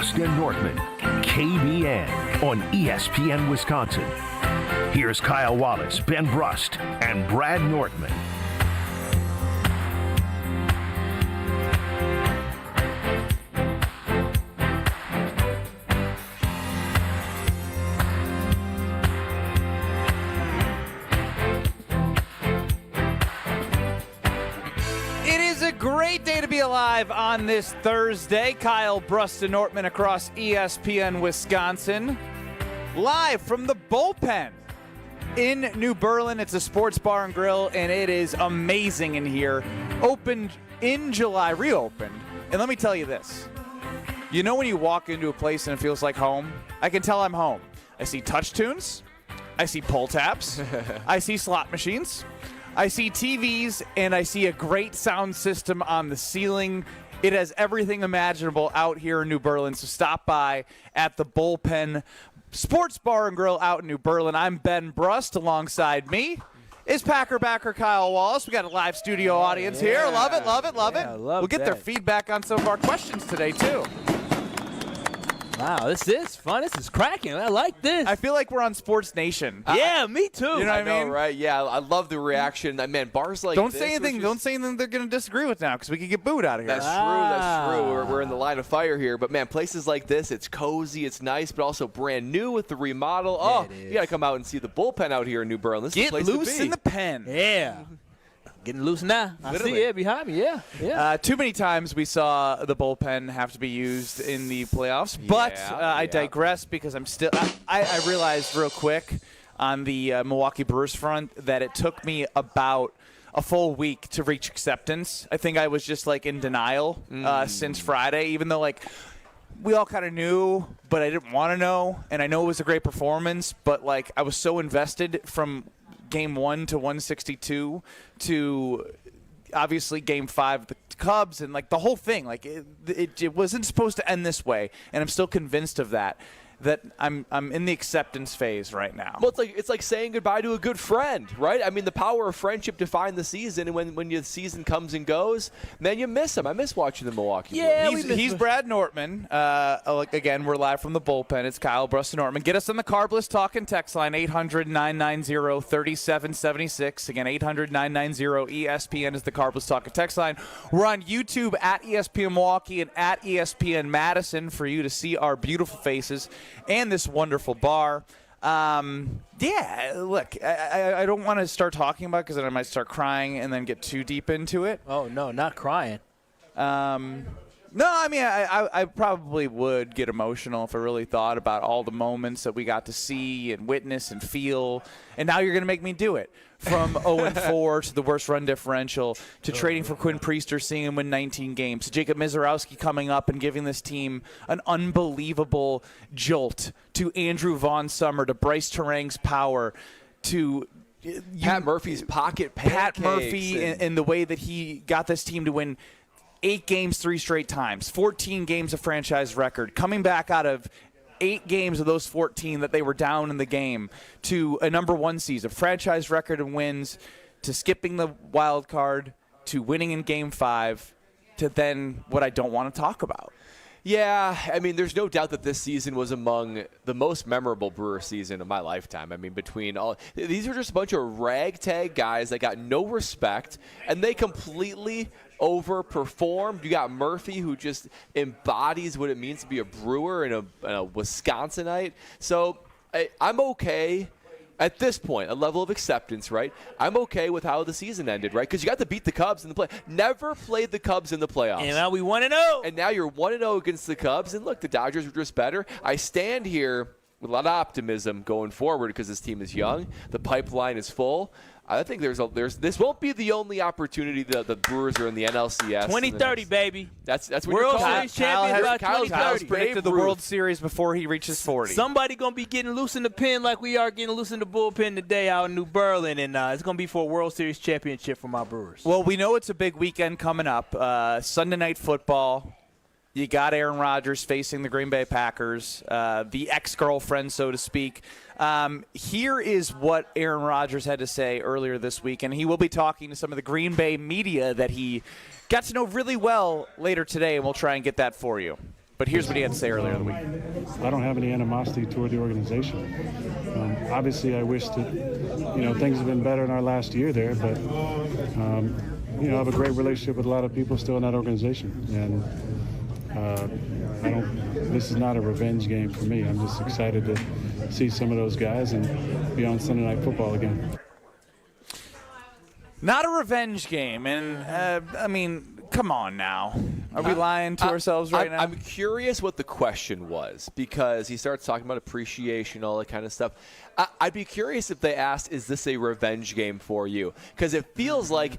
Brust and Nortman, KBN on ESPN Wisconsin. Here's Kyle Wallace, Ben Brust, and Brad Nortman. Great day to be alive on this Thursday. Kyle, Brust, and Nortman across ESPN Wisconsin. Live from the bullpen in New Berlin. It's a sports bar and grill, and it is amazing in here. Opened in July, reopened. And let me tell you this. You know when you walk into a place and it feels like home? I can tell I'm home. I see touch tunes. I see pull taps. I see slot machines. I see TVs, and I see a great sound system on the ceiling. It has everything imaginable out here in New Berlin, so stop by at the Bullpen Sports Bar and Grill out in New Berlin. I'm Ben Brust. Alongside me is Packer backer Kyle Wallace. We got a live studio audience here. Love it, love it, love it. We'll get their feedback on some of our questions today, too. Wow, this is fun. This is cracking. I like this. I feel like we're on Sports Nation. Yeah, me too. You know what I mean? Right? Yeah, I love the reaction. Man, bars like don't this. Say anything. Don't say anything they're going to disagree with now, because we could get booed out of here. That's true. That's true. We're in the line of fire here. But man, places like this, it's cozy, it's nice, but also brand new with the remodel. You got to come out and see the bullpen out here in New Berlin. This is the place Get loose to be. in the pen. Yeah. Getting loose now. I see it behind me. Yeah. Too many times we saw the bullpen have to be used in the playoffs, but I digress because I'm still. I realized real quick on the Milwaukee Brewers front that it took me about a full week to reach acceptance. I think I was just like in denial since Friday, even though like we all kind of knew, but I didn't want to know, and I know it was a great performance, but like I was so invested from Game 1 to 162 to obviously Game 5 the Cubs and like the whole thing. Like it wasn't supposed to end this way, and I'm still convinced of that. That I'm in the acceptance phase right now. Well, it's like saying goodbye to a good friend, right? I mean, the power of friendship defined the season, and when your season comes and goes, man, you miss him. I miss watching the Milwaukee. Yeah, he's Brad Nortman. Again, we're live from the bullpen. It's Kyle, Brust, and Nortman. Get us on the Carbless Talk and text line 800-990-3776. Again, 800-990-ESPN is the Carbless Talk and text line. We're on YouTube at ESPN Milwaukee and at ESPN Madison for you to see our beautiful faces and this wonderful bar. Look, I don't want to start talking about it because then I might start crying and then get too deep into it. Oh, no, not crying. No, I mean, I probably would get emotional if I really thought about all the moments that we got to see and witness and feel. And now you're going to make me do it. From 0-4 to the worst run differential to trading for Quinn Priester, seeing him win 19 games, to Jacob Mizorowski coming up and giving this team an unbelievable jolt, to Andrew Vaughn Summer, to Bryce Terang's power, to Pat Murphy's pocket Pat pancakes. Murphy and the way that he got this team to win 8 games 3 straight times, 14 games of franchise record, coming back out of 8 games of those 14 that they were down in the game to a number 1 season, franchise record in wins, to skipping the wild card, to winning in Game 5, to then what I don't want to talk about. Yeah, I mean, there's no doubt that this season was among the most memorable Brewer season of my lifetime. I mean, between all – these are just a bunch of ragtag guys that got no respect, and they completely overperformed. You got Murphy, who just embodies what it means to be a Brewer and a Wisconsinite. So I'm okay – at this point, a level of acceptance, right? I'm okay with how the season ended, right? Because you got to beat the Cubs in the play. Never played the Cubs in the playoffs. And now we 1-0. And now you're 1-0 against the Cubs. And look, the Dodgers were just better. I stand here with a lot of optimism going forward because this team is young. The pipeline is full. I think this won't be the only opportunity that the Brewers are in the NLCS. 2030, baby. That's what World you're calling Series champions by Kyle's 2030. predicted the World Series before he reaches 40. Somebody going to be getting loose in the pen like we are getting loose in the bullpen today out in New Berlin, and it's going to be for a World Series championship for my Brewers. Well, we know it's a big weekend coming up. Sunday Night Football. You got Aaron Rodgers facing the Green Bay Packers, the ex-girlfriend, so to speak. Here is what Aaron Rodgers had to say earlier this week, and he will be talking to some of the Green Bay media that he got to know really well later today, and we'll try and get that for you. But here's what he had to say earlier in the week. I don't have any animosity toward the organization. Obviously, I wish that, things have been better in our last year there, but, I have a great relationship with a lot of people still in that organization. And this is not a revenge game for me. I'm just excited to see some of those guys and be on Sunday Night Football again. Not a revenge game, and come on now. Are we lying to ourselves right now? I'm curious what the question was, because he starts talking about appreciation, all that kind of stuff. I'd be curious if they asked, is this a revenge game for you? Because it feels like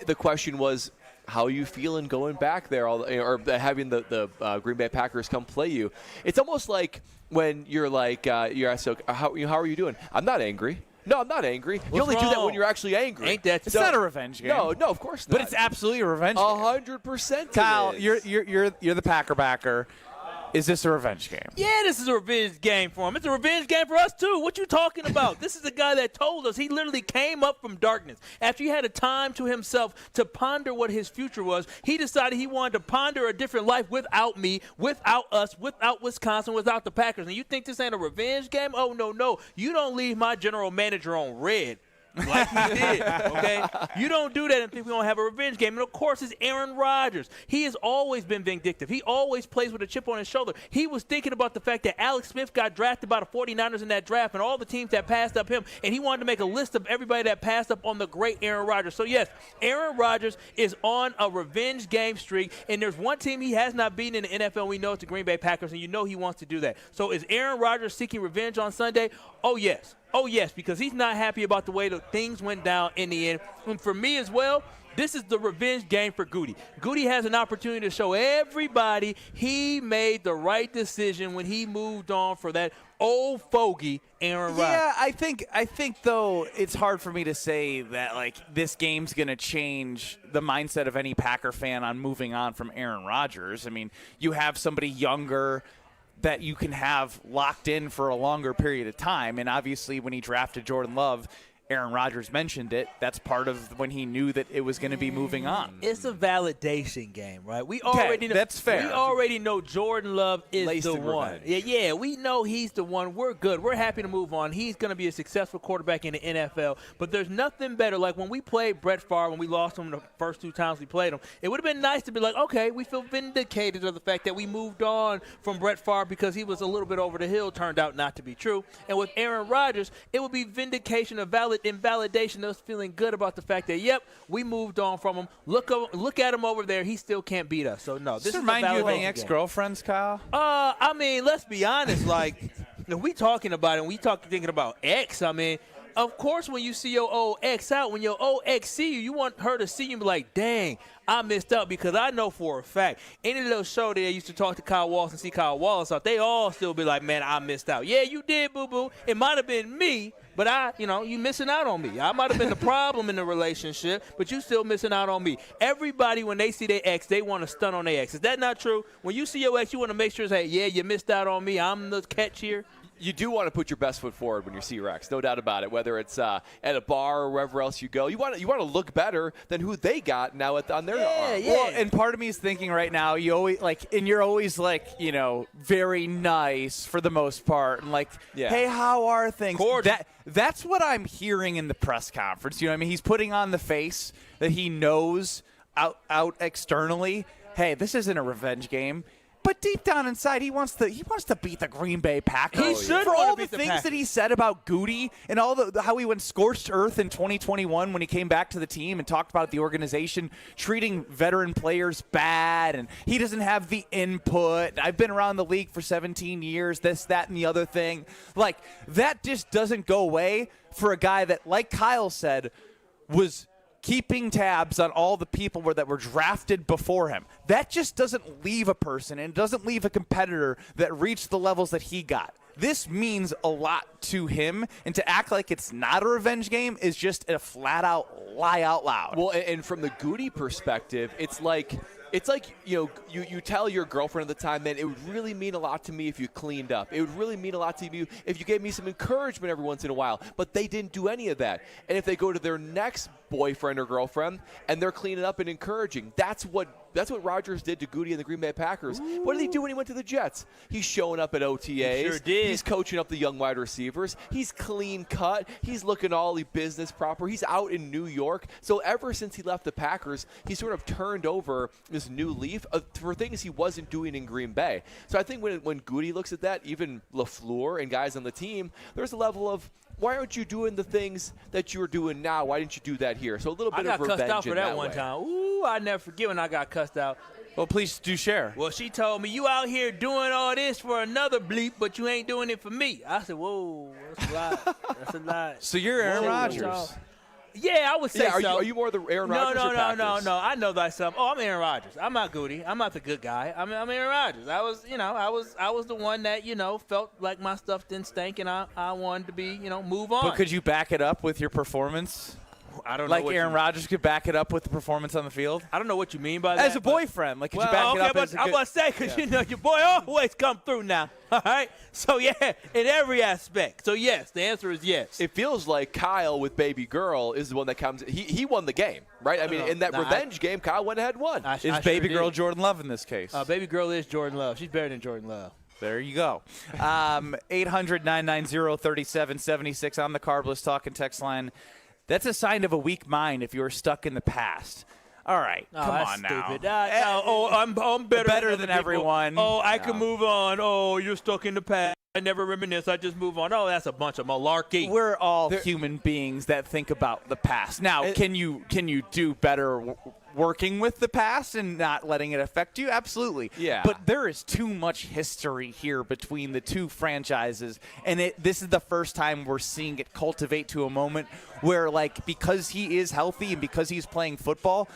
the question was, how are you feeling going back there, or having the Green Bay Packers come play you? It's almost like when you're like, you're asked, how are you doing? I'm not angry. No, I'm not angry. You only do that when you're actually angry. Ain't that? It's not a revenge game. No, of course not. But it's absolutely a revenge game. 100%. Kyle, you're the Packer backer. Is this a revenge game? Yeah, this is a revenge game for him. It's a revenge game for us, too. What you talking about? This is the guy that told us. He literally came up from darkness. After he had a time to himself to ponder what his future was, he decided he wanted to ponder a different life without me, without us, without Wisconsin, without the Packers. And you think this ain't a revenge game? Oh, no. You don't leave my general manager on red. Like he did, okay? You don't do that and think we're going to have a revenge game. And, of course, it's Aaron Rodgers. He has always been vindictive. He always plays with a chip on his shoulder. He was thinking about the fact that Alex Smith got drafted by the 49ers in that draft and all the teams that passed up him, and he wanted to make a list of everybody that passed up on the great Aaron Rodgers. So, yes, Aaron Rodgers is on a revenge game streak, and there's one team he has not beaten in the NFL. We know it's the Green Bay Packers, and you know he wants to do that. So is Aaron Rodgers seeking revenge on Sunday? Oh, yes. Oh, yes, because he's not happy about the way that things went down in the end. And for me as well, this is the revenge game for Goody. Goody has an opportunity to show everybody he made the right decision when he moved on for that old fogey Aaron Rodgers. Yeah, I think though it's hard for me to say that like this game's going to change the mindset of any Packer fan on moving on from Aaron Rodgers. I mean, you have somebody younger that you can have locked in for a longer period of time. And obviously when he drafted Jordan Love, Aaron Rodgers mentioned it. That's part of when he knew that it was going to be moving on. It's a validation game, right? We already know, that's fair. We already know Jordan Love is the one. Revenge. Yeah, we know he's the one. We're good. We're happy to move on. He's going to be a successful quarterback in the NFL. But there's nothing better. Like when we played Brett Favre, when we lost him the first 2 times we played him, it would have been nice to be like, okay, we feel vindicated of the fact that we moved on from Brett Favre because he was a little bit over the hill. Turned out not to be true. And with Aaron Rodgers, it would be vindication of validation of us feeling good about the fact that, yep, we moved on from him. Look at him over there. He still can't beat us. So, no, this is a remind you of any validation ex-girlfriends, Kyle? I mean, let's be honest. Like, if we talking about it and we thinking about ex, I mean, of course, when you see your old ex out, when your old ex see you, you want her to see you and be like, dang, I missed out, because I know for a fact, any little show that I used to talk to Kyle Wallace and see Kyle Wallace out, they all still be like, man, I missed out. Yeah, you did, boo-boo. It might have been me, but you missing out on me. I might have been the problem in the relationship, but you still missing out on me. Everybody, when they see their ex, they want to stun on their ex. Is that not true? When you see your ex, you want to make sure, hey, yeah, you missed out on me. I'm the catch here. You do want to put your best foot forward when you see your ex, no doubt about it. Whether it's at a bar or wherever else you go, you want to look better than who they got now on their arm. Yeah. Well, and part of me is thinking right now, you're always very nice for the most part, and hey, how are things? That's what I'm hearing in the press conference. You know what I mean? He's putting on the face that he knows out externally. Hey, this isn't a revenge game. But deep down inside, he wants to beat the Green Bay Packers. He should for want to all beat the the things Packers. that he said about Goody and how he went scorched earth in 2021 when he came back to the team and talked about the organization treating veteran players bad, and he doesn't have the input. I've been around the league for 17 years, this, that, and the other thing. Like, that just doesn't go away for a guy that, like Kyle said, was keeping tabs on all the people that were drafted before him. That just doesn't leave a person and doesn't leave a competitor that reached the levels that he got. This means a lot to him, and to act like it's not a revenge game is just a flat-out lie out loud. Well, and from the Goody perspective, it's like you tell your girlfriend at the time, man, it would really mean a lot to me if you cleaned up. It would really mean a lot to you if you gave me some encouragement every once in a while. But they didn't do any of that. And if they go to their next boyfriend or girlfriend and they're cleaning up and encouraging, that's what That's what Rodgers did to Goody and the Green Bay Packers. Ooh. What did he do when he went to the Jets? He's showing up at OTAs. He sure did. He's coaching up the young wide receivers. He's clean cut. He's looking all business proper. He's out in New York. So ever since he left the Packers, he sort of turned over this new leaf for things he wasn't doing in Green Bay. So I think when Goody looks at that, even LaFleur and guys on the team, there's a level of, why aren't you doing the things that you're doing now? Why didn't you do that here? So a little bit of revenge. I got cussed out for that one way. time. Ooh, I never forget when I got cussed out. Well, please do share. Well, she told me, you out here doing all this for another bleep, but you ain't doing it for me. I said, whoa, that's a lot. That's a lot. So you're Aaron Rodgers. Yeah, I would say so. Are you more the Aaron Rodgers or Packers? No. I know thyself. Oh, I'm Aaron Rodgers. I'm not Goody. I'm not the good guy. I'm Aaron Rodgers. I was the one that, felt like my stuff didn't stink and I wanted to be, move on. But could you back it up with your performance? I don't know. Like Aaron Rodgers could back it up with the performance on the field? I don't know what you mean by that. As a boyfriend, like, could you back it up as a I'm about to say, because your boy always come through now. All right? So, yeah, in every aspect. So, yes, the answer is yes. It feels like Kyle with Baby Girl is the one that comes. He won the game, right? I mean, in that revenge game, Kyle went ahead and won. Is Baby Girl Jordan Love in this case? Baby Girl is Jordan Love. She's better than Jordan Love. There you go. 800-990-3776 on the Carbless Talk and Text line. That's a sign of a weak mind if you're stuck in the past. All right, come on stupid. now. I'm better than everyone. Oh, I can move on. Oh, you're stuck in the past. I never reminisce. I just move on. Oh, that's a bunch of malarkey. We're all human beings that think about the past. Now, can you do better working with the past and not letting it affect you? Absolutely. Yeah. But there is too much history here between the two franchises, and this is the first time we're seeing it cultivate to a moment where, like, because he is healthy and because he's playing football,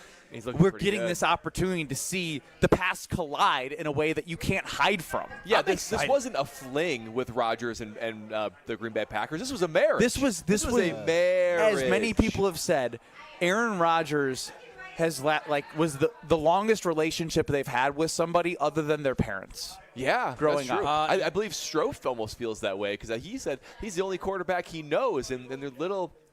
we're getting this opportunity to see the past collide in a way that you can't hide from. Yeah, this wasn't a fling with Rodgers and the Green Bay Packers. This was a marriage. This was a marriage. As many people have said, Aaron Rodgers was the longest relationship they've had with somebody other than their parents. Yeah, growing up. I believe Strofe almost feels that way because he said he's the only quarterback he knows, and their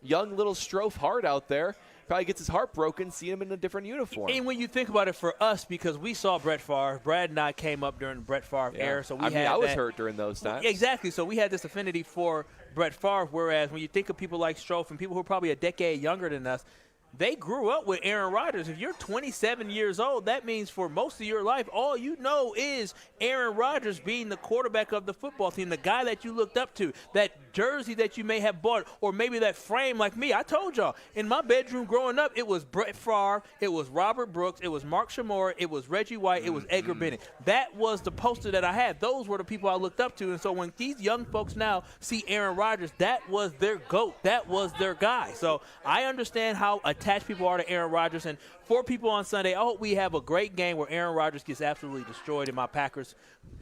young little Strofe heart out there probably gets his heart broken seeing him in a different uniform. And when you think about it, for us, because we saw Brett Favre, Brad and I came up during the Brett Favre era, so I was hurt during those times. Exactly, so we had this affinity for Brett Favre, whereas when you think of people like Strofe and people who are probably a decade younger than us, they grew up with Aaron Rodgers. If you're 27 years old, that means for most of your life, all you know is Aaron Rodgers being the quarterback of the football team, the guy that you looked up to, that jersey that you may have bought, or maybe that frame like me. I told y'all, in my bedroom growing up, it was Brett Favre, it was Robert Brooks, it was Mark Shamora, it was Reggie White, it was Edgar Bennett. That was the poster that I had. Those were the people I looked up to. And so when these young folks now see Aaron Rodgers, that was their GOAT. That was their guy. So I understand how attached people are to Aaron Rodgers. And for people on Sunday, I hope we have a great game where Aaron Rodgers gets absolutely destroyed and my Packers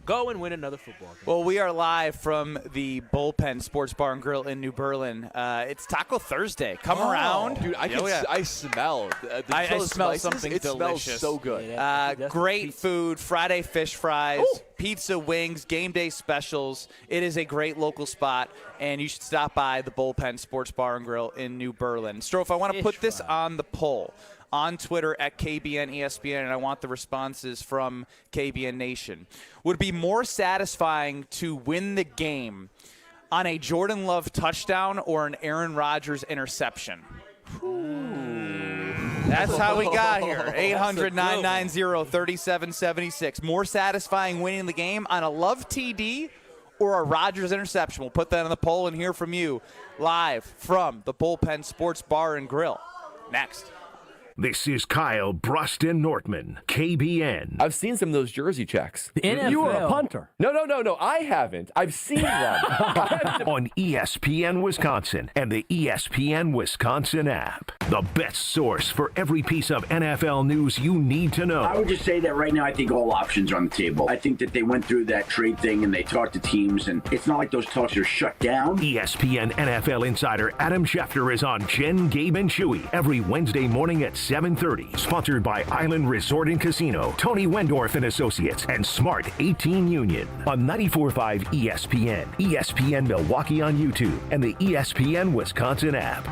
go and win another football game. Well, we are live from the Bullpen Sports Bar and Grill in New Berlin. It's Taco Thursday. Come around. Dude, I smell I smell something it delicious. Smells so good. Yeah, great food, Friday fish fries, pizza, wings, game day specials. It is a great local spot, and you should stop by the Bullpen Sports Bar and Grill in New Berlin. Strofe, I want to put this on the poll on Twitter at KBN ESPN, and I want the responses from KBN Nation. Would it be more satisfying to win the game on a Jordan Love touchdown or an Aaron Rodgers interception? That's how we got here. 800-990-3776. More satisfying winning the game on a Love TD or a Rodgers interception? We'll put that on the poll and hear from you live from the Bullpen Sports Bar and Grill. Next. This is Kyle Brust and Nortman, KBN. I've seen some of those jersey checks. You were a punter. No, I haven't. I've seen them. On ESPN Wisconsin and the ESPN Wisconsin app. The best source for every piece of NFL news you need to know. I would just say that right now I think all options are on the table. I think that they went through that trade thing and they talked to teams, and it's not like those talks are shut down. ESPN NFL insider Adam Schefter is on Jen, Gabe, and Chewy every Wednesday morning at 7:30. Sponsored by Island Resort and Casino, Tony Wendorf and Associates, and Smart 18 Union. On 94.5 ESPN, ESPN Milwaukee on YouTube, and the ESPN Wisconsin app.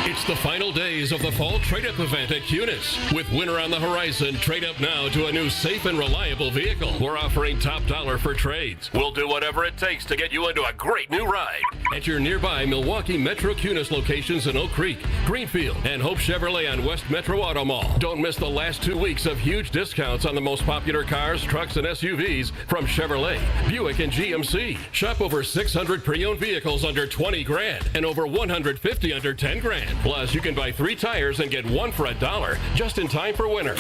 It's the final days of the fall trade-up event at Cunis. With winter on the horizon, trade up now to a new safe and reliable vehicle. We're offering top dollar for trades. We'll do whatever it takes to get you into a great new ride. At your nearby Milwaukee Metro Cunis locations in Oak Creek, Greenfield, and Hope Chevrolet on West Metro Auto Mall. Don't miss the last 2 weeks of huge discounts on the most popular cars, trucks, and SUVs from Chevrolet, Buick, and GMC. Shop over 600 pre-owned vehicles under 20 grand and over 150 under 10 grand. Plus, you can buy 3 tires and get 1 for $1 just in time for winter.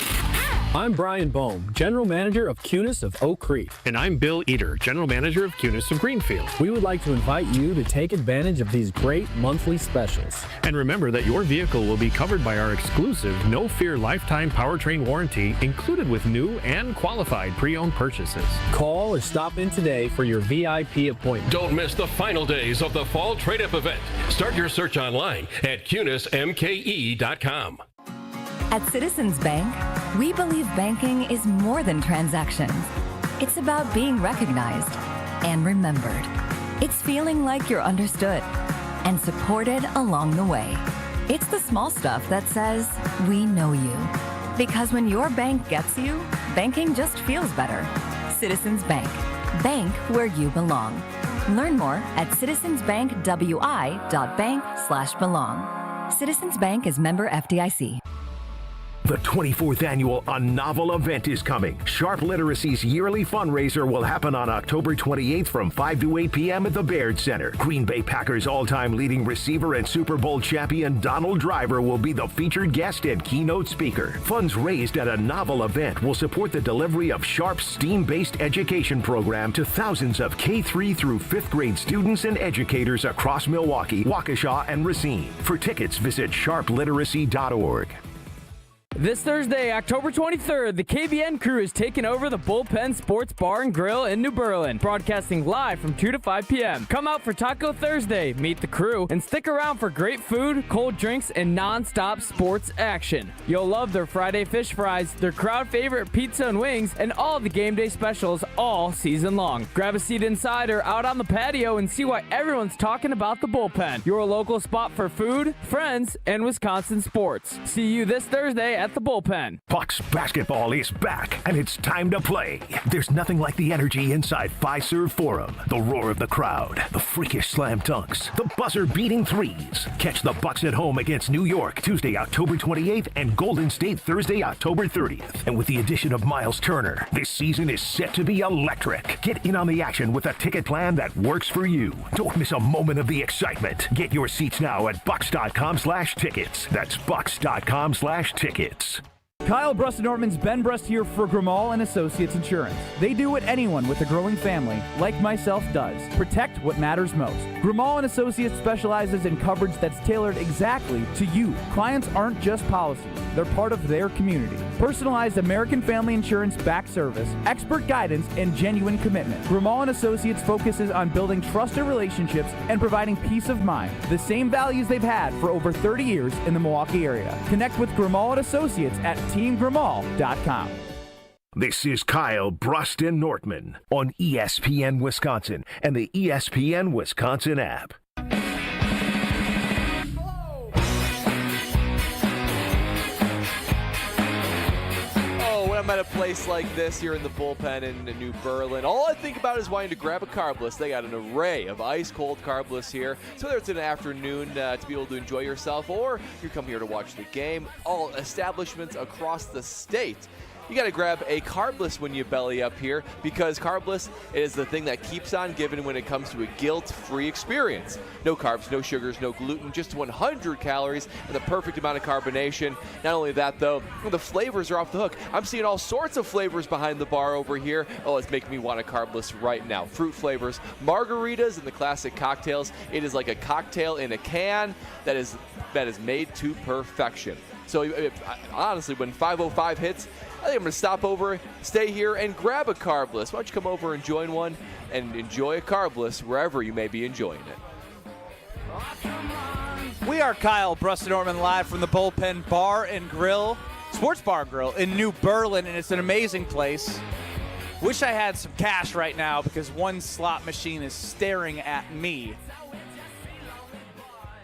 I'm Brian Bohm, General Manager of Cunis of Oak Creek. And I'm Bill Eater, General Manager of Cunis of Greenfield. We would like to invite you to take advantage of these great monthly specials. And remember that your vehicle will be covered by our exclusive No Fear Lifetime Powertrain Warranty, included with new and qualified pre-owned purchases. Call or stop in today for your VIP appointment. Don't miss the final days of the fall trade-up event. Start your search online at CunisMKE.com. At Citizens Bank, we believe banking is more than transactions. It's about being recognized and remembered. It's feeling like you're understood and supported along the way. It's the small stuff that says, we know you. Because when your bank gets you, banking just feels better. Citizens Bank. Bank where you belong. Learn more at citizensbankwi.bank/belong. Citizens Bank is member FDIC. The 24th annual A Novel event is coming. Sharp Literacy's yearly fundraiser will happen on October 28th from 5 to 8 p.m. at the Baird Center. Green Bay Packers all-time leading receiver and Super Bowl champion Donald Driver will be the featured guest and keynote speaker. Funds raised at A Novel event will support the delivery of Sharp's STEAM-based education program to thousands of K-3 through 5th grade students and educators across Milwaukee, Waukesha, and Racine. For tickets, visit sharpliteracy.org. This Thursday, October 23rd, the KBN crew is taking over the Bullpen Sports Bar and Grill in New Berlin, broadcasting live from 2 to 5 p.m. Come out for Taco Thursday, meet the crew, and stick around for great food, cold drinks, and non-stop sports action. You'll love their Friday fish fries, their crowd favorite pizza and wings, and all the game day specials all season long. Grab a seat inside or out on the patio and see why everyone's talking about the Bullpen, your local spot for food, friends, and Wisconsin sports. See you this Thursday at the Bullpen. Bucks basketball is back, and it's time to play. There's nothing like the energy inside Fiserv Forum. The roar of the crowd, the freakish slam dunks, the buzzer-beating threes. Catch the Bucks at home against New York Tuesday, October 28th, and Golden State Thursday, October 30th. And with the addition of Miles Turner, this season is set to be electric. Get in on the action with a ticket plan that works for you. Don't miss a moment of the excitement. Get your seats now at bucks.com/tickets. That's bucks.com/tickets. Kyle Brust and Nortman's Ben Brust here for Grimal and Associates Insurance. They do what anyone with a growing family, like myself, does. Protect what matters most. Grimal and Associates specializes in coverage that's tailored exactly to you. Clients aren't just policies. They're part of their community. Personalized American Family Insurance back service, expert guidance, and genuine commitment. Grimal and Associates focuses on building trusted relationships and providing peace of mind. The same values they've had for over 30 years in the Milwaukee area. Connect with Grimal and Associates at teamgrimal.com. This is Kyle Brust and Nortman on ESPN Wisconsin and the ESPN Wisconsin app. When I'm at a place like this here in the bullpen in New Berlin, all I think about is wanting to grab a carbless. They got an array of ice-cold carbless here. So whether it's an afternoon to be able to enjoy yourself or you come here to watch the game, all establishments across the state, you got to grab a carbless when you belly up here, because carbless is the thing that keeps on giving when it comes to a guilt-free experience. No carbs, no sugars, no gluten, just 100 calories and the perfect amount of carbonation. Not only that, though, the flavors are off the hook. I'm seeing all sorts of flavors behind the bar over here. Oh, it's making me want a carbless right now. Fruit flavors, margaritas, and the classic cocktails. It is like a cocktail in a can that is made to perfection. So honestly, when 5:05 hits, I think I'm going to stop over, stay here, and grab a carbless. Why don't you come over and join one and enjoy a carbless wherever you may be enjoying it. We are Kyle Brust and Nortman live from the Bullpen Bar and Grill, Sports Bar and Grill in New Berlin, and it's an amazing place. Wish I had some cash right now because one slot machine is staring at me.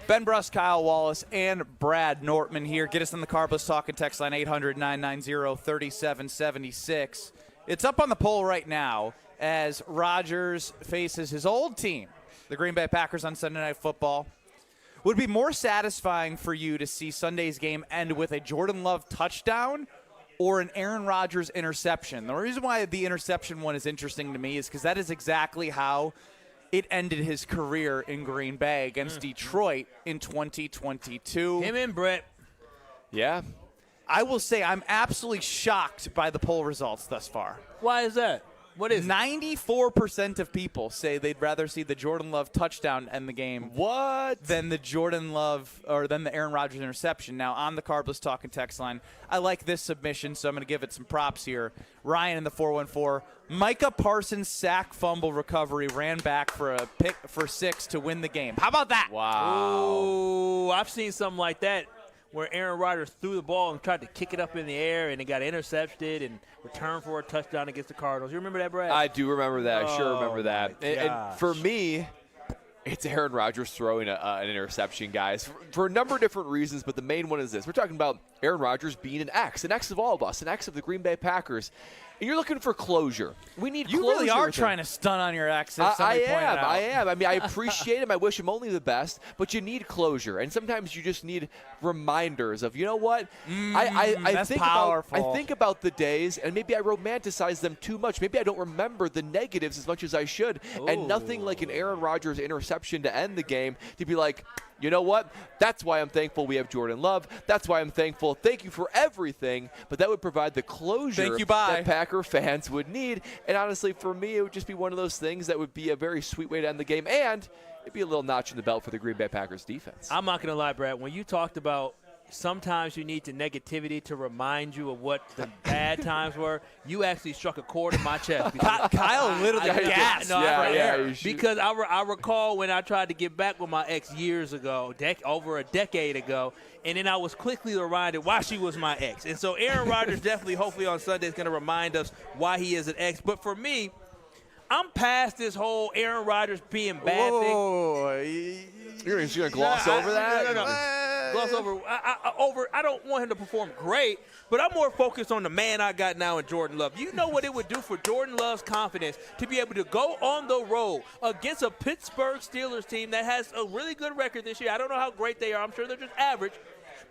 Ben Brust, Kyle Wallace, and Brad Nortman here. Get us on the Carbless Talking text line, 800-990-3776. It's up on the poll right now as Rodgers faces his old team, the Green Bay Packers, on Sunday Night Football. Would it be more satisfying for you to see Sunday's game end with a Jordan Love touchdown or an Aaron Rodgers interception? The reason why the interception one is interesting to me is because that is exactly how it ended his career in Green Bay against Detroit in 2022. Him and Brett. Yeah. I will say I'm absolutely shocked by the poll results thus far. Why is that? What is 94% of people say they'd rather see the Jordan Love touchdown end the game than the Jordan Love or than the Aaron Rodgers interception. Now, on the Carbless Talking text line, I like this submission, so I'm going to give it some props here. Ryan in the 414, Micah Parsons' sack fumble recovery ran back for a pick for 6 to win the game. How about that? Wow. Ooh, I've seen something like that where Aaron Rodgers threw the ball and tried to kick it up in the air, and it got intercepted and returned for a touchdown against the Cardinals. You remember that, Brad? I do remember that. I sure remember that. And for me, it's Aaron Rodgers throwing an interception, guys, for a number of different reasons, but the main one is this. We're talking about Aaron Rodgers being an X of all of us, an X of the Green Bay Packers. And you're looking for closure. We need closure. You really are trying to stun on your ex. I am. I mean, I appreciate him. I wish him only the best. But you need closure. And sometimes you just need reminders of, you know what? That's powerful. I think about the days, and maybe I romanticize them too much. Maybe I don't remember the negatives as much as I should. Ooh. And nothing like an Aaron Rodgers interception to end the game to be like, you know what? That's why I'm thankful we have Jordan Love. That's why I'm thankful. Thank you for everything. But that would provide the closure that Packer fans would need. And honestly, for me, it would just be one of those things that would be a very sweet way to end the game. And it'd be a little notch in the belt for the Green Bay Packers defense. I'm not going to lie, Brad. When you talked about sometimes you need the negativity to remind you of what the bad times were, you actually struck a chord in my chest. Kyle literally gasped. Because I recall when I tried to get back with my ex years ago, over a decade ago, and then I was quickly reminded why she was my ex. And so Aaron Rodgers definitely, hopefully on Sunday, is going to remind us why he is an ex. But for me, I'm past this whole Aaron Rodgers being bad thing. You're going to gloss over that? No. Gloss over. I don't want him to perform great, but I'm more focused on the man I got now in Jordan Love. You know what it would do for Jordan Love's confidence to be able to go on the road against a Pittsburgh Steelers team that has a really good record this year. I don't know how great they are. I'm sure they're just average.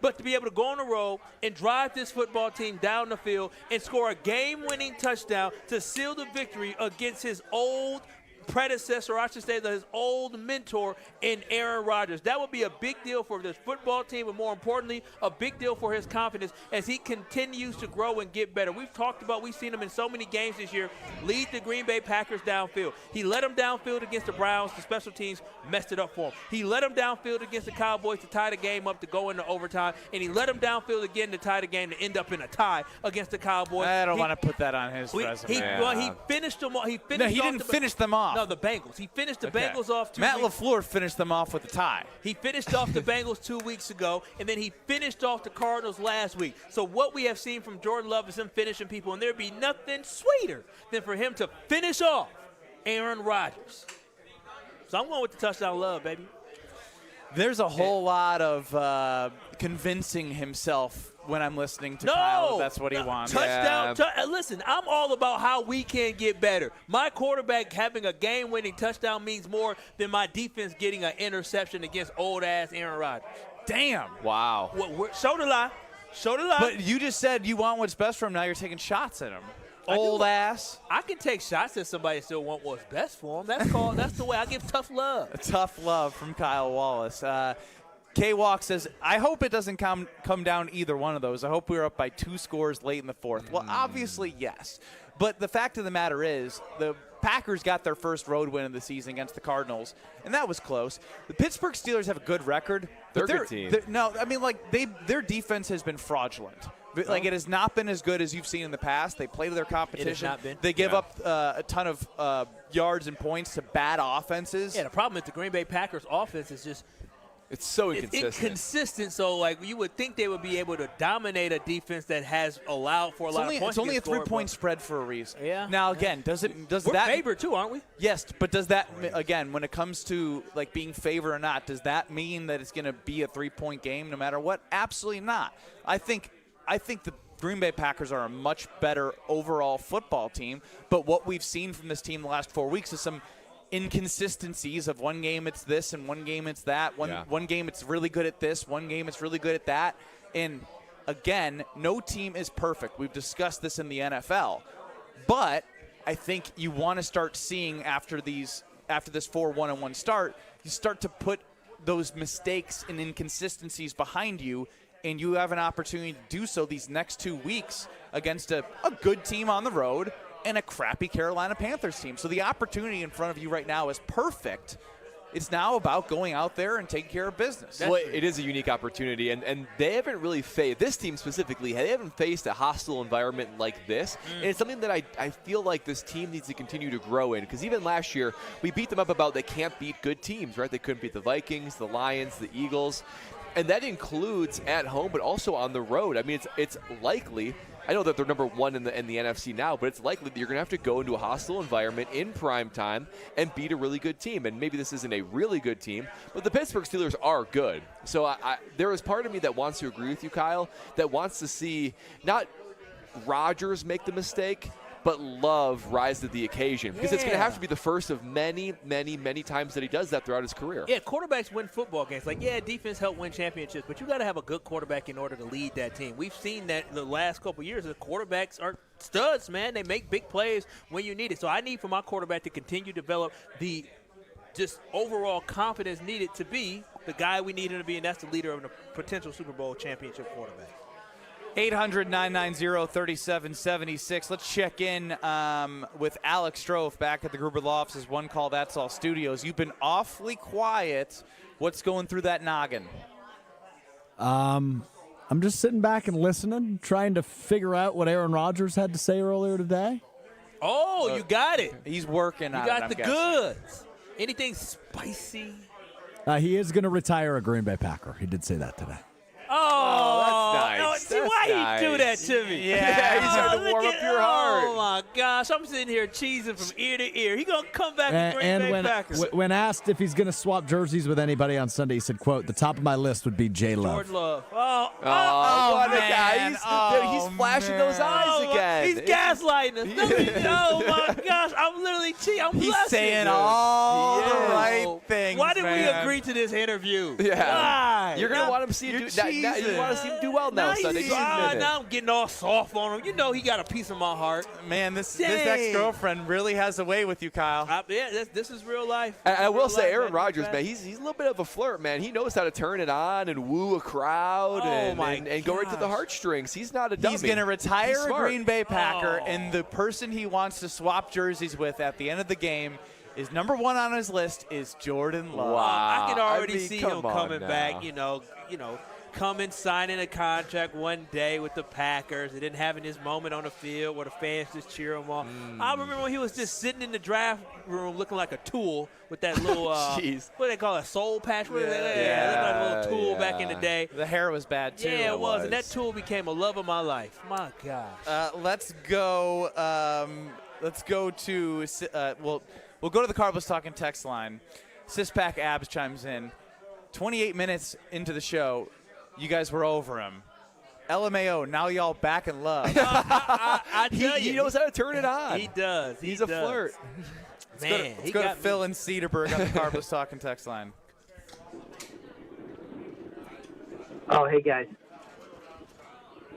But to be able to go on the road and drive this football team down the field and score a game-winning touchdown to seal the victory against his old predecessor, or I should say his old mentor in Aaron Rodgers. That would be a big deal for this football team, but more importantly, a big deal for his confidence as he continues to grow and get better. We've seen him in so many games this year lead the Green Bay Packers downfield. He led them downfield against the Browns. The special teams messed it up for him. He led them downfield against the Cowboys to tie the game up to go into overtime, and he led them downfield again to tie the game to end up in a tie against the Cowboys. I don't want to put that on his resume. He finished them off. He didn't finish them off. No, the Bengals. He finished the Bengals off 2 weeks. Matt LaFleur finished them off with a tie. He finished off the Bengals 2 weeks ago, and then he finished off the Cardinals last week. So what we have seen from Jordan Love is him finishing people, and there'd be nothing sweeter than for him to finish off Aaron Rodgers. So I'm going with the touchdown Love, baby. There's a whole lot of convincing himself when I'm listening to Kyle. That's what he wants. Touchdown. Listen, I'm all about how we can get better. My quarterback having a game-winning touchdown means more than my defense getting an interception against old-ass Aaron Rodgers. Damn. Wow. Show the lie. But you just said you want what's best for him. Now you're taking shots at him. Old ass. I can take shots at somebody and still want what's best for him. That's the way I give tough love. Tough love from Kyle Wallace. K-Walk says, I hope it doesn't come down either one of those. I hope we're up by 2 scores late in the fourth. Well, obviously, yes. But the fact of the matter is, the Packers got their first road win of the season against the Cardinals, and that was close. The Pittsburgh Steelers have a good record. They're a good team. Their defense has been fraudulent. Like, it has not been as good as you've seen in the past. They play to their competition. It has not been. They give up a ton of yards and points to bad offenses. Yeah, the problem with the Green Bay Packers offense is just It's so inconsistent. It's inconsistent, so like you would think they would be able to dominate a defense that has allowed for a lot of points. It's only a 3-point spread for a reason. Yeah. Now again, does We're that favored too, aren't we? Yes, but does that again, when it comes to like being favored or not, does that mean that it's going to be a 3-point game no matter what? Absolutely not. I think the Green Bay Packers are a much better overall football team, but what we've seen from this team the last 4 weeks is some inconsistencies of one game it's this and one game it's that. One game it's really good at this, one game it's really good at that. And again, no team is perfect. We've discussed this in the NFL. But I think you want to start seeing after this 4-1-1 start, you start to put those mistakes and inconsistencies behind you, and you have an opportunity to do so these next 2 weeks against a good team on the road and a crappy Carolina Panthers team. So the opportunity in front of you right now is perfect. It's now about going out there and taking care of business. Well, it is a unique opportunity, and they haven't really faced, this team specifically, they haven't faced a hostile environment like this. And it's something that I feel like this team needs to continue to grow in, because even last year, we beat them up about they can't beat good teams, right? They couldn't beat the Vikings, the Lions, the Eagles. And that includes at home, but also on the road. I mean, it's likely, I know that they're number one in the NFC now, but it's likely that you're going to have to go into a hostile environment in prime time and beat a really good team. And maybe this isn't a really good team, but the Pittsburgh Steelers are good. So there is part of me that wants to agree with you, Kyle, that wants to see not Rodgers make the mistake, but Love rise to the occasion. Because it's going to have to be the first of many, many, many times that he does that throughout his career. Yeah, quarterbacks win football games. Like, yeah, defense help win championships, but you got to have a good quarterback in order to lead that team. We've seen that the last couple of years. The quarterbacks are studs, man. They make big plays when you need it. So I need for my quarterback to continue to develop the just overall confidence needed to be the guy we need him to be, and that's the leader of the potential Super Bowl championship quarterback. 800-990-3776. Let's check in with Alex Strofe back at the Gruber Law Office's One Call That's All Studios. You've been awfully quiet. What's going through that noggin? I'm just sitting back and listening, trying to figure out what Aaron Rodgers had to say earlier today. Oh, you got it. He's working on it. You got the goods. Anything spicy? He is going to retire a Green Bay Packer. He did say that today. Oh, that's nice. No, see, why nice. you do that to me? Yeah, he's trying to warm up your heart. Oh, my gosh. I'm sitting here cheesing from ear to ear. He's going to come back to Green Bay Packers. When asked if he's going to swap jerseys with anybody on Sunday, he said, quote, the top of my list would be J. Love. Jordan Love. What a guy. He's flashing those eyes again. He's gaslighting us. Oh, my gosh. I'm literally cheating. He's saying all the right things. Why did we agree to this interview? Yeah. Why? You're going to want him to see you do that. You want to see him do well now, Sunday. Now I'm getting all soft on him. You know he got a piece of my heart. Man, this ex-girlfriend really has a way with you, Kyle. Yeah, this is real life. I will say, Aaron Rodgers, man, he's a little bit of a flirt, man. He knows how to turn it on and woo a crowd and go right to the heartstrings. He's not a dummy. He's going to retire a Green Bay Packer, and the person he wants to swap jerseys with at the end of the game is number one on his list is Jordan Love. Wow. I can already see him coming now. back, you know, coming, signing a contract one day with the Packers and then having his moment on the field where the fans just cheer him on. I remember when he was just sitting in the draft room looking like a tool with that little, what do they call it, soul patch? Looking like a little tool back in the day. The hair was bad, too. Yeah, it was. And that tool became a love of my life. My gosh. Let's go to we'll go to the Cardinals Talking text line. Sispack Abs chimes in. 28 minutes into the show, you guys were over him. LMAO, now y'all back in love. I tell you. He knows how to turn it on. He does. He's a flirt. Let's go to Phil in Cedarburg on the Cardinals Talking text line. Oh, hey, guys.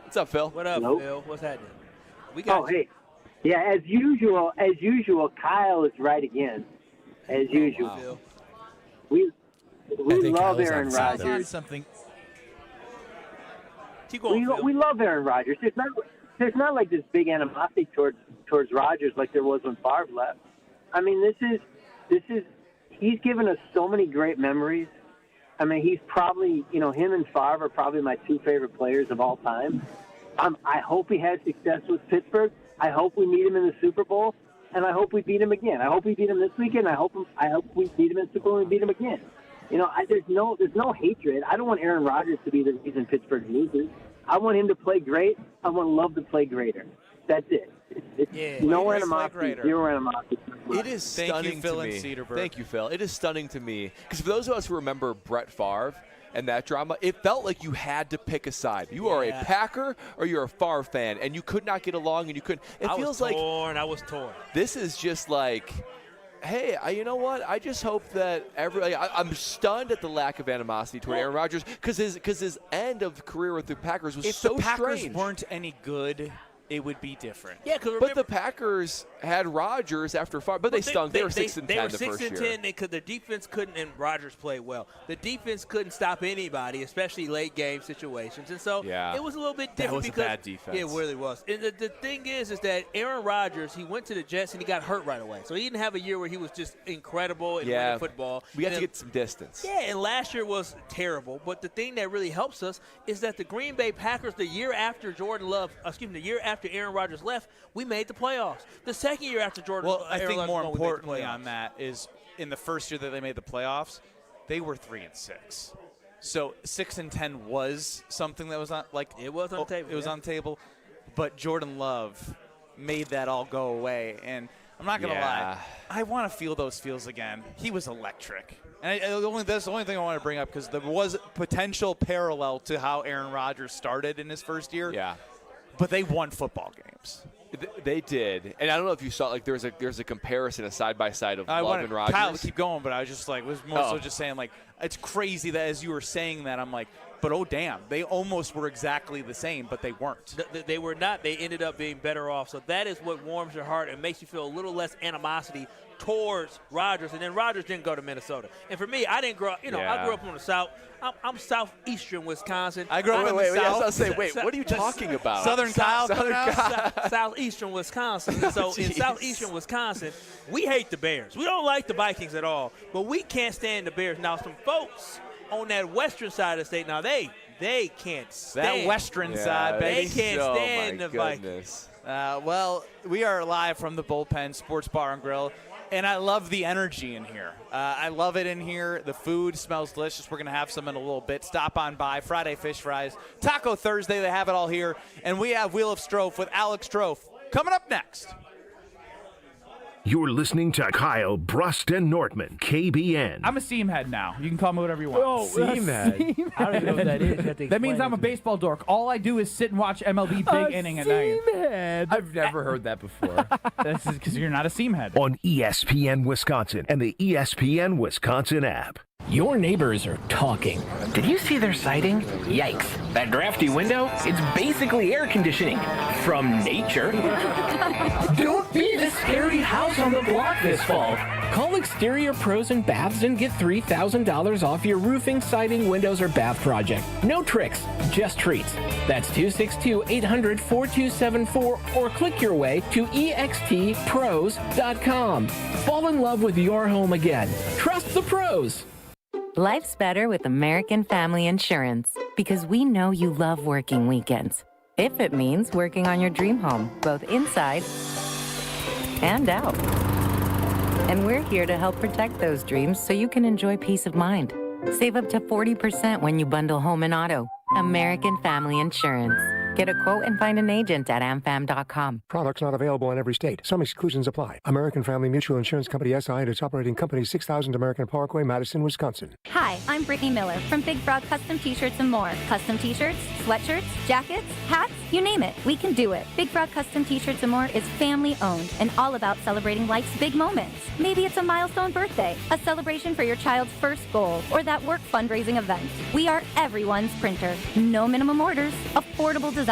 What's up, Phil? What up, Hello? Phil? What's happening? We got you. Hey. Yeah, as usual, Kyle is right again. As usual. Wow. We love Aaron Rodgers. Something. Keep going, Phil. We love Aaron Rodgers. There's not like this big animosity towards Rodgers like there was when Favre left. I mean, this is he's given us so many great memories. I mean, he's probably, him and Favre are probably my two favorite players of all time. I hope he has success with Pittsburgh. I hope we meet him in the Super Bowl, and I hope we beat him again. I hope we beat him this weekend. I hope we beat him in the Super Bowl and we beat him again. there's no hatred. I don't want Aaron Rodgers to be the reason Pittsburgh loses. I want him to play great. I want Love to play greater. That's it. No animosity, zero animosity. It is stunning to me. Thank you, Phil. It is stunning to me because for those of us who remember Brett Favre and that drama, it felt like you had to pick a side. You are a Packer or you're a Favre fan, and you could not get along, and you couldn't. I was torn. This is just like, hey, you know what? I just hope that I'm stunned at the lack of animosity toward Aaron Rodgers because his end of career with the Packers was so strange. If the Packers weren't any good, it would be different. Yeah, but the Packers had Rodgers after Favre, but they stunk. They were 6-10 the first year. They were 6-10 their defense couldn't, and Rodgers played well. The defense couldn't stop anybody, especially late game situations, and so it was a little bit different. That was a bad defense. Yeah, it really was. And the thing is that Aaron Rodgers, he went to the Jets and he got hurt right away, so he didn't have a year where he was just incredible in winning football. We got to get some distance. Yeah, and last year was terrible. But the thing that really helps us is that the Green Bay Packers, the year after Aaron Rodgers left, we made the playoffs. The second year after I think more importantly on that is in the first year that they made the playoffs, they were 3-6. So 6-10 was something that was on it was on the table. It was on the table, but Jordan Love made that all go away. And I'm not gonna lie, I want to feel those feels again. He was electric. And that's the only thing I want to bring up because there was potential parallel to how Aaron Rodgers started in his first year. Yeah. But they won football games. They did, and I don't know if you saw there's a comparison, a side by side of Love and Rodgers. Kyle to keep going, but I was just was more so just saying it's crazy that as you were saying that I'm like, but oh damn, they almost were exactly the same, but they weren't. They were not. They ended up being better off. So that is what warms your heart and makes you feel a little less animosity towards Rodgers. And then Rodgers didn't go to Minnesota. And for me, I didn't grow up. I grew up on the South. I'm southeastern Wisconsin. I grew up in the South. What are you talking about? Southern Kyle. Southeastern Wisconsin. So in southeastern Wisconsin, we hate the Bears. We don't like the Vikings at all, but we can't stand the Bears. Now, some folks on that western side of the state, now they can't stand that western side, baby. They can't stand the Vikings. Well, we are live from the Bullpen Sports Bar and Grill. And I love the energy in here. I love it in here. The food smells delicious. We're going to have some in a little bit. Stop on by. Friday fish fries. Taco Thursday. They have it all here. And we have Wheel of Strofe with Alex Strofe coming up next. You're listening to Kyle, Brust, and Nortman, KBN. I'm a seam head now. You can call me whatever you want. Oh, seam head. I don't know what that is. That means I'm a baseball dork. All I do is sit and watch MLB Big Inning at night. Seam head. I've never heard that before. This is because you're not a seam head. On ESPN Wisconsin and the ESPN Wisconsin app. Your neighbors are talking. Did you see their siding? Yikes. That drafty window? It's basically air conditioning. From nature. Don't be the scary house on the block this fall. Call Exterior Pros and Baths and get $3,000 off your roofing, siding, windows, or bath project. No tricks, just treats. That's 262-800-4274 or click your way to extpros.com. Fall in love with your home again. Trust the pros. Life's better with American Family Insurance because we know you love working weekends. If it means working on your dream home, both inside and out. And we're here to help protect those dreams so you can enjoy peace of mind. Save up to 40% when you bundle home and auto. American Family Insurance. Get a quote and find an agent at amfam.com. Products not available in every state. Some exclusions apply. American Family Mutual Insurance Company SI and its operating company 6000 American Parkway, Madison, Wisconsin. Hi, I'm Brittany Miller from Big Frog Custom T-Shirts and more. Custom T-shirts, sweatshirts, jackets, hats, you name it. We can do it. Big Frog Custom T-Shirts and more is family owned and all about celebrating life's big moments. Maybe it's a milestone birthday, a celebration for your child's first goal, or that work fundraising event. We are everyone's printer. No minimum orders, affordable designs,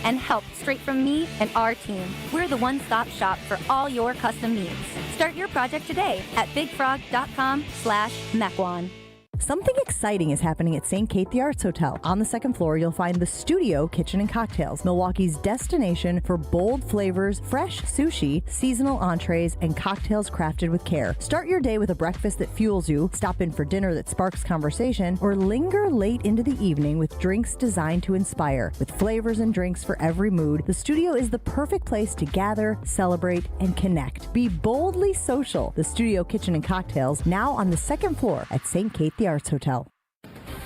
and help straight from me and our team. We're the one-stop shop for all your custom needs. Start your project today at bigfrog.com/Mequon. Something exciting is happening at St. Kate the Arts Hotel. On the second floor, you'll find the Studio Kitchen and Cocktails, Milwaukee's destination for bold flavors, fresh sushi, seasonal entrees, and cocktails crafted with care. Start your day with a breakfast that fuels you, stop in for dinner that sparks conversation, or linger late into the evening with drinks designed to inspire. With flavors and drinks for every mood, the Studio is the perfect place to gather, celebrate, and connect. Be boldly social. The Studio Kitchen and Cocktails, now on the second floor at St. Kate the Arts Hotel.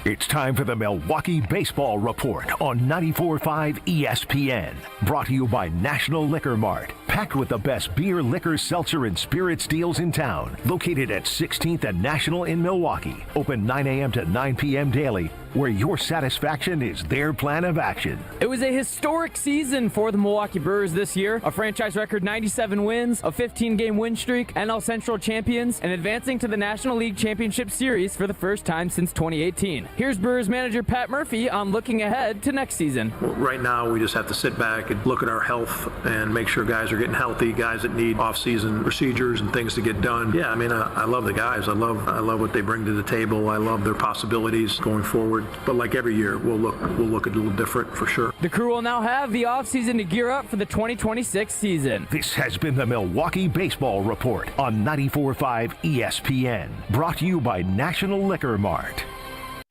It's time for the Milwaukee Baseball Report on 94.5 ESPN. Brought to you by National Liquor Mart. Packed with the best beer, liquor, seltzer, and spirits deals in town. Located at 16th and National in Milwaukee. Open 9 a.m. to 9 p.m. daily, where your satisfaction is their plan of action. It was a historic season for the Milwaukee Brewers this year. A franchise record 97 wins, a 15-game win streak, NL Central champions, and advancing to the National League Championship Series for the first time since 2018. Here's Brewers manager Pat Murphy on looking ahead to next season. Right now, we just have to sit back and look at our health and make sure guys are getting healthy, guys that need off-season procedures and things to get done. Yeah, I mean, I love the guys. I love what they bring to the table. I love their possibilities going forward. But like every year, we'll look a little different for sure. The crew will now have the offseason to gear up for the 2026 season. This has been the Milwaukee Baseball Report on 94.5 ESPN. Brought to you by National Liquor Mart.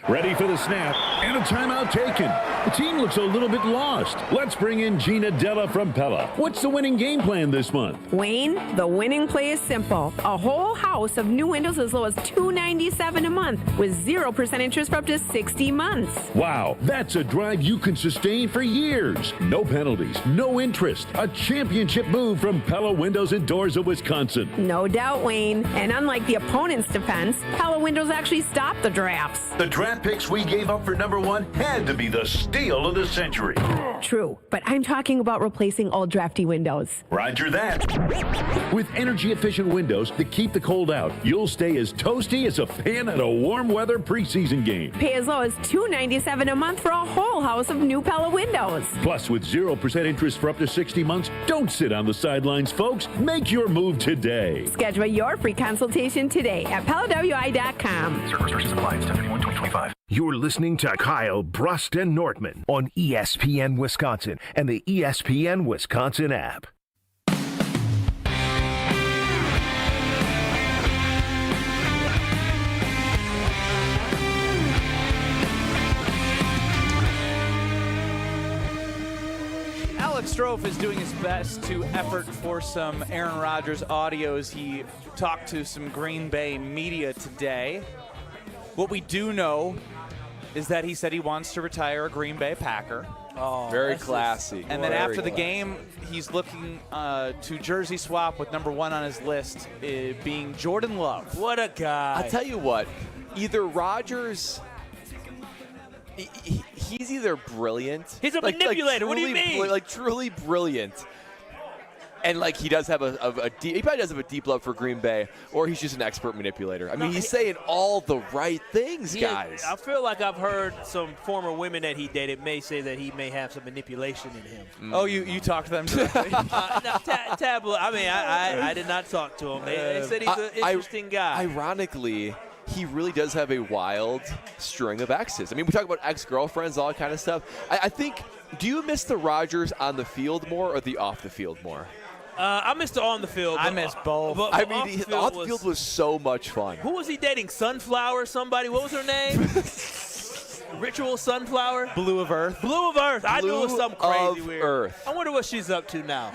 Ready for the snap, and a timeout taken. The team looks a little bit lost. Let's bring in Gina Della from Pella. What's the winning game plan this month? Wayne, the winning play is simple. A whole house of new windows as low as $297 a month with 0% interest for up to 60 months. Wow, that's a drive you can sustain for years. No penalties, no interest. A championship move from Pella Windows and Doors of Wisconsin. No doubt, Wayne. And unlike the opponent's defense, Pella Windows actually stopped the drafts. The draft picks we gave up for number one had to be the steal of the century. True, but I'm talking about replacing old drafty windows. Roger that. With energy-efficient windows that keep the cold out, you'll stay as toasty as a fan at a warm weather preseason game. Pay as low as $297 a month for a whole house of new Pella windows. Plus, with 0% interest for up to 60 months, don't sit on the sidelines, folks. Make your move today. Schedule your free consultation today at PellaWI.com. Certain restrictions apply. 10/31/2025. You're listening to Kyle Brust and Nortman on ESPN Wisconsin and the ESPN Wisconsin app. Alex Strofe is doing his best to effort for some Aaron Rodgers audios. He talked to some Green Bay media today. What we do know is that he said he wants to retire a Green Bay Packer. Oh, very classy. And then after the game, he's looking to jersey swap with number one on his list, being Jordan Love. What a guy. I'll tell you what, either Rodgers, he's either brilliant. He's a manipulator. What do you mean? Truly brilliant. And he does have he probably does have a deep love for Green Bay, or he's just an expert manipulator. I mean, he's saying all the right things, guys. I feel like I've heard some former women that he dated may say that he may have some manipulation in him. Oh, you talked to them directly? Tabloid. I mean, I did not talk to him. They said he's an interesting guy. Ironically, he really does have a wild string of exes. I mean, we talk about ex-girlfriends, all that kind of stuff. I think, do you miss the Rodgers on the field more or the off the field more? I missed the on the field. I missed both. I mean, off the field was so much fun. Who was he dating? Sunflower? Somebody? What was her name? Ritual Sunflower? Blue of Earth. Blue of Earth. I knew it was something crazy weird. Earth. I wonder what she's up to now.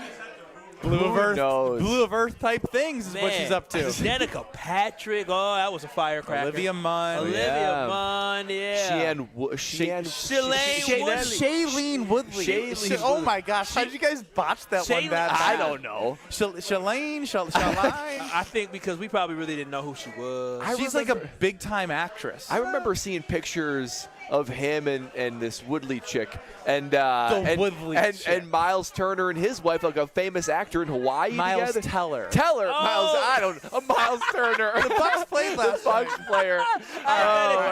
Blue of Earth. Blue of Earth type things is what she's up to. Danica Patrick. Oh, that was a firecracker. Olivia Munn. Yeah. Shailene Woodley. Oh my gosh! How did you guys botch that one bad? I don't know. Shaline. I think because we probably really didn't know who she was. She's like a big time actress. I remember seeing pictures of him and this Woodley chick, and Miles Turner and his wife, like a famous actor in Hawaii. Miles together. Teller. Oh. Miles Turner. The Bucks played last night. The Bucks player.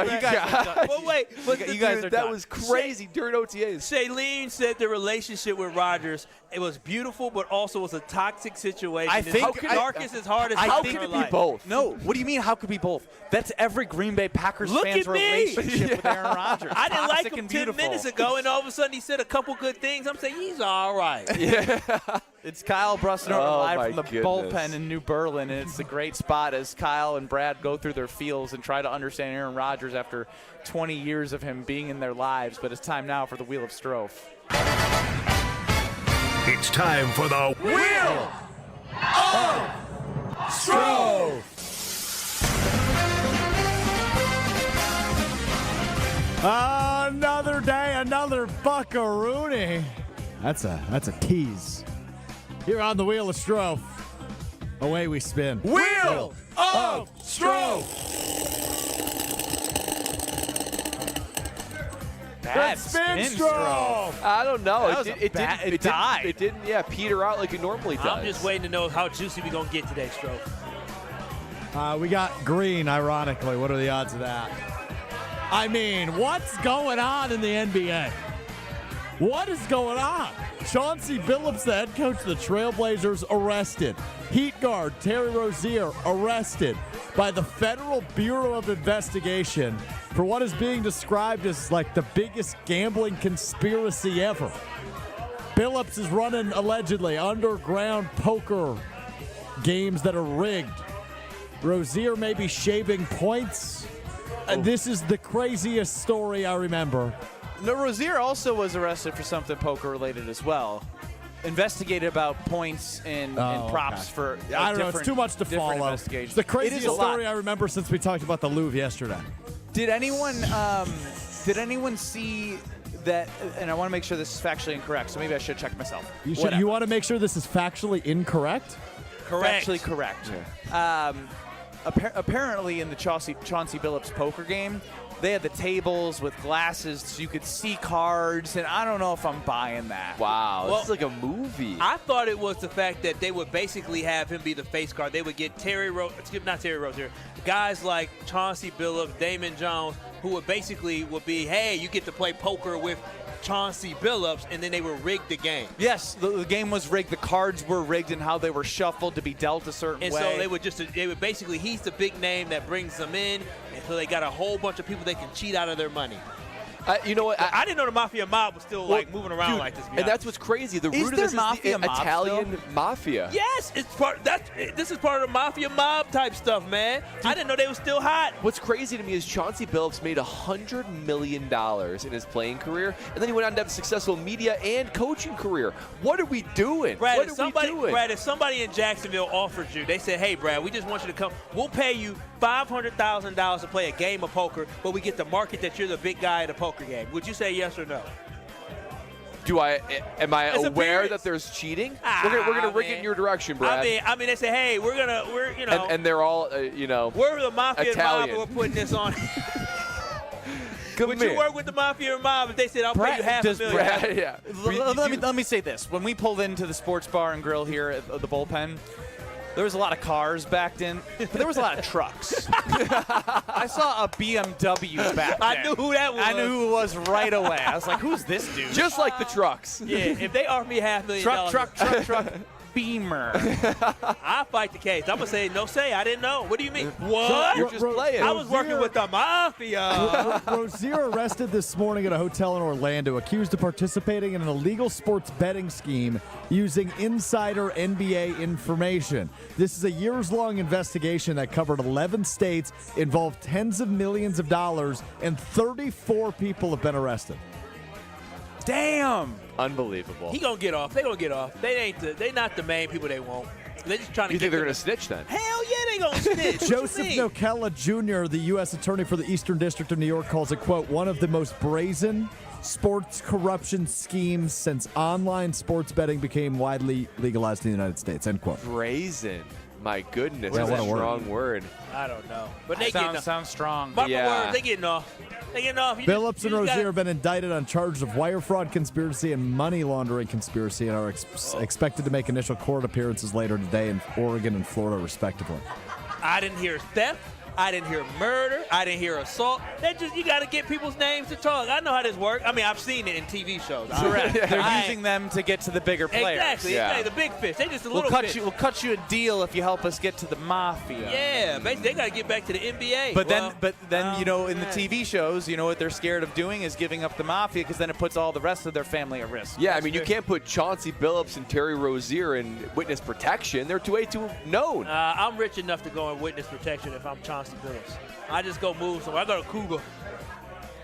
You guys well, wait. You guys are that was crazy during OTAs. Shailene said the relationship with Rodgers, it was beautiful, but also was a toxic situation. I think darkest as hard as how could it be both? No. What do you mean? How could it be both? That's every Green Bay Packers fan's relationship with Aaron Rodgers. I didn't like him 10 beautiful. minutes ago, and all of a sudden he said a couple good things. I'm saying he's all right. Yeah. It's Kyle Brust live from the goodness. bullpen in New Berlin, and it's a great spot as Kyle and Brad go through their feels and try to understand Aaron Rodgers after 20 years of him being in their lives. But it's time now for the Wheel of Strofe. It's time for the Wheel of Strofe. Macaroni. That's a tease. Here on the Wheel of Strofe. Away we spin. Wheel of Strofe. Bad spin stroke. I don't know. It died. It didn't, peter out like it normally does. I'm just waiting to know how juicy we're going to get today, Stroke. We got green, ironically. What are the odds of that? I mean, what's going on in the NBA? What is going on? Chauncey Billups, the head coach of the Trailblazers, arrested. Heat guard Terry Rozier arrested by the Federal Bureau of Investigation for what is being described as like the biggest gambling conspiracy ever. Billups is running allegedly underground poker games that are rigged. Rozier may be shaving points. And this is the craziest story I remember. No, Rozier also was arrested for something poker related as well. Investigated about points and props for. I don't know. It's too much to follow. It's the craziest story I remember since we talked about the Louvre yesterday. Did anyone see that? And I want to make sure this is factually incorrect. So maybe I should check myself. You want to make sure this is factually incorrect? Correct. Factually correct. Yeah. Apparently, in the Chauncey Billups poker game, they had the tables with glasses so you could see cards, and I don't know if I'm buying that. Wow, this is like a movie. I thought it was the fact that they would basically have him be the face card. They would get not Terry Rozier, guys like Chauncey Billups, Damon Jones, who would be, hey, you get to play poker with Chauncey Billups, and then they would rig the game. Yes, the game was rigged. The cards were rigged and how they were shuffled to be dealt a certain way. And so they would basically, he's the big name that brings them in, and so they got a whole bunch of people they can cheat out of their money. You know what? I didn't know the Mafia Mob was still moving around like this. And that's what's crazy. The root of this is the Italian Mafia. Yes, this is part of the Mafia Mob type stuff, man. I didn't know they were still hot. What's crazy to me is Chauncey Billups made $100 million in his playing career, and then he went on to have a successful media and coaching career. What are we doing? Brad, what if are we doing? Brad, if somebody in Jacksonville offered you, they said, hey, Brad, we just want you to come. We'll pay you $500,000 to play a game of poker, but we get to market that you're the big guy at a poker game. Would you say yes or no? Am I aware that there's cheating? We're gonna rig it in your direction, Brad. I mean, they say, hey, we're and they're all we're the Mafia Mob, and we're putting this on. Would you work with the Mafia Mob if they said, I'll pay you $500,000? Let me say this. When we pulled into the sports bar and grill here at the bullpen, there was a lot of cars backed in, but there was a lot of trucks. I saw a BMW back there. I knew who that was. I knew who it was right away. I was like, who's this dude? Just like the trucks. Yeah, if they offer me $500,000. Truck. Beamer. I'll fight the case. I'm going to say, no say. I didn't know. What do you mean? What? You're just playing. I was working with the Mafia. Rozier arrested this morning at a hotel in Orlando, accused of participating in an illegal sports betting scheme using insider NBA information. This is a years-long investigation that covered 11 states, involved tens of millions of dollars, and 34 people have been arrested. Damn. Unbelievable. He gonna get off. They gonna get off. They not the main people they want. They just trying to. You think they're gonna snitch then? Hell yeah, they gonna snitch. Joseph Nokella Jr., the U.S. Attorney for the Eastern District of New York, calls it, quote, one of the most brazen sports corruption schemes since online sports betting became widely legalized in the United States, end quote. Brazen. My goodness, that's a strong word. I don't know. But they sounds strong. Mark my words, they getting off. Billups and Rozier have been indicted on charges of wire fraud conspiracy and money laundering conspiracy and are expected to make initial court appearances later today in Oregon and Florida, respectively. I didn't hear theft. I didn't hear murder. I didn't hear assault. You got to get people's names to talk. I know how this works. I mean, I've seen it in TV shows. Correct. They're using them to get to the bigger players. Exactly. The big fish. They just a little fish. We'll cut you a deal if you help us get to the Mafia. Yeah, basically, they got to get back to the NBA. But then, in the TV shows, what they're scared of doing is giving up the Mafia because then it puts all the rest of their family at risk. Yeah, I mean, you can't put Chauncey Billups and Terry Rozier in witness protection. They're way too known. I'm rich enough to go in witness protection if I'm Chauncey Billups. I just go move somewhere. I go to Cuba.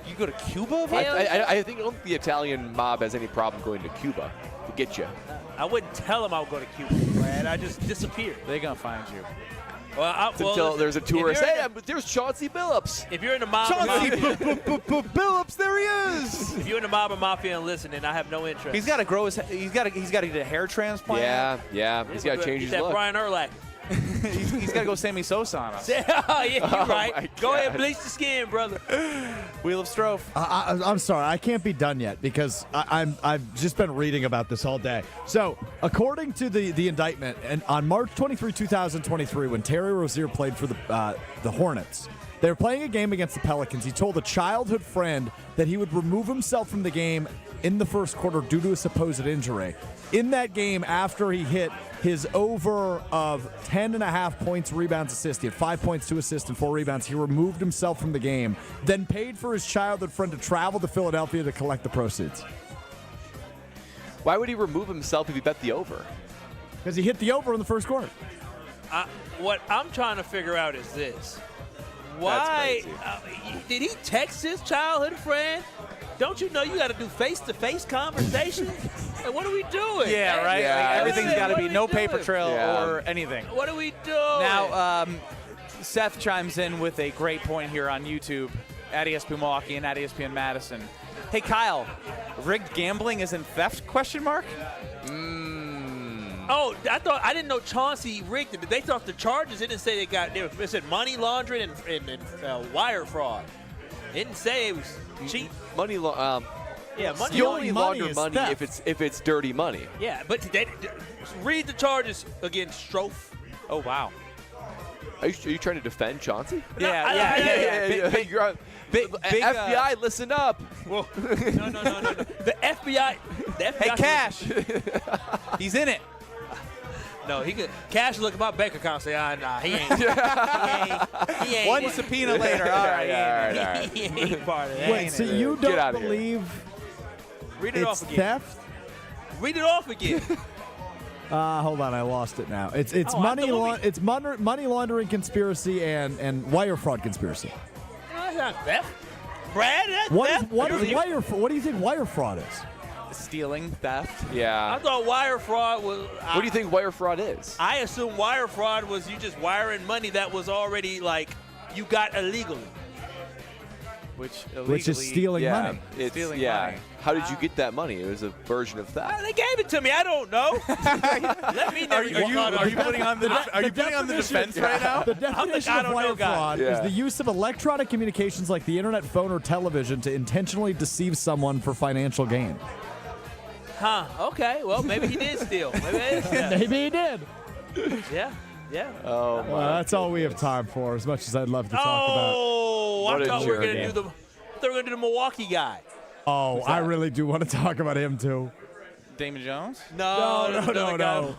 You go to Cuba? I think the Italian mob has any problem going to Cuba to get you. I wouldn't tell them I would go to Cuba. Brad. I just disappeared. They're going to find you. Well, Until there's a tourist. Hey, there's Chauncey Billups. If you're in the mob, Billups, there he is. If you're in the mob or mafia and listening, I have no interest. He's got to grow his. He's got to get a hair transplant. Yeah. He's got to change his that look. Brian Urlacher. he's got to go Sammy Sosa on us. Yeah, you're right. Go ahead, bleach the skin, brother. Wheel of Strofe. I'm sorry, I can't be done yet because I've just been reading about this all day. So, according to the indictment, and on March 23, 2023, when Terry Rozier played for the Hornets, they were playing a game against the Pelicans. He told a childhood friend that he would remove himself from the game in the first quarter due to a supposed injury. In that game, after he hit his over of 10.5 points, rebounds, assists, he had 5 points, 2 assists, and 4 rebounds. He removed himself from the game, then paid for his childhood friend to travel to Philadelphia to collect the proceeds. Why would he remove himself if he bet the over? Because he hit the over in the first quarter. What I'm trying to figure out is this. Why did he text his childhood friend? Don't you know you got to do face-to-face conversations? And what are we doing? Yeah, right? Yeah, like, everything's got to be no paper doing? trail or anything. What are we doing? Now, Seth chimes in with a great point here on YouTube at ESPN Milwaukee and at ESPN Madison. Hey, Kyle, rigged gambling isn't theft, question mark? Oh, I didn't know Chauncey rigged it. They thought the charges, it didn't say they said money laundering and wire fraud. It didn't say it was cheap. Money money. You only launder money if it's dirty money. Yeah, but read the charges against Strofe. Oh, wow. Are you trying to defend Chauncey? Yeah. Big FBI, listen up. Well, no. The FBI. Hey, Cash. He's in it. No, he could. Cash look at my bank account and say, nah, he ain't. He ain't. One subpoena later. All right. He ain't part of that. Wait, so you don't believe Read it off it's again. theft? Read it off again. Hold on, I lost it now. It's money laundering conspiracy and wire fraud conspiracy. That's not theft. Brad, that's theft. What do you think wire fraud is? Stealing, theft. Yeah. I thought wire fraud was. What do you think wire fraud is? I assume wire fraud was you just wiring money that was already you got illegally. Which is stealing money. It's stealing money. money. How did you get that money? It was a version of theft. They gave it to me. I don't know. Let me know. Are you putting on the defense right now? The definition of wire fraud is the use of electronic communications like the internet, phone, or television to intentionally deceive someone for financial gain. Huh. Okay. Well, maybe he did steal. Maybe he did. Yeah. Oh, well, that's all we have time for, as much as I'd love to talk about. Oh, I thought we were going to do the Milwaukee guy. Oh, I really do want to talk about him, too. Damon Jones? No.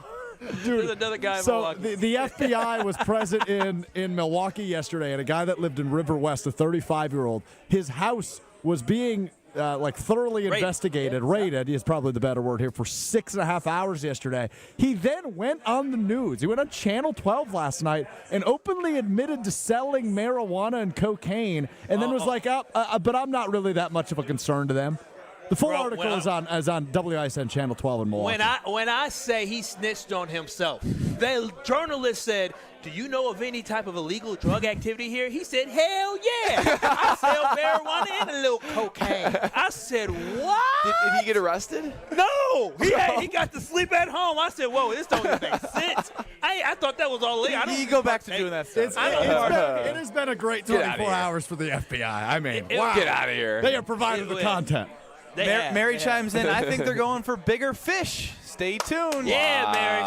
Dude, there's another guy in so Milwaukee. the FBI was present in Milwaukee yesterday, and a guy that lived in River West, a 35-year-old, his house was being thoroughly raided is probably the better word here, for 6.5 hours yesterday. He then went on the news. He went on Channel 12 last night and openly admitted to selling marijuana and cocaine, and then was but I'm not really that much of a concern to them. The full article is on WISN Channel 12 in Milwaukee. When I say he snitched on himself, the journalist said, "Do you know of any type of illegal drug activity here?" He said, "Hell yeah! I sell marijuana and a little cocaine." I said, "What?" Did he get arrested? No, he got to sleep at home. I said, "Whoa, this don't even make sense." I thought that was all legal. You go back to doing that stuff. It has been a great 24 hours for the FBI. I mean, wow. Get out of here. They have provided the content. Mary chimes in. I think they're going for bigger fish. Stay tuned. Yeah, Mary.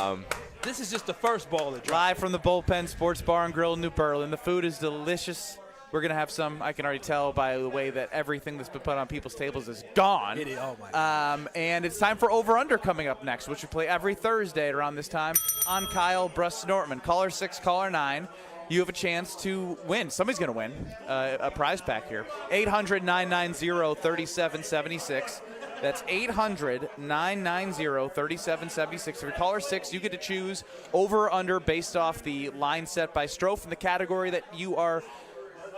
This is just the first ball that dropped. Live from the Bullpen Sports Bar and Grill in New Berlin. The food is delicious. We're going to have some, I can already tell by the way that everything that's been put on people's tables is gone. Oh, my God. And it's time for Over Under coming up next, which we play every Thursday at around this time on Kyle Brust-Nortman. Caller 6, caller 9. You have a chance to win. Somebody's going to win a prize pack here. 800-990-3776. That's 800-990-3776. If you're caller 6, you get to choose over or under based off the line set by Strofe in the category that you are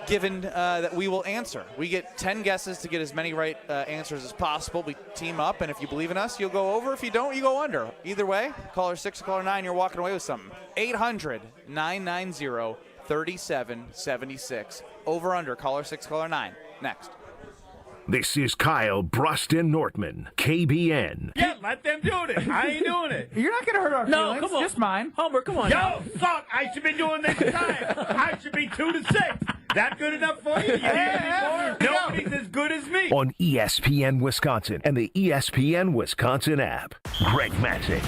given that we will answer. We get 10 guesses to get as many right answers as possible. We team up, and if you believe in us, you'll go over. If you don't, you go under. Either way, caller 6 or caller 9, you're walking away with something. 800-990-3776. Over under, caller 6, caller 9. Next. This is Kyle Bruston Nortman, KBN. Yeah, let them do it. I ain't doing it. You're not going to hurt our feelings. Come on. Just mine. Homer, come on. Yo, suck. I should be doing this time. I should be 2-6. That good enough for you? You need more? Nobody's as good as me. On ESPN Wisconsin and the ESPN Wisconsin app. Greg Matzek,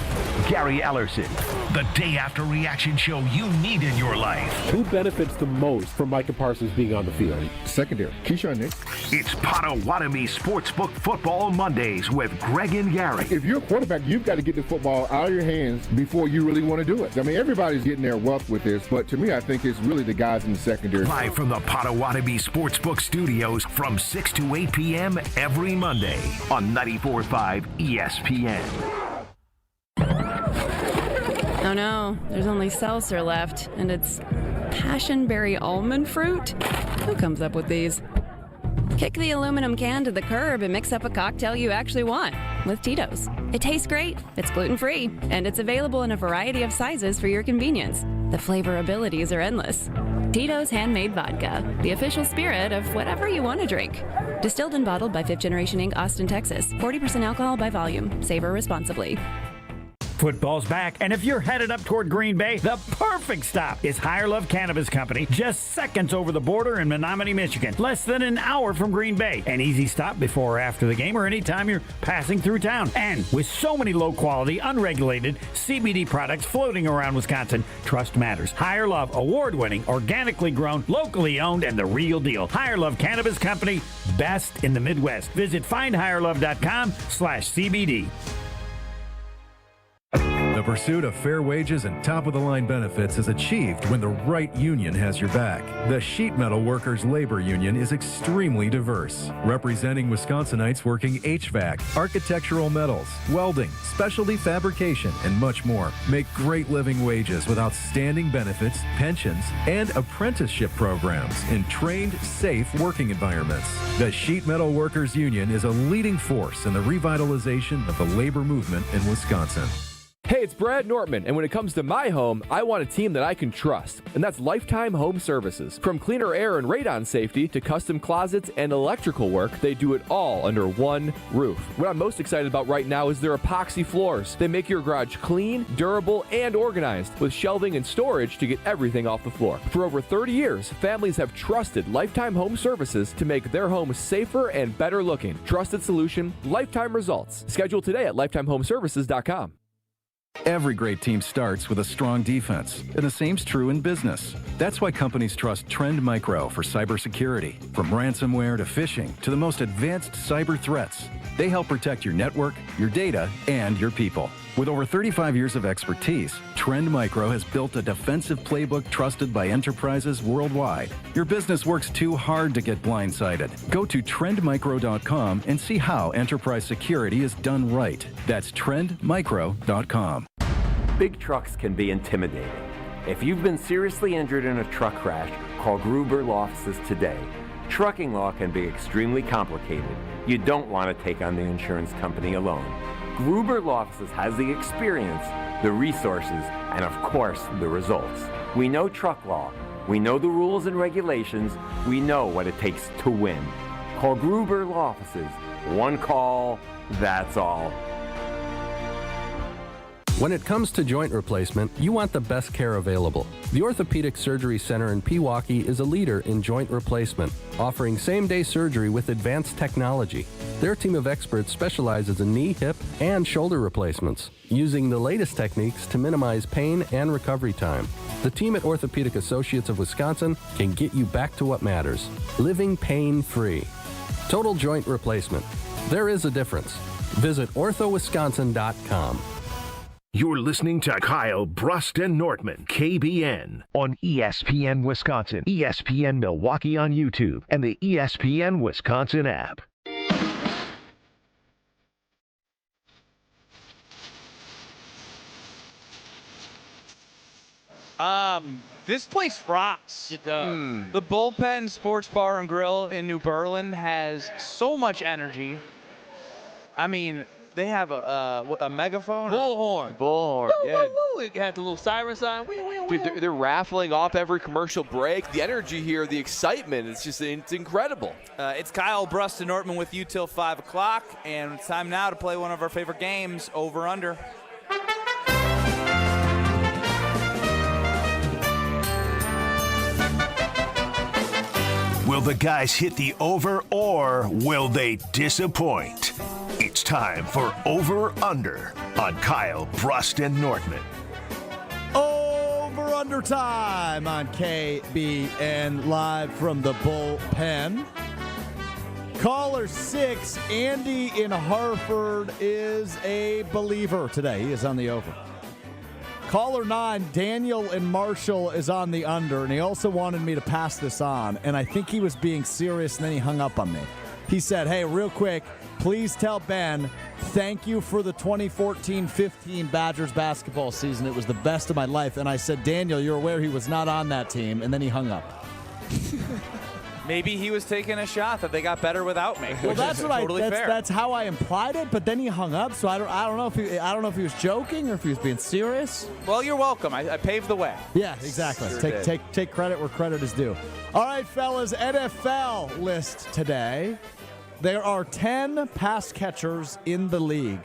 Gary Ellerson, the day after reaction show you need in your life. Who benefits the most from Micah Parsons being on the field? Secondary. Keyshawn Nix. It's Potawatomi Sportsbook Football Mondays with Greg and Gary. If you're a quarterback, you've got to get the football out of your hands before you really want to do it. I mean, everybody's getting their wealth with this, but to me, I think it's really the guys in the secondary. Live from the Potawatomi Sportsbook Studios from 6 to 8 p.m. every Monday on 94.5 ESPN. Oh no, there's only seltzer left, and it's passionberry almond fruit? Who comes up with these? Kick the aluminum can to the curb and mix up a cocktail you actually want with Tito's. It tastes great, it's gluten-free, and it's available in a variety of sizes for your convenience. The flavor abilities are endless. Tito's Handmade Vodka, the official spirit of whatever you want to drink. Distilled and bottled by 5th Generation Inc., Austin, Texas. 40% alcohol by volume. Savor responsibly. Football's back, and if you're headed up toward Green Bay, the perfect stop is Higher Love Cannabis Company, just seconds over the border in Menominee, Michigan. Less than an hour from Green Bay. An easy stop before or after the game or anytime you're passing through town. And with so many low-quality, unregulated CBD products floating around Wisconsin, trust matters. Higher Love, award-winning, organically grown, locally owned, and the real deal. Higher Love Cannabis Company, best in the Midwest. Visit findhigherlove.com/CBD. The pursuit of fair wages and top-of-the-line benefits is achieved when the right union has your back. The Sheet Metal Workers Labor Union is extremely diverse, representing Wisconsinites working HVAC, architectural metals, welding, specialty fabrication, and much more. Make great living wages with outstanding benefits, pensions, and apprenticeship programs in trained, safe working environments. The Sheet Metal Workers Union is a leading force in the revitalization of the labor movement in Wisconsin. Hey, it's Brad Nortman, and when it comes to my home, I want a team that I can trust, and that's Lifetime Home Services. From cleaner air and radon safety to custom closets and electrical work, they do it all under one roof. What I'm most excited about right now is their epoxy floors. They make your garage clean, durable, and organized with shelving and storage to get everything off the floor. For over 30 years, families have trusted Lifetime Home Services to make their homes safer and better looking. Trusted solution, lifetime results. Schedule today at lifetimehomeservices.com. Every great team starts with a strong defense, and the same's true in business. That's why companies trust Trend Micro for cybersecurity. From ransomware to phishing to the most advanced cyber threats, they help protect your network, your data, and your people. With over 35 years of expertise, Trend Micro has built a defensive playbook trusted by enterprises worldwide. Your business works too hard to get blindsided. Go to trendmicro.com and see how enterprise security is done right. That's trendmicro.com. Big trucks can be intimidating. If you've been seriously injured in a truck crash, call Gruber Law Offices today. Trucking law can be extremely complicated. You don't want to take on the insurance company alone. Gruber Law Offices has the experience, the resources, and of course, the results. We know truck law. We know the rules and regulations. We know what it takes to win. Call Gruber Law Offices. One call, that's all. When it comes to joint replacement, you want the best care available. The Orthopedic Surgery Center in Pewaukee is a leader in joint replacement, offering same-day surgery with advanced technology. Their team of experts specializes in knee, hip, and shoulder replacements, using the latest techniques to minimize pain and recovery time. The team at Orthopedic Associates of Wisconsin can get you back to what matters, living pain-free. Total joint replacement. There is a difference. Visit orthowisconsin.com. You're listening to Kyle Bruston Nortman, KBN, on ESPN Wisconsin, ESPN Milwaukee on YouTube, and the ESPN Wisconsin app. This place rocks. It does. The Bullpen Sports Bar and Grill in New Berlin has so much energy. I mean, they have a megaphone. Bullhorn. Bullhorn. Yeah. It had the little siren sign. Dude, they're raffling off every commercial break. The energy here, the excitement, it's incredible. It's Kyle Brust and Nortman with you till 5 o'clock, and it's time now to play one of our favorite games, Over Under. Will the guys hit the over or will they disappoint? It's time for Over Under on Kyle Brust and Nortman. Over Under time on KBN live from the bullpen. Caller 6, Andy in Hartford, is a believer today. He is on the over. Caller 9, Daniel in Marshall, is on the under, and he also wanted me to pass this on, and I think he was being serious, and then he hung up on me. He said, hey, real quick, please tell Ben, thank you for the 2014-15 Badgers basketball season. It was the best of my life. And I said, Daniel, you're aware he was not on that team, and then he hung up. Maybe he was taking a shot that they got better without me. Well, that's what totally fair. That's how I implied it. But then he hung up, so I don't know if he was joking or if he was being serious. Well, you're welcome. I paved the way. Yeah, exactly. Sure take credit where credit is due. All right, fellas, NFL list today. There are 10 pass catchers in the league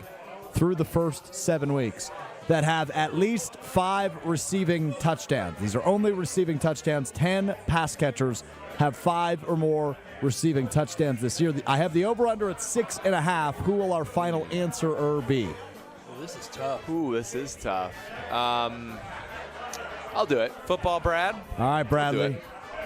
through the first 7 weeks that have at least 5 receiving touchdowns. These are only receiving touchdowns. 10 pass catchers have 5 or more receiving touchdowns this year. I have the over-under at 6.5. Who will our final answerer be? Oh, this is tough. Ooh, this is tough. I'll do it. Football, Brad. All right, Bradley.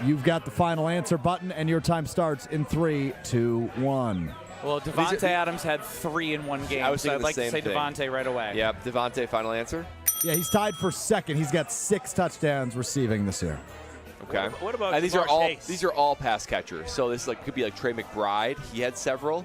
You've got the final answer button, and your time starts in 3, 2, 1. Well, Devontae Adams had 3 in one game, so I'd like to say Devontae right away. Yep, Devontae, final answer? Yeah, he's tied for second. He's got 6 touchdowns receiving this year. Okay. What about these are all pass catchers. So this could be like Trey McBride. He had several.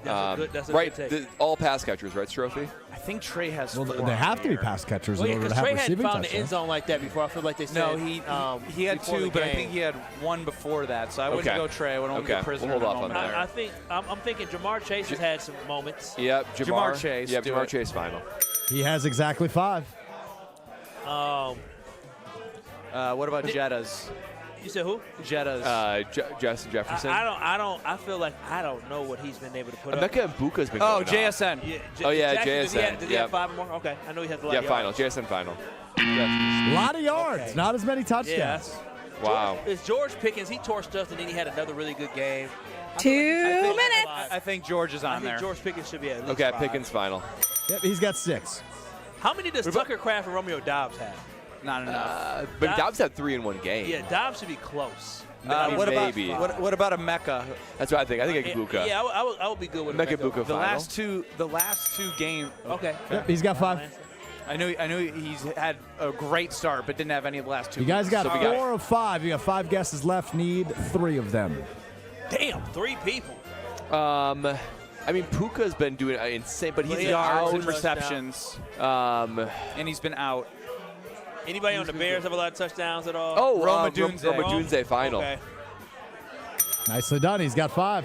That's a right, good take. all pass catchers, right, Strophy? I think Trey has 4. Well, they have to be pass catchers Well, in order to have Trey receiving hadn't found the end touchdowns. zone like that before. I feel like they said. No, he had 2, but I think he had 1 before that. So I wouldn't go Trey. I wouldn't want to get prisoner. We'll hold in off a on moment that. I'm thinking Jamar Chase has had some moments. Yep, Jamar Chase. Yep, Jamar Chase final. He has exactly 5. What about Jettas? You said who? Jettas. Justin Jefferson. I feel like I don't know what he's been able to put up. Emeka Mbuka's been going JSN. JSN. Did he have 5 or more? Okay, I know he has a lot of yards. JSN final. A lot of yards, not as many touchdowns. Wow. It's George Pickens. He torched us, and then he had another really good game. 2 minutes. I think George is on I think there. George Pickens should be at least Okay, 5. Pickens final. Yep, he's got 6. How many does Tucker Kraft and Romeo Doubs have? Not enough. But Dobbs had 3 in one game. Yeah, Dobbs should be close. What maybe. What about a Mecca? That's what I think. I think Mbuka. Yeah, I would be good with Emeka Mbuka The final. last two games. Okay. Yep, he's got 5. I know he's had a great start, but didn't have any of the last 2. You guys got weeks. 4 of 5. You got 5 guesses left. Need 3 of them. Damn, 3 people. I mean, Puka's been doing insane, but he's yards out. and receptions. And he's been out. Anybody on the Bears have a lot of touchdowns at all? Oh, Roma Dunze final. Okay. Nicely done. He's got 5.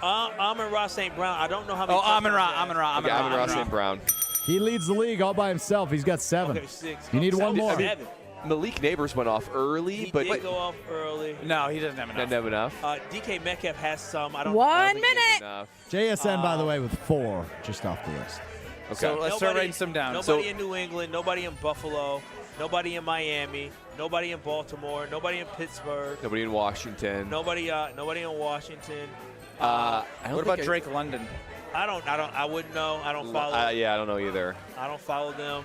Amon-Ra St. Brown. I don't know how many. Amon-Ra St. Brown. He leads the league all by himself. He's got 7. Okay, 6. You need 1 more. 7. Malik Neighbors went off early, He but did go off early. No, he doesn't have enough. Didn't have enough. DK Metcalf has some. I don't. 1 minute. Enough. JSN, by the way, with 4 just off the list. Okay. So let's start writing some down. Nobody in New England. Nobody in Buffalo. Nobody in Miami. Nobody in Baltimore. Nobody in Pittsburgh. Nobody in Washington. Nobody in Washington. What about Drake London? I wouldn't know. I don't follow. Yeah, I don't know either. I don't follow them.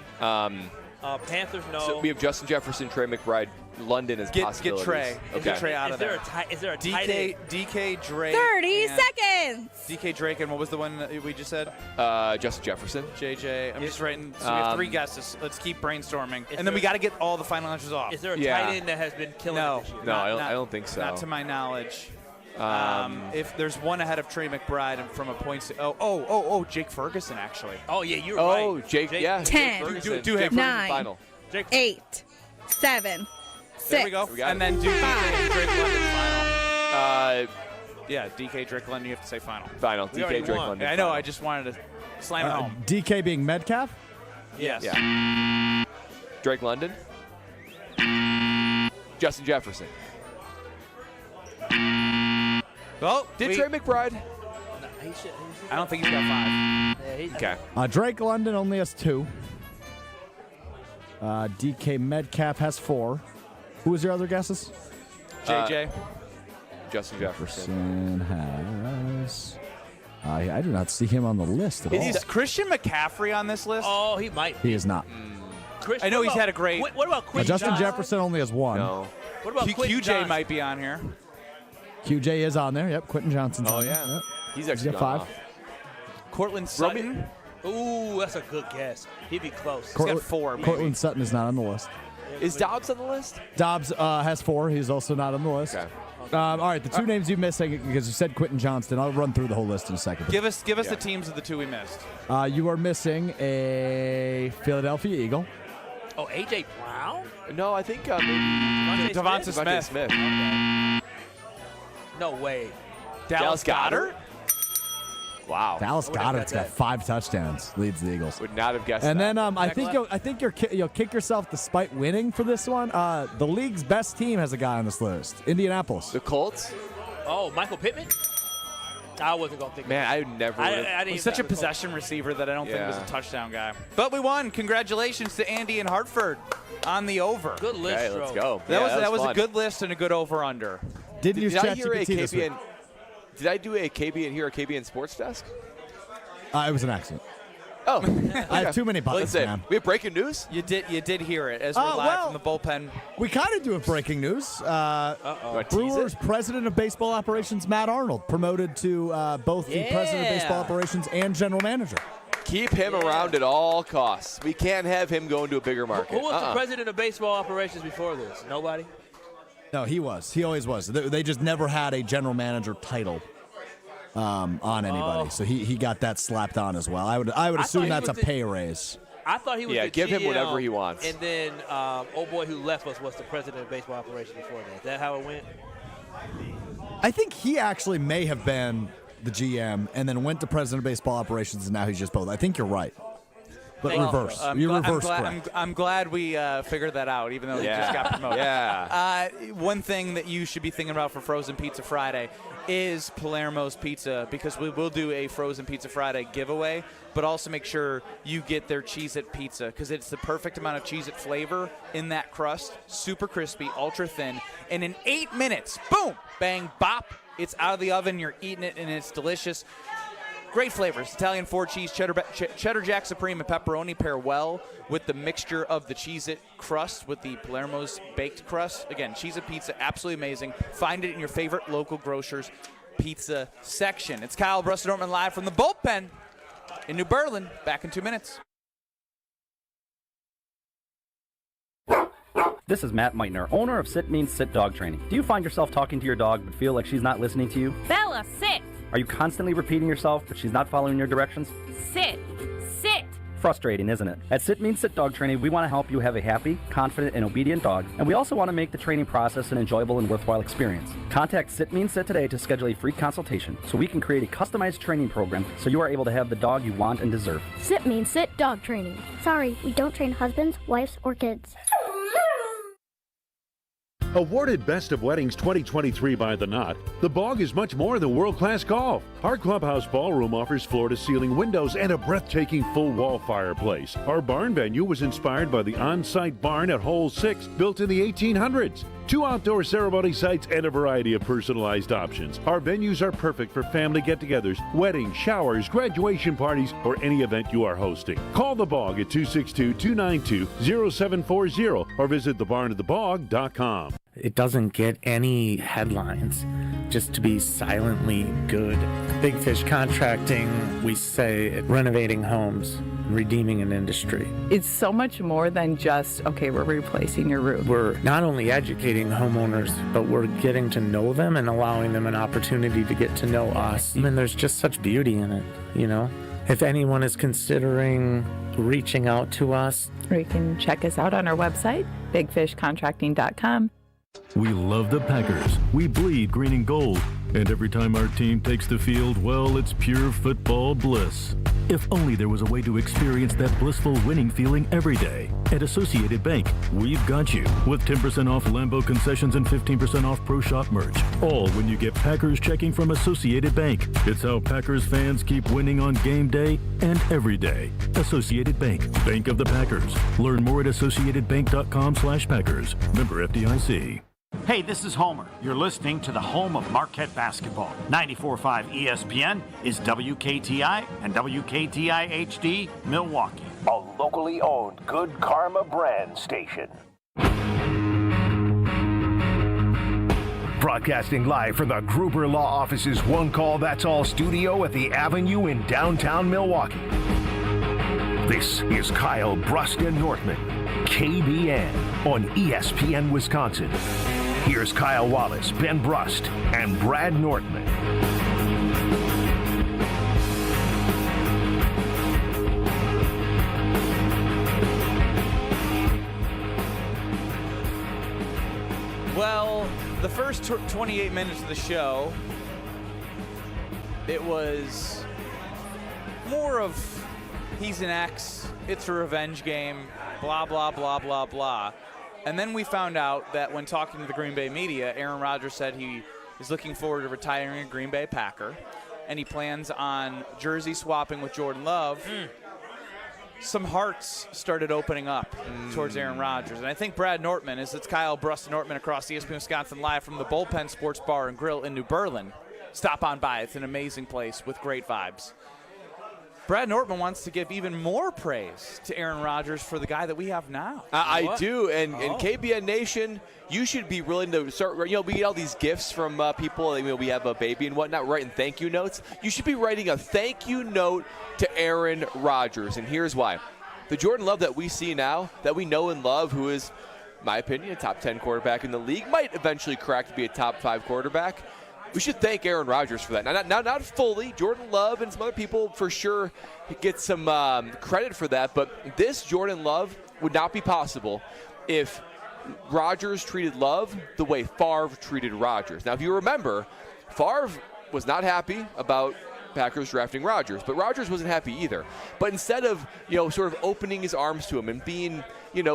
Panthers, no. So we have Justin Jefferson, Trey McBride, London as possibilities. Get Trey. Okay. Get Trey out of there. Is there a tight end? DK Drake. 30 seconds. DK Drake, and what was the one that we just said? Justin Jefferson. JJ. I'm just writing. So we have 3 guesses. Let's keep brainstorming. And then we got to get all the final answers off. Is there a tight end that has been killing it this year? No, I don't think so. Not to my knowledge. If there's one ahead of Trey McBride and from a point, Jake Ferguson actually. Oh yeah, you're right. Oh, Jake, yeah. 10, Jake 9, final. 8, 7, There we go. And then do DK Drake London final. Yeah, DK Drake London, you have to say final. Final. DK Drake London. I know, I just wanted to slam it home. DK being Metcalf? Yes. Yeah. Drake London. Justin Jefferson. Well, Trey McBride? I don't think he's got 5. Okay. Drake London only has 2. DK Metcalf has 4. Who was your other guesses? JJ. Justin Jefferson. Has. I do not see him on the list at all. Is Christian McCaffrey on this list? Oh, he might. He is not. I know he's had a great. What about Quentin Justin Johnson? Jefferson only has 1. No. What about Quentin QJ Johnson? might be on here. QJ is on there. Yep. Quentin Johnson's on there. Yeah. Yep. He's actually got gone 5. off. Cortland Sutton. Ooh, that's a good guess. He'd be close. He's got 4, maybe. Cortland Sutton is not on the list. Is Dobbs on the list? Dobbs has 4. He's also not on the list. Okay. All right, the 2 names you missed because you said Quentin Johnston. I'll run through the whole list in a second. Give us the teams of the 2 we missed. You are missing a Philadelphia Eagle. Oh, A.J. Brown? No, I think maybe Devonta Smith. Okay. No way. Dallas Goedert? Wow. Dallas Goedert's got 5 touchdowns. Leads the Eagles. Would not have guessed And that. then I think you'll kick yourself despite winning for this one. The league's best team has a guy on this list. Indianapolis. The Colts? Oh, Michael Pittman? I wasn't going to think Man, I would never would He's such a possession receiver that I don't think he was a touchdown guy. But we won. Congratulations to Andy in Hartford on the over. Good list, Okay, let's go. That was a fun. good list and a good over-under. Didn't use Did I hear a ChatGPT this week. KBN? Did I do a KBN here, a KBN Sports Desk? It was an accident. Oh, I have too many buttons, Listen, man. we have breaking news. You did hear it as we're live from the bullpen. We kind of do have breaking news. Brewers president of baseball operations, Matt Arnold, promoted to both the president of baseball operations and general manager. Keep him around at all costs. We can't have him going to a bigger market. Who was the president of baseball operations before this? Nobody? No, he was. He always was. They just never had a general manager title on anybody. So he got that slapped on as well. I would assume that's a pay raise. I thought he was the give him GM, whatever he wants. And then old boy who left us was the president of baseball operations before that. Is that how it went? I think he actually may have been the GM and then went to president of baseball operations, and now he's just both. I think you're right. But reverse. I'm glad we figured that out, even though he just got promoted. Yeah. One thing that you should be thinking about for Frozen Pizza Friday is Palermo's Pizza, because we will do a Frozen Pizza Friday giveaway, but also make sure you get their Cheez-It pizza, because it's the perfect amount of Cheez-It flavor in that crust, super crispy, ultra thin, and in 8 minutes, boom, bang, bop, it's out of the oven, you're eating it, and it's delicious. Great flavors. Italian 4-cheese, cheddar jack supreme, and pepperoni pair well with the mixture of the Cheez-It crust with the Palermo's baked crust. Again, Cheez-It pizza, absolutely amazing. Find it in your favorite local grocer's pizza section. It's Kyle Brust Nortman live from the bullpen in New Berlin. Back in 2 minutes. This is Matt Meitner, owner of Sit Means Sit Dog Training. Do you find yourself talking to your dog but feel like she's not listening to you? Bella, sit! Are you constantly repeating yourself but she's not following your directions? Sit! Sit! Frustrating, isn't it? At Sit Means Sit Dog Training, we want to help you have a happy, confident, and obedient dog, and we also want to make the training process an enjoyable and worthwhile experience. Contact Sit Means Sit today to schedule a free consultation so we can create a customized training program so you are able to have the dog you want and deserve. Sit Means Sit Dog Training. Sorry, we don't train husbands, wives, or kids. Awarded Best of Weddings 2023 by The Knot, The Bog is much more than world-class golf. Our clubhouse ballroom offers floor-to-ceiling windows and a breathtaking full-wall fireplace. Our barn venue was inspired by the on-site barn at Hole 6, built in the 1800s. 2 outdoor ceremony sites and a variety of personalized options. Our venues are perfect for family get-togethers, weddings, showers, graduation parties, or any event you are hosting. Call The Bog at 262-292-0740 or visit thebarnofthebog.com. It doesn't get any headlines just to be silently good. Big Fish Contracting, we say renovating homes, redeeming an industry. It's so much more than just, okay, we're replacing your roof. We're not only educating homeowners, but we're getting to know them and allowing them an opportunity to get to know us. And there's just such beauty in it, you know? If anyone is considering reaching out to us, or you can check us out on our website, bigfishcontracting.com. We love the Packers. We bleed green and gold. And every time our team takes the field, well, it's pure football bliss. If only there was a way to experience that blissful winning feeling every day. At Associated Bank, we've got you with 10% off Lambeau concessions and 15% off Pro Shop merch. All when you get Packers checking from Associated Bank. It's how Packers fans keep winning on game day and every day. Associated Bank, Bank of the Packers. Learn more at associatedbank.com/Packers. Member FDIC. Hey, this is Homer. You're listening to the home of Marquette basketball. 94.5 ESPN is WKTI and WKTI HD Milwaukee. A locally owned Good Karma brand station. Broadcasting live from the Gruber Law Office's One Call That's All studio at the Avenue in downtown Milwaukee. This is Kyle Brust and Nortman, KBN on ESPN Wisconsin. Here's Kyle Wallace, Ben Brust, and Brad Nortman. Well, the first 28 minutes of the show, it was more of he's an ex, it's a revenge game, blah, blah, blah, blah, blah. And then we found out that when talking to the Green Bay media, Aaron Rodgers said he is looking forward to retiring a Green Bay Packer, and he plans on jersey swapping with Jordan Love. Some hearts started opening up towards Aaron Rodgers. And I think Brad Nortman, as it's Kyle Brust and Nortman across ESPN Wisconsin live from the Bullpen Sports Bar and Grill in New Berlin. Stop on by. It's an amazing place with great vibes. Brad Nortman wants to give even more praise to Aaron Rodgers for the guy that we have now. I do, and KBN Nation, you should be willing to start, we get all these gifts from people, we have a baby and whatnot, writing thank you notes. You should be writing a thank you note to Aaron Rodgers, and here's why. The Jordan Love that we see now, that we know and love, who is, in my opinion, a top 10 quarterback in the league, might eventually crack to be a top 5 quarterback. We should thank Aaron Rodgers for that. Now, not fully. Jordan Love and some other people for sure get some credit for that. But this Jordan Love would not be possible if Rodgers treated Love the way Favre treated Rodgers. Now, if you remember, Favre was not happy about Packers drafting Rodgers, but Rodgers wasn't happy either. But instead of, sort of opening his arms to him and being,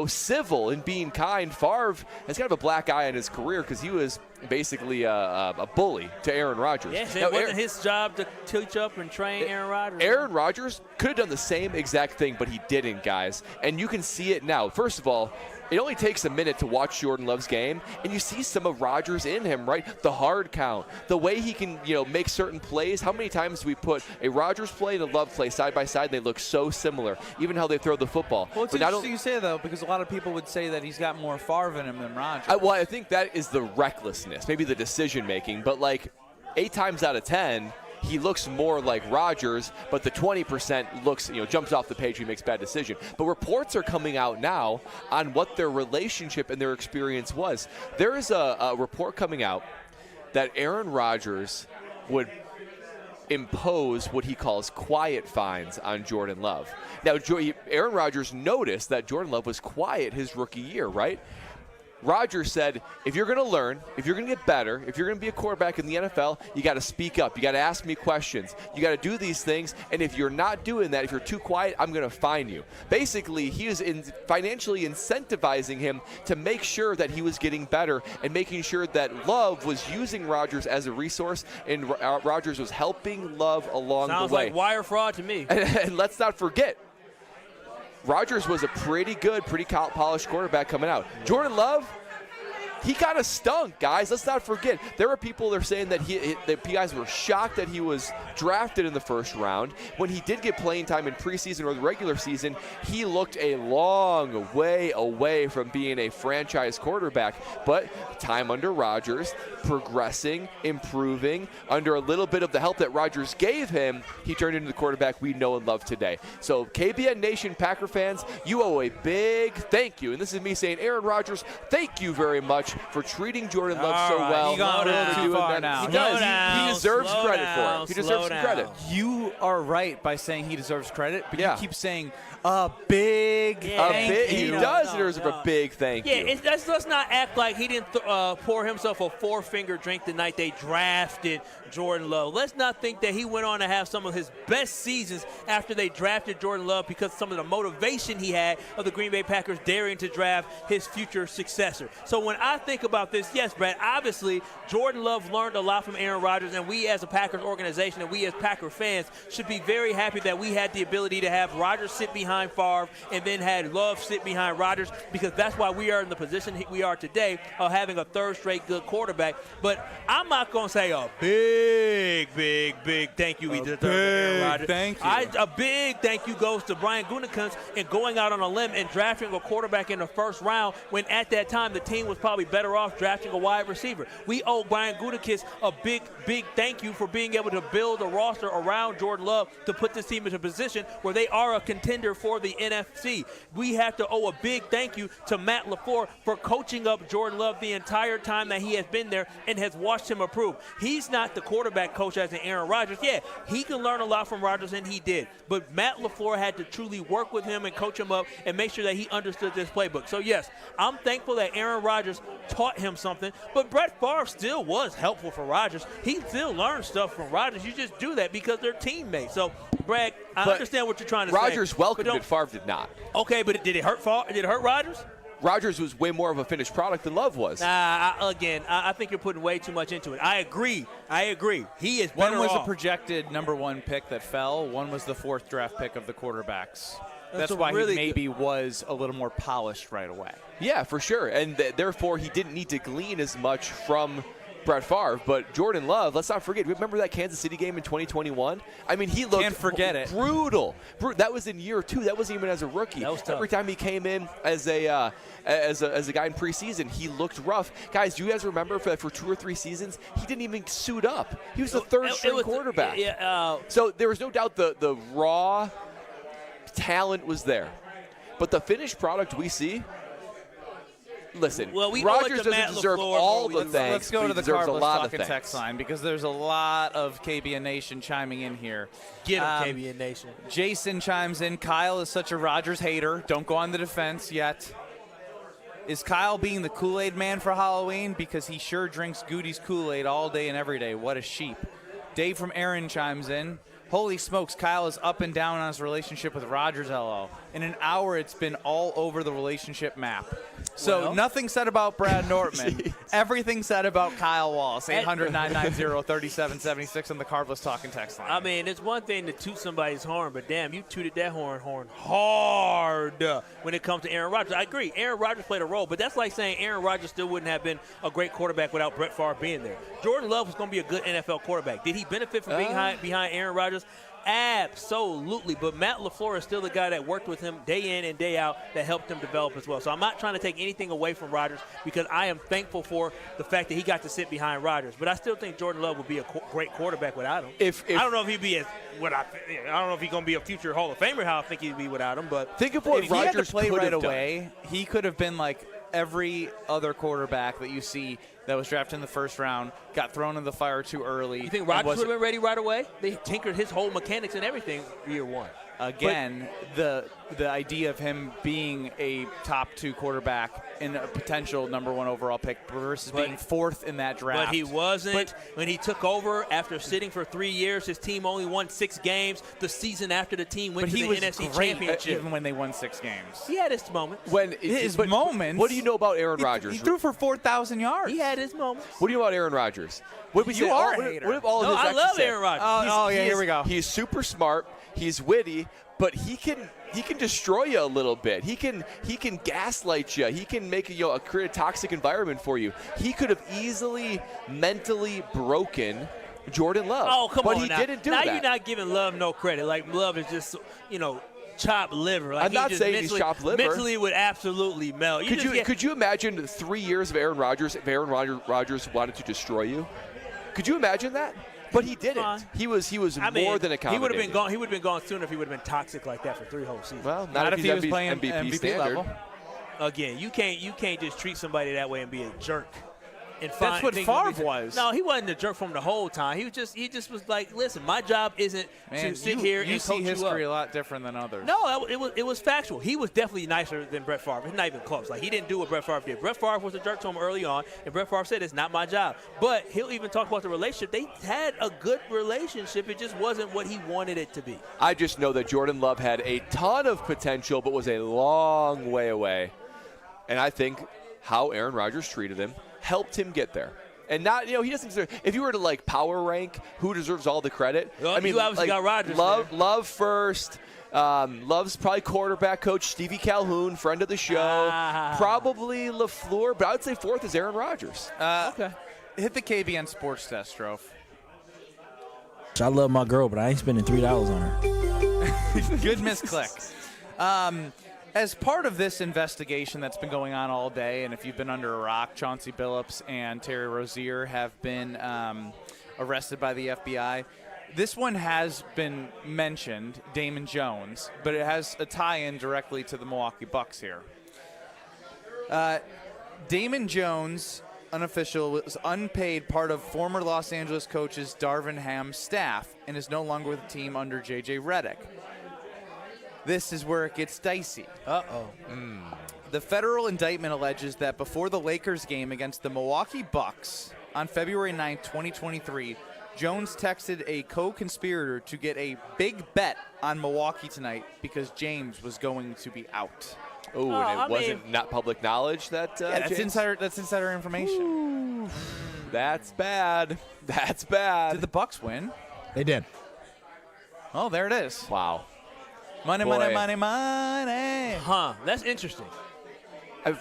civil and being kind, Favre has kind of a black eye on his career because he was basically a bully to Aaron Rodgers. Yes, it wasn't his job to teach up and train Aaron Rodgers. Aaron Rodgers could have done the same exact thing, but he didn't, guys. And you can see it now. First of all, it only takes a minute to watch Jordan Love's game, and you see some of Rodgers in him, right? The hard count, the way he can, make certain plays. How many times do we put a Rodgers play and a Love play side by side, and they look so similar, even how they throw the football. Well, it's interesting you say, though, because a lot of people would say that he's got more Favre in him than Rodgers. I think that is the recklessness, maybe the decision-making, but 8 times out of 10, he looks more like Rodgers, but the 20% looks, jumps off the page when he makes bad decision. But reports are coming out now on what their relationship and their experience was. There is a report coming out that Aaron Rodgers would impose what he calls quiet fines on Jordan Love. Now, Aaron Rodgers noticed that Jordan Love was quiet his rookie year, right? Rodgers said, if you're going to learn, if you're going to get better, if you're going to be a quarterback in the NFL, you got to speak up. You got to ask me questions. You got to do these things. And if you're not doing that, if you're too quiet, I'm going to fine you. Basically, he is financially incentivizing him to make sure that he was getting better and making sure that Love was using Rodgers as a resource and Rodgers was helping Love along the way. Sounds like wire fraud to me. And let's not forget, Rodgers was a pretty good, pretty polished quarterback coming out. Jordan Love, he kind of stunk, guys. Let's not forget. There were people that are saying that the guys were shocked that he was drafted in the first round. When he did get playing time in preseason or the regular season, he looked a long way away from being a franchise quarterback. But time under Rodgers, progressing, improving, under a little bit of the help that Rodgers gave him, he turned into the quarterback we know and love today. So KBN Nation Packer fans, you owe a big thank you. And this is me saying, Aaron Rodgers, thank you very much for treating Jordan Love so well. You've gone a little too far now. He does. He deserves credit for it. He deserves some credit. You are right by saying he deserves credit, but you keep saying a big thank you. He does deserve a big thank you. Yeah, let's not act like he didn't pour himself a four-finger drink the night they drafted Jordan Love. Let's not think that he went on to have some of his best seasons after they drafted Jordan Love because some of the motivation he had of the Green Bay Packers daring to draft his future successor. So when I think about this, yes, Brad, obviously Jordan Love learned a lot from Aaron Rodgers, and we as a Packers organization and we as Packer fans should be very happy that we had the ability to have Rodgers sit behind Favre and then had Love sit behind Rodgers, because that's why we are in the position we are today of having a third straight good quarterback. But I'm not going to say a big thank you either to Aaron Rodgers. Thank you. A big thank you goes to Brian Gutekunst and going out on a limb and drafting a quarterback in the first round when at that time the team was probably better off drafting a wide receiver. We owe Brian Gutekunst a big thank you for being able to build a roster around Jordan Love to put this team into a position where they are a contender for the NFC. We have to owe a big thank you to Matt LaFleur for coaching up Jordan Love the entire time that he has been there and has watched him improve. He's not the quarterback coach as in Aaron Rodgers. Yeah, he can learn a lot from Rodgers, and he did. But Matt LaFleur had to truly work with him and coach him up and make sure that he understood this playbook. So, yes, I'm thankful that Aaron Rodgers taught him something, but Brett Favre still was helpful for Rodgers. He still learned stuff from Rodgers. You just do that because they're teammates. So, Brad, I understand what you're trying to say. Rodgers welcomed it. Favre did not. Okay, but did it hurt Favre? Did it hurt Rodgers? Rodgers was way more of a finished product than Love was. I think you're putting way too much into it. I agree. He is better One was off. a projected #1 pick that fell. One was the 4th draft pick of the quarterbacks. That's why he maybe was a little more polished right away. Yeah, for sure. And therefore, he didn't need to glean as much from Brett Favre. But Jordan Love, let's not forget, remember that Kansas City game in 2021? I mean, he looked Can't forget it. Brutal. That was in year 2. That wasn't even as a rookie. That was tough. Every time he came in as a guy in preseason, he looked rough. Guys, do you guys remember for 2 or 3 seasons, he didn't even suit up. He was the third-string quarterback. So there was no doubt the raw talent was there. But the finished product we see, listen, Rodgers doesn't deserve all the thanks. Let's go to the Carlos talking text line because there's a lot of KBN Nation chiming in here. Get him, KBN Nation. Jason chimes in. Kyle is such a Rodgers hater. Don't go on the defense yet. Is Kyle being the Kool-Aid man for Halloween? Because he sure drinks Goody's Kool-Aid all day and every day. What a sheep. Dave from Aaron chimes in. Holy smokes, Kyle is up and down on his relationship with Rodgers, LO. In an hour, it's been all over the relationship map. So nothing said about Brad Nortman. Everything said about Kyle Wallace. 800-990-3776 on the Carbless Talking text line. I mean, it's one thing to toot somebody's horn, but damn, you tooted that horn hard when it comes to Aaron Rodgers. I agree. Aaron Rodgers played a role, but that's like saying Aaron Rodgers still wouldn't have been a great quarterback without Brett Favre being there. Jordan Love was going to be a good NFL quarterback. Did he benefit from being behind Aaron Rodgers? Absolutely, but Matt LaFleur is still the guy that worked with him day in and day out that helped him develop as well. So I'm not trying to take anything away from Rodgers because I am thankful for the fact that he got to sit behind Rodgers. But I still think Jordan Love would be a great quarterback without him. I don't know if he'd be I don't know if he's going to be a future Hall of Famer. How I think he'd be without him. But think of what Rodgers he had to play right away. Done. He could have been like every other quarterback that you see that was drafted in the first round, got thrown in the fire too early. You think Rodgers would have been ready right away? They tinkered his whole mechanics and everything year 1. Again, the idea of him being a top 2 quarterback in a potential #1 overall pick versus being 4th in that draft. But he wasn't. When he took over after sitting for 3 years, his team only won 6 games. The season after the team went to the NFC Championship. Even when they won 6 games. He had his moments. Moments. What do you know about Aaron Rodgers? He threw for 4,000 yards. He had his moments. What do you know about Aaron Rodgers? What we you say, are a hater. What all no, his I love say? Aaron Rodgers. Here we go. He's super smart. He's witty, but he can destroy you a little bit. He can gaslight you. He can make create a toxic environment for you. He could have easily mentally broken Jordan Love. Oh, come on. But he didn't do that. Now you're not giving Love no credit. Like Love is just chopped liver. Like I'm not saying he's chopped liver. Mentally would absolutely melt. Could you imagine 3 years of Aaron Rodgers if Aaron Rodgers wanted to destroy you? Could you imagine that? But he didn't. He was more than accommodating. He would have been gone. He would have been gone sooner if he would have been toxic like that for 3 whole seasons. Well, not if he was playing MVP standard. level. Again, you can't just treat somebody that way and be a jerk. And That's what Favre was. No, he wasn't a jerk from the whole time. He just was like, listen, my job isn't to sit here and coach you up. You see history a lot different than others. No, it was factual. He was definitely nicer than Brett Favre. It's not even close. Like, he didn't do what Brett Favre did. Brett Favre was a jerk to him early on, and Brett Favre said, it's not my job. But he'll even talk about the relationship. They had a good relationship. It just wasn't what he wanted it to be. I just know that Jordan Love had a ton of potential, but was a long way away. And I think how Aaron Rodgers treated him helped him get there. And not, he doesn't deserve, if you were to like power rank who deserves all the credit. Well, I mean, you obviously got Rodgers. Love first. Love's probably quarterback coach Stevie Calhoun, friend of the show. Probably LaFleur, but I would say fourth is Aaron Rodgers. Okay. Hit the KBN sports test, Strofe. I love my girl, but I ain't spending $3 on her. Good misclick. As part of this investigation that's been going on all day, and if you've been under a rock, Chauncey Billups and Terry Rozier have been arrested by the FBI. This one has been mentioned, Damon Jones, but it has a tie-in directly to the Milwaukee Bucks here. Damon Jones, an official, was unpaid part of former Los Angeles coaches Darvin Ham's staff and is no longer with the team under J.J. Redick. This is where it gets dicey. The federal indictment alleges that before the Lakers game against the Milwaukee Bucks on February 9, 2023, Jones texted a co-conspirator to get a big bet on Milwaukee tonight because James was going to be out. Oh, and it wasn't not public knowledge that that's James? insider information. Ooh. That's bad. That's bad. Did the Bucks win? They did. Oh, there it is. Wow. Money, Boy. money, money, money. Huh, that's interesting.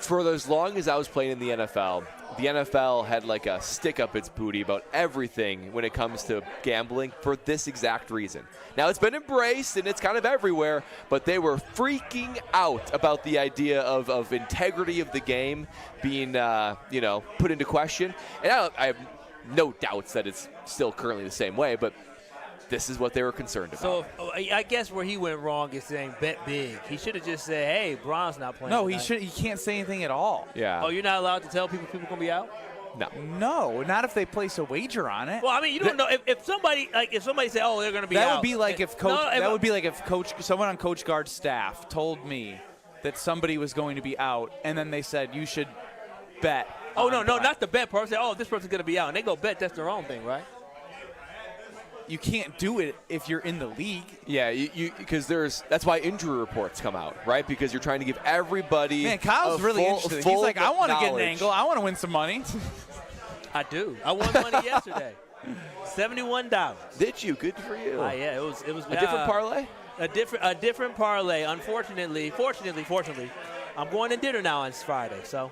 For as long as I was playing in the NFL had like a stick up its booty about everything when it comes to gambling for this exact reason. Now, it's been embraced and it's kind of everywhere, but they were freaking out about the idea of integrity of the game being, put into question. And I have no doubts that it's still currently the same way, but this is what they were concerned about. So I guess where he went wrong is saying bet big. He should have just said, "Hey, Bron's not playing." No, tonight. he can't say anything at all. Yeah. Oh, you're not allowed to tell people gonna be out? No, not if they place a wager on it. Well, I mean, you don't know if somebody say, "Oh, they're gonna be out." That would be like if someone on Coach Guard's staff told me that somebody was going to be out, and then they said you should bet. Oh no, not the bet part. Say, "Oh, this person's gonna be out," and they go bet. That's their own thing, right? You can't do it if you're in the league. Yeah, because that's why injury reports come out, right? Because you're trying to give everybody. Man, Kyle's really interested. He's like, I want to get an angle. I want to win some money. I do. I won money yesterday. $71. Did you? Good for you. Yeah, it was a different parlay. A different parlay. Fortunately, I'm going to dinner now on Friday. So.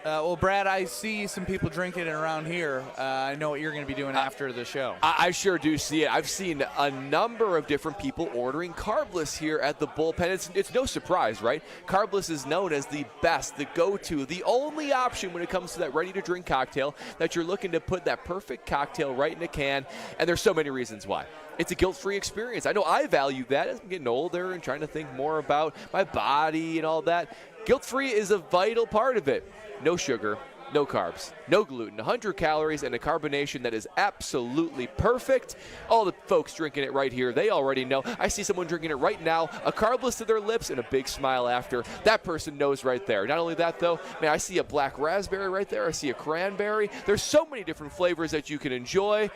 Well, Brad, I see some people drinking it around here. I know what you're going to be doing after the show. I sure do see it. I've seen a number of different people ordering carbless here at the bullpen. It's no surprise, right? Carbless is known as the best, the go-to, the only option when it comes to that ready-to-drink cocktail that you're looking to put that perfect cocktail right in a can. And there's so many reasons why. It's a guilt-free experience. I know I value that as I'm getting older and trying to think more about my body and all that. Guilt-free is a vital part of it. No sugar, no carbs, no gluten, 100 calories, and a carbonation that is absolutely perfect. All the folks drinking it right here, they already know. I see someone drinking it right now, a carbless to their lips and a big smile after. That person knows right there. Not only that, though, man, I see a black raspberry right there. I see a cranberry. There's so many different flavors that you can enjoy.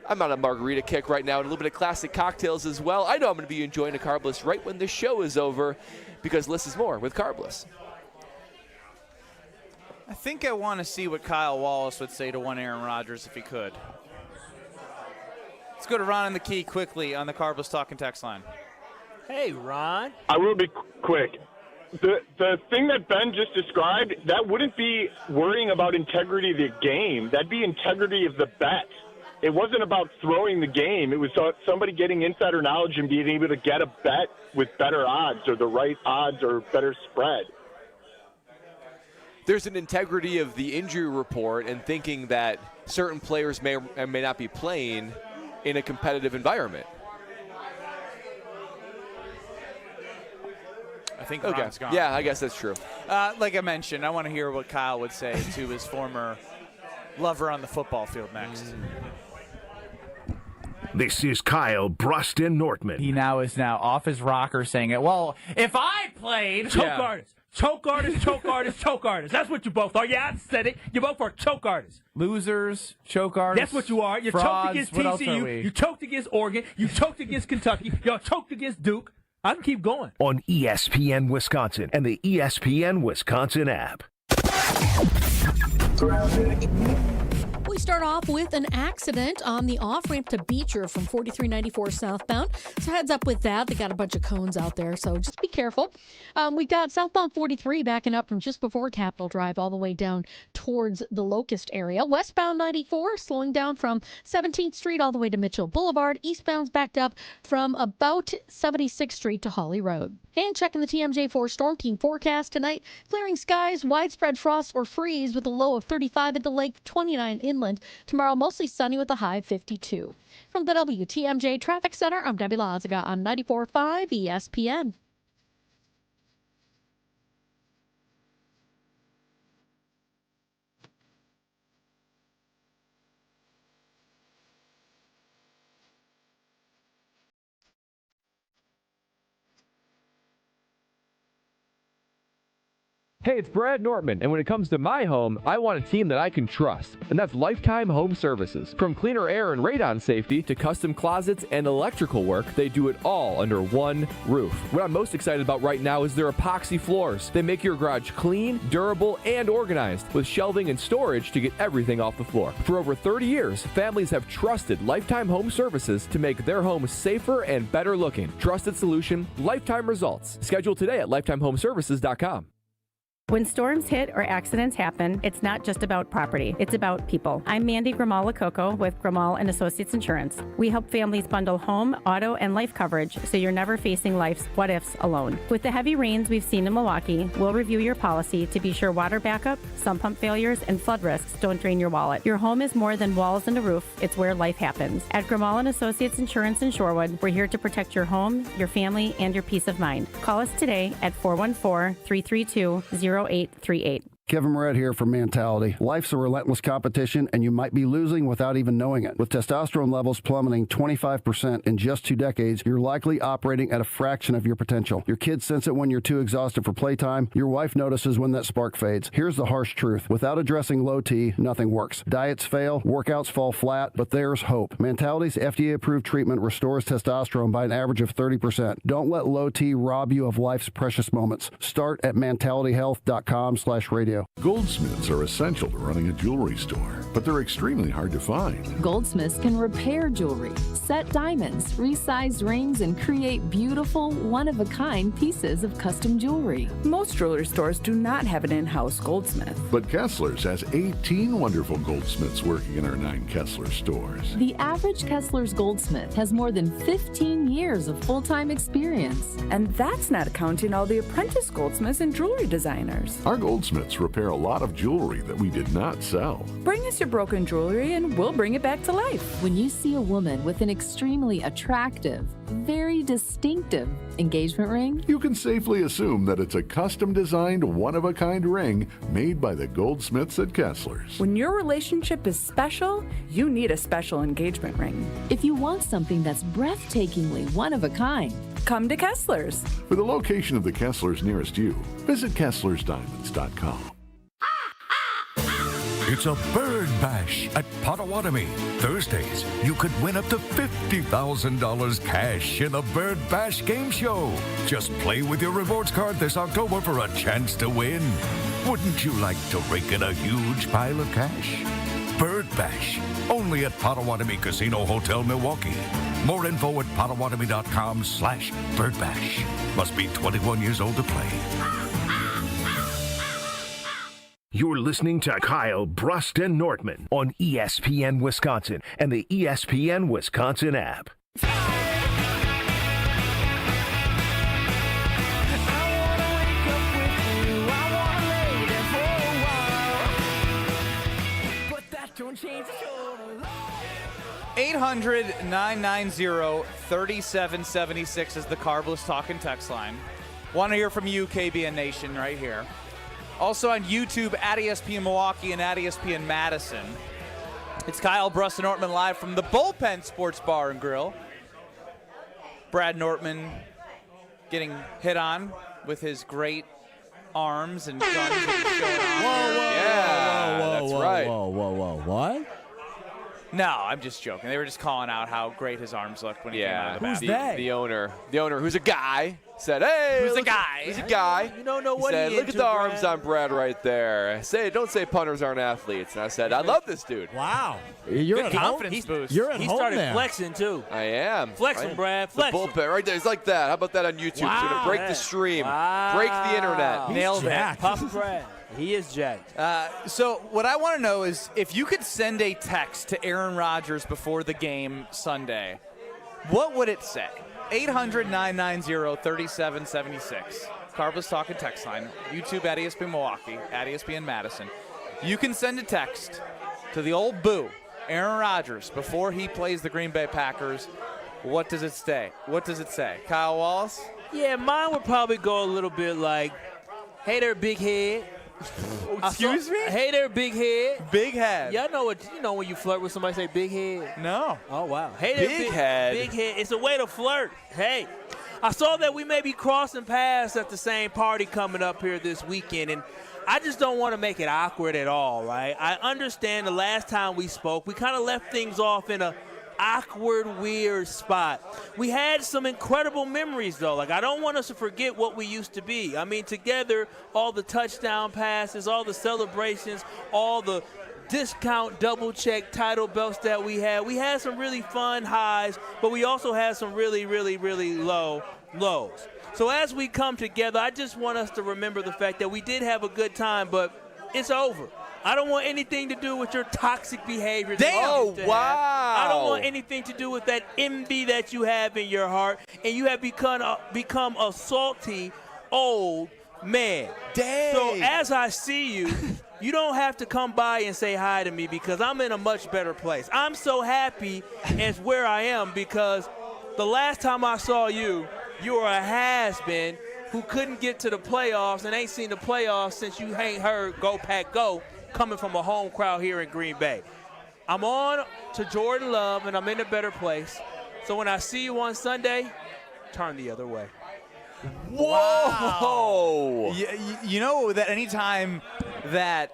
I'm on a margarita kick right now and a little bit of classic cocktails as well. I know I'm going to be enjoying a carbless right when the show is over because less is more with carbless. I think I want to see what Kyle Wallace would say to one Aaron Rodgers if he could. Let's go to Ron in the Key quickly on the Carbless Talking text line. Hey, Ron. I will be quick. The thing that Ben just described, that wouldn't be worrying about integrity of the game. That'd be integrity of the bet. It wasn't about throwing the game. It was somebody getting insider knowledge and being able to get a bet with better odds or the right odds or better spread. There's an integrity of the injury report and thinking that certain players may or may not be playing in a competitive environment. think Okay. Ron's gone. Yeah, I guess that's true. Like I mentioned, I want to hear what Kyle would say to his former lover on the football field next. This is Kyle Bruston Nortman. He is now off his rocker saying it. Well, if I played... Choke artist. Choke artist, choke artist, choke artist. That's what you both are. Yeah, I said it. You both are choke artists. Losers, choke artists. That's what you are. You frauds, choked against what else are TCU. we? You choked against Oregon. You choked against Kentucky. You choked against Duke. I can keep going. On ESPN Wisconsin and the ESPN Wisconsin app. We start off with an accident on the off-ramp to Beecher from 4394 southbound. So heads up with that. They got a bunch of cones out there, so just be careful. We got southbound 43 backing up from just before Capitol Drive all the way down towards the Locust area. Westbound 94 slowing down from 17th Street all the way to Mitchell Boulevard. Eastbound's backed up from about 76th Street to Holly Road. And checking the TMJ4 Storm Team forecast tonight, clearing skies, widespread frost or freeze with a low of 35 at the lake, 29 inland. Tomorrow, mostly sunny with a high of 52. From the WTMJ Traffic Center, I'm Debbie Lazaga on 94.5 ESPN. Hey, it's Brad Nortman, and when it comes to my home, I want a team that I can trust, and that's Lifetime Home Services. From cleaner air and radon safety to custom closets and electrical work, they do it all under one roof. What I'm most excited about right now is their epoxy floors. They make your garage clean, durable, and organized, with shelving and storage to get everything off the floor. For over 30 years, families have trusted Lifetime Home Services to make their homes safer and better looking. Trusted solution, lifetime results. Schedule today at lifetimehomeservices.com. When storms hit or accidents happen, it's not just about property, it's about people. I'm Mandy Grimal-Lococo with Grimal & Associates Insurance. We help families bundle home, auto, and life coverage so you're never facing life's what-ifs alone. With the heavy rains we've seen in Milwaukee, we'll review your policy to be sure water backup, sump pump failures, and flood risks don't drain your wallet. Your home is more than walls and a roof, it's where life happens. At Grimal & Associates Insurance in Shorewood, we're here to protect your home, your family, and your peace of mind. Call us today at 414-332-0838. Kevin Moret here for Mentality. Life's a relentless competition, and you might be losing without even knowing it. With testosterone levels plummeting 25% in just 2 decades, you're likely operating at a fraction of your potential. Your kids sense it when you're too exhausted for playtime. Your wife notices when that spark fades. Here's the harsh truth. Without addressing low T, nothing works. Diets fail, workouts fall flat, but there's hope. Mentality's FDA-approved treatment restores testosterone by an average of 30%. Don't let low T rob you of life's precious moments. Start at mentalityhealth.com/radio. Goldsmiths are essential to running a jewelry store, but they're extremely hard to find. Goldsmiths can repair jewelry, set diamonds, resize rings, and create beautiful, one-of-a-kind pieces of custom jewelry. Most jewelry stores do not have an in-house goldsmith. But Kessler's has 18 wonderful goldsmiths working in our 9 Kessler stores. The average Kessler's goldsmith has more than 15 years of full-time experience. And that's not counting all the apprentice goldsmiths and jewelry designers. Our goldsmiths repair a lot of jewelry that we did not sell. Bring us your broken jewelry and we'll bring it back to life. When you see a woman with an extremely attractive, very distinctive engagement ring, you can safely assume that it's a custom-designed, one-of-a-kind ring made by the goldsmiths at Kessler's. When your relationship is special, you need a special engagement ring. If you want something that's breathtakingly one-of-a-kind, come to Kessler's. For the location of the Kessler's nearest you, visit KesslersDiamonds.com. It's a bird bash at Potawatomi. Thursdays, you could win up to $50,000 cash in the Bird Bash Game Show. Just play with your rewards card this October for a chance to win. Wouldn't you like to rake in a huge pile of cash? Bird Bash, only at Potawatomi Casino Hotel, Milwaukee. More info at Potawatomi.com/birdbash. Must be 21 years old to play. You're listening to Kyle Bruston Nortman on ESPN Wisconsin and the ESPN Wisconsin app. But that don't change the show. 800-990-3776 is the Carbless Talking text line. Want to hear from you, KBN Nation, right here. Also on YouTube, at ESPN Milwaukee and at ESPN Madison. It's Kyle Brust and Nortman live from the Bullpen Sports Bar and Grill. Brad Nortman getting hit on with his great arms and guns that he's showing off. Whoa, right. Whoa. What? No, I'm just joking. They were just calling out how great his arms looked when he came out of the Who's bathroom. that? The owner, who's a guy, said, "Hey, Who's a look- guy? Who's a guy?" You don't know what he said, he "Look at into, the arms Brad. on Brad right there. Don't say punters aren't athletes." And I said, "I love this dude. Wow. You're Good at home. confidence boost. You're at He home started there. flexing, too. I am Flexing, I am. Brad, The flexing. bullpen right there. It's like that. How about that on YouTube? It's gonna break the stream, break the internet. Nailed it. Papa Brad. He is jacked. So what I want to know is if you could send a text to Aaron Rodgers before the game Sunday, what would it say? 800-990-3776. Carlos Talking text line. YouTube at ESPN Milwaukee, at ESPN Madison. You can send a text to the old boo, Aaron Rodgers, before he plays the Green Bay Packers. What does it say? What does it say? Kyle Wallace? Yeah, mine would probably go a little bit like, hey there, big head. Excuse me? Hey there, big head. Big head. Y'all know what you know when you flirt with somebody, say big head. No. Oh wow. Hey there, Big head. Big head. It's a way to flirt. Hey, I saw that we may be crossing paths at the same party coming up here this weekend, and I just don't want to make it awkward at all, right? I understand the last time we spoke, we kind of left things off in a awkward, weird spot. We had some incredible memories, though. Like, I don't want us to forget what we used to be. I mean, together, all the touchdown passes, all the celebrations, all the discount double-check title belts that we had some really fun highs, but we also had some really, really, really low lows. So as we come together, I just want us to remember the fact that we did have a good time, but it's over. I don't want anything to do with your toxic behavior. that you used to have. I don't want anything to do with that envy that you have in your heart, and you have become a salty old man. Dang. So as I see you, you don't have to come by and say hi to me because I'm in a much better place. I'm so happy as where I am because the last time I saw you, you were a has-been who couldn't get to the playoffs and ain't seen the playoffs since you ain't heard Go Pack Go coming from a home crowd here in Green Bay. I'm on to Jordan Love, and I'm in a better place. So when I see you on Sunday, turn the other way. Whoa! You know that anytime that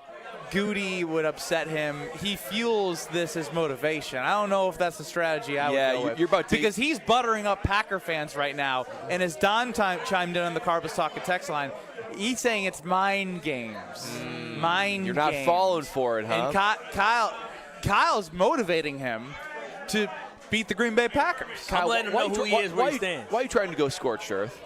Goody would upset him, he fuels this as motivation. I don't know if that's the strategy I would go with. You're about to because he's buttering up Packer fans right now. And as Don chimed in on the Carbus Talking text line, he's saying it's mind games. Mind You're not games. falling for it, huh? And Kyle's motivating him to beat the Green Bay Packers. I'm letting him know who he is, where he stands. Why are you trying to go scorched earth?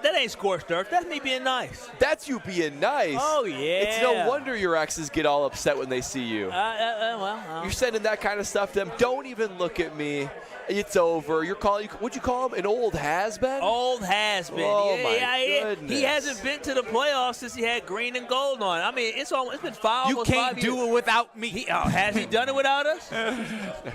That ain't scorched earth. That's me being nice. That's you being nice. Oh, yeah. It's no wonder your exes get all upset when they see you. You're sending that kind of stuff to them. Don't even look at me. It's over. What'd you call him? An old has-been? Old has-been. Oh, Yeah, my yeah. goodness. He hasn't been to the playoffs since he had green and gold on. I mean, it's been almost 5 years. Do it without me. Has he done it without us?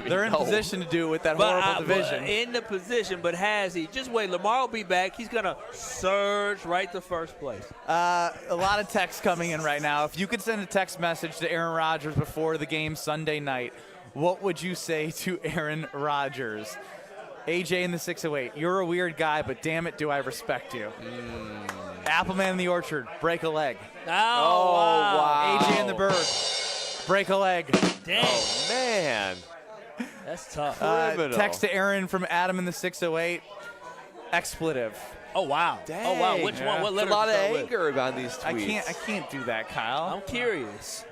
They're in position to do it with that horrible division. In the position, but has he? Just wait. Lamar will be back. He's going to surge right to first place. A lot of text coming in right now. If you could send a text message to Aaron Rodgers before the game Sunday night, what would you say to Aaron Rodgers? AJ in the 608, you're a weird guy, but damn it, do I respect you. Appleman in the Orchard, break a leg. Oh, wow. AJ in the Berg, break a leg. Dang. Oh, man. That's tough. Text to Aaron from Adam in the 608, expletive. Oh, wow. Dang. Oh, wow. Which one? What letter? A lot of to start with? anger on these tweets. I can't do that, Kyle. I'm curious.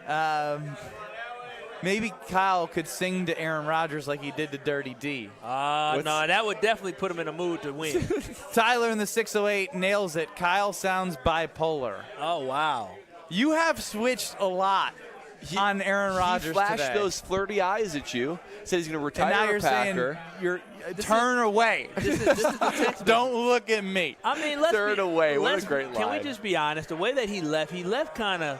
Maybe Kyle could sing to Aaron Rodgers like he did to Dirty D. No, that would definitely put him in a mood to win. Tyler in the 608 nails it. Kyle sounds bipolar. Oh, wow. You have switched a lot on Aaron Rodgers He flashed today. those flirty eyes at you, said he's going to retire And now you're a Packer. saying you're turn away. This is the text. Don't look at me. I mean, let's Turn away. What a great Can line. we just be honest? The way that he left kind of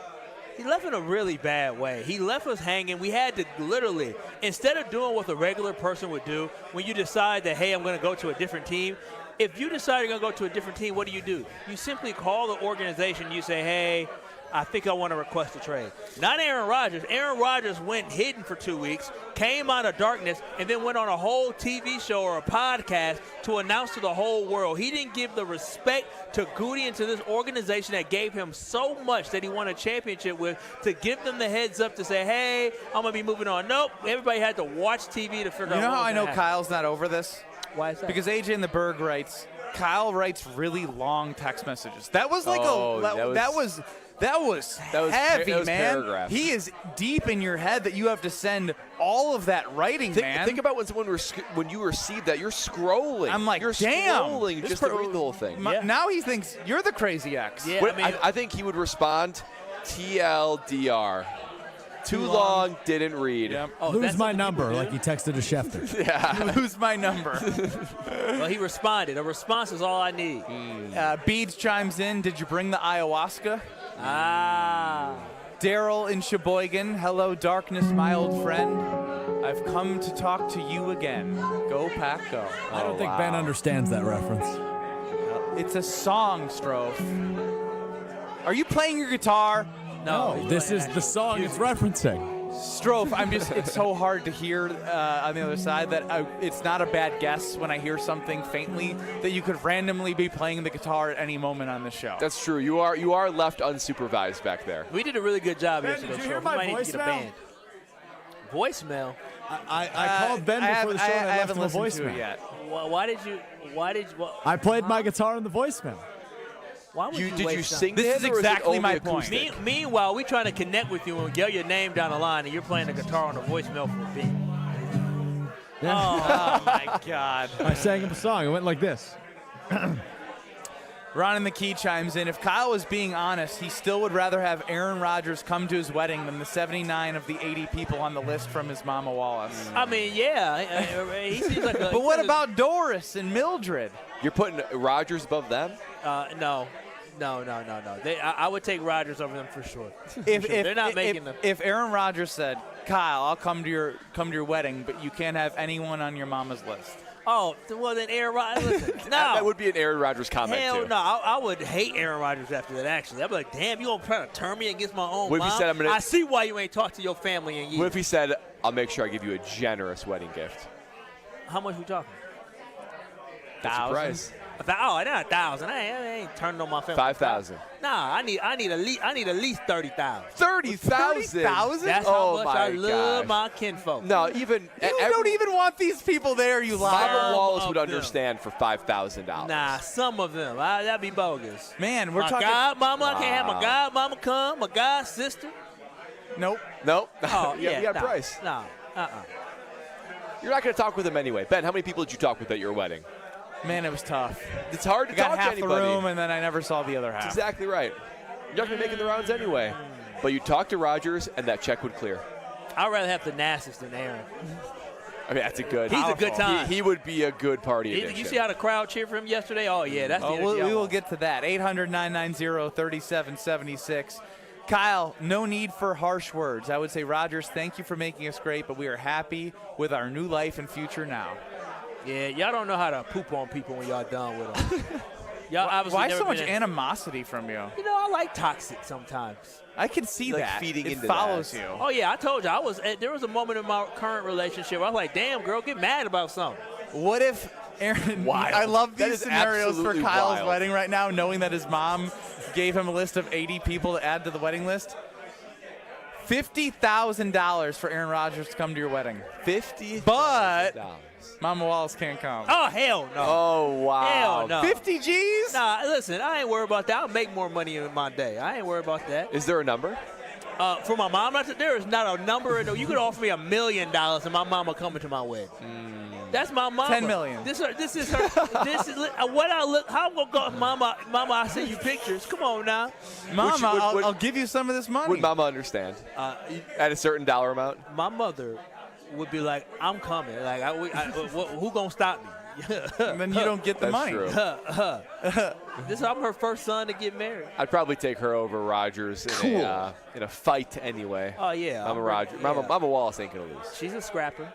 He left in a really bad way. He left us hanging. We had to literally, instead of doing what a regular person would do, when you decide that, hey, I'm going to go to a different team, if you decide you're going to go to a different team, what do? You simply call the organization. You say, hey, I think I want to request a trade. Not Aaron Rodgers. Aaron Rodgers went hidden for 2 weeks, came out of darkness, and then went on a whole TV show or a podcast to announce to the whole world. He didn't give the respect to Goody and to this organization that gave him so much that he won a championship with, to give them the heads up to say, hey, I'm going to be moving on. Nope. Everybody had to watch TV to figure out what was You know how I know happen. Kyle's not over this? Why is that? Because AJ in the Berg writes, Kyle writes really long text messages. That was like that was heavy, man. Paragraphs. He is deep in your head that you have to send all of that writing, man. Think about when you receive that, you're scrolling. I'm like, you're damn. scrolling just to read the whole thing. Now he thinks you're the crazy ex. Yeah, I think he would respond, TLDR. Too long, didn't read. Yep. Oh, lose my number, like he texted to Schefter. Yeah. Lose my number. Well, he responded. A response is all I need. Beads chimes in. Did you bring the ayahuasca? Daryl in Sheboygan. Hello, darkness, my old friend. I've come to talk to you again. Go, Pack, go. I don't think Ben understands that reference. It's a song, Strofe. Are you playing your guitar? No, this is the song it's referencing. Strofe, it's so hard to hear on the other side that it's not a bad guess when I hear something faintly that you could randomly be playing the guitar at any moment on the show. That's true. You are left unsupervised back there. We did a really good job yesterday. Did you hear We my might need to get a voicemail? band. Voicemail? I called Ben before the show and I left him a voicemail. Yet. Why did you? I played my guitar in the voicemail. Why would Did you sing This is it, or exactly it my only point. acoustic? Meanwhile, we trying to connect with you and yell your name down the line, and you're playing the guitar on a voicemail for a beat. Oh, my God. I sang him a song. It went like this. Ron in the Key chimes in. If Kyle was being honest, he still would rather have Aaron Rodgers come to his wedding than the 79 of the 80 people on the list from his Mama Wallace. I mean, yeah, he seems like a. But what about Doris and Mildred? You're putting Rodgers above them? No. I would take Rodgers over them for sure. If they're not making them. If Aaron Rodgers said, "Kyle, I'll come to your wedding, but you can't have anyone on your mama's list." Oh, well then Aaron Rodgers. Listen, no. That would be an Aaron Rodgers comment Hell too. no, I would hate Aaron Rodgers after that. Actually, I'd be like, damn, you gonna try to turn me against my own What if he mom? said, I see why you ain't talked to your family in years. What if he said, I'll make sure I give you a generous wedding gift? How much we talking? Price. Not 1,000. I ain't turning on my family. 5,000. Nah, I need at least 30,000. 30,000. That's how much I love my kinfolk. No, even You don't even want these people there, you liar. Mama Wallace would of them. understand for $5,000. Nah, some of them. That'd be bogus. Man, we're my talking. godmama, I can't have my godmama come. My god sister. Nope. Oh you got Bryce. No. You're not going to talk with him anyway. Ben, how many people did you talk with at your wedding? Man, it was tough. It's hard to I got talk half to anybody. the room, and then I never saw the other half. That's exactly right. You're not going to be making the rounds anyway. But you talked to Rodgers, and that check would clear. I'd rather have the Nass's than Aaron. I mean, that's a good. He's a good time. He would be a good party addition. You see how the crowd cheered for him yesterday? Oh, yeah, that's the energy I we will want. get to that. 800-990-3776. Kyle, no need for harsh words. I would say, Rodgers, thank you for making us great, but we are happy with our new life and future now. Yeah, y'all don't know how to poop on people when y'all done with them. Y'all obviously Why never so much been animosity from you? You know, I like toxic sometimes. I can see Like that. feeding it into follows that. you. Oh, yeah, I told you. There was a moment in my current relationship where I was like, damn, girl, get mad about something. What if Aaron? Wild. I love That these is scenarios for absolutely Kyle's wild. wedding right now, knowing that his mom gave him a list of 80 people to add to the wedding list. $50,000 for Aaron Rodgers to come to your wedding. But Mama Wallace can't come. Oh, hell no. Oh, wow. Hell no. 50 G's? Nah, listen, I ain't worried about that. I'll make more money in my day. I ain't worried about that. Is there a number? For my mom, there is not a number. You could offer me $1 million and my mama coming to my wedding. That's my mama. 10 million. This is her. This is what I look. How I'm gonna go, Mama? I send you pictures. Come on now, Mama. I'll give you some of this money. Would Mama understand? At a certain dollar amount? My mother would be like, "I'm coming. Like, who gonna stop me? And then you don't get the money. True. I'm her first son to get married. I'd probably take her over Rodgers in a fight anyway. Oh, yeah. I'm a Rodgers. Mama Wallace ain't going to lose. She's a scrapper.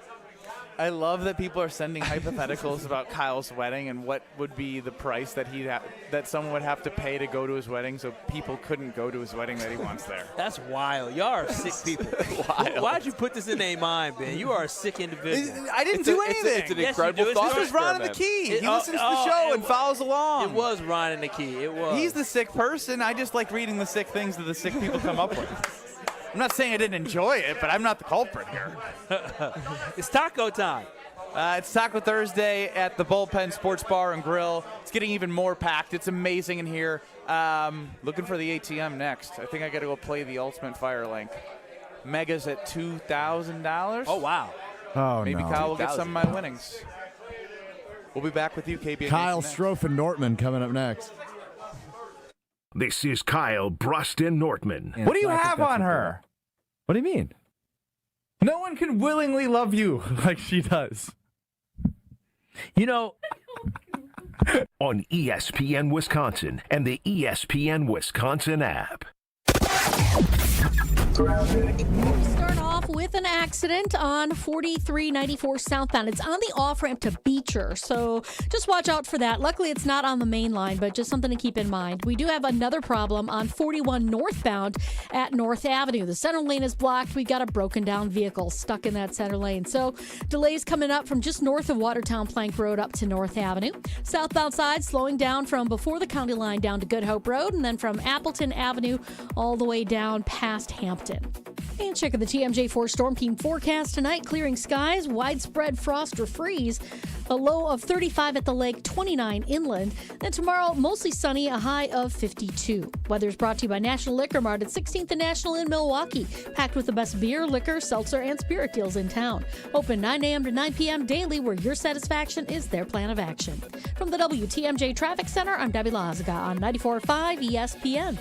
I love that people are sending hypotheticals about Kyle's wedding and what would be the price that that someone would have to pay to go to his wedding, so people couldn't go to his wedding that he wants there. That's wild. Y'all are sick people. Why'd you put this in their mind, Ben? You are a sick individual. I didn't do anything. It's an incredible thought. This was Ron in the Key. He listens to the show and follows along. It was Ron in the Key. It was. He's the sick person. I just like reading the sick things that the sick people come up with. I'm not saying I didn't enjoy it, but I'm not the culprit here. It's taco time. It's Taco Thursday at the Bullpen Sports Bar and Grill. It's getting even more packed. It's amazing in here. Looking for the ATM next. I think I got to go play the Ultimate Fire Link. Mega's at $2,000. Oh, wow. Oh, Maybe no. Kyle will get some of my winnings. We'll be back with you, KBN. Kyle Strofe and Nortman coming up next. This is Kyle Brust and Nortman. What do you have on her? What do you mean? No one can willingly love you like she does. You know, on ESPN Wisconsin and the ESPN Wisconsin app. We start off with an accident on 4394 southbound. It's on the off-ramp to Beecher, so just watch out for that. Luckily, it's not on the main line, but just something to keep in mind. We do have another problem on 41 northbound at North Avenue. The center lane is blocked. We got a broken down vehicle stuck in that center lane. So delays coming up from just north of Watertown Plank Road up to North Avenue. Southbound side slowing down from before the county line down to Good Hope Road, and then from Appleton Avenue all the way down past Hampton. And check the TMJ4 Storm Team forecast tonight. Clearing skies, widespread frost or freeze. A low of 35 at the lake, 29 inland. Then tomorrow, mostly sunny, a high of 52. Weather's brought to you by National Liquor Mart at 16th and National in Milwaukee. Packed with the best beer, liquor, seltzer, and spirit deals in town. Open 9 a.m. to 9 p.m. daily, where your satisfaction is their plan of action. From the WTMJ Traffic Center, I'm Debbie Lazaga on 94.5 ESPN.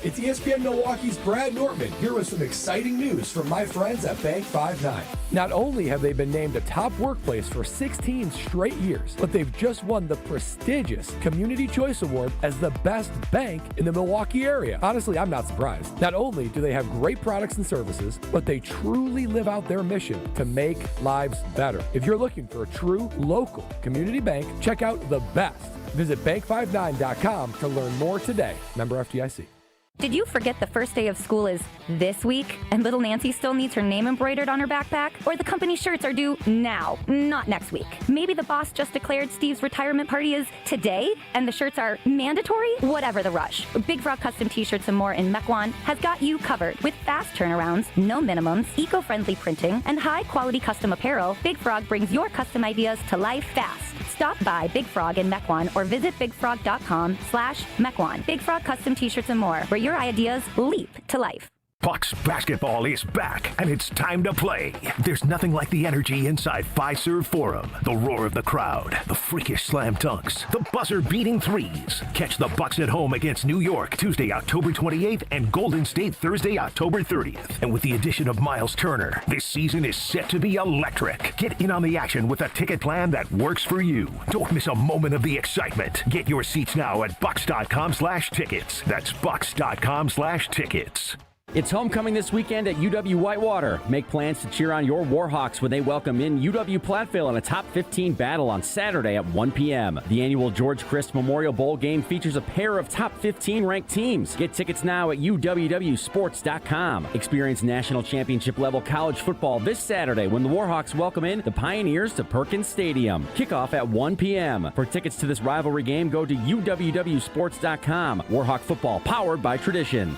It's ESPN Milwaukee's Brad Nortman here with some exciting news from my friends at Bank 5-9. Not only have they been named a top workplace for 16 straight years, but they've just won the prestigious Community Choice Award as the best bank in the Milwaukee area. Honestly, I'm not surprised. Not only do they have great products and services, but they truly live out their mission to make lives better. If you're looking for a true local community bank, check out the best. Visit bank59.com to learn more today. Member FDIC. Did you forget the first day of school is this week and little Nancy still needs her name embroidered on her backpack? Or the company shirts are due now, not next week? Maybe the boss just declared Steve's retirement party is today and the shirts are mandatory? Whatever the rush, Big Frog Custom T-shirts and more in Mequon has got you covered. With fast turnarounds, no minimums, eco-friendly printing, and high-quality custom apparel, Big Frog brings your custom ideas to life fast. Stop by Big Frog in Mequon or visit bigfrog.com/Mequon. Big Frog Custom T-shirts and more, where your ideas leap to life. Bucks basketball is back, and it's time to play. There's nothing like the energy inside Fiserv Forum. The roar of the crowd, the freakish slam dunks, the buzzer-beating threes. Catch the Bucks at home against New York Tuesday, October 28th, and Golden State Thursday, October 30th. And with the addition of Miles Turner, this season is set to be electric. Get in on the action with a ticket plan that works for you. Don't miss a moment of the excitement. Get your seats now at bucks.com/tickets. That's bucks.com/tickets. It's homecoming this weekend at UW Whitewater. Make plans to cheer on your Warhawks when they welcome in UW Platteville in a top 15 battle on Saturday at 1 p.m. The annual George Christ Memorial Bowl game features a pair of top 15 ranked teams. Get tickets now at uwwsports.com. Experience national championship level college football this Saturday when the Warhawks welcome in the Pioneers to Perkins Stadium. Kickoff at 1 p.m. For tickets to this rivalry game, go to uwwsports.com. Warhawk football powered by tradition.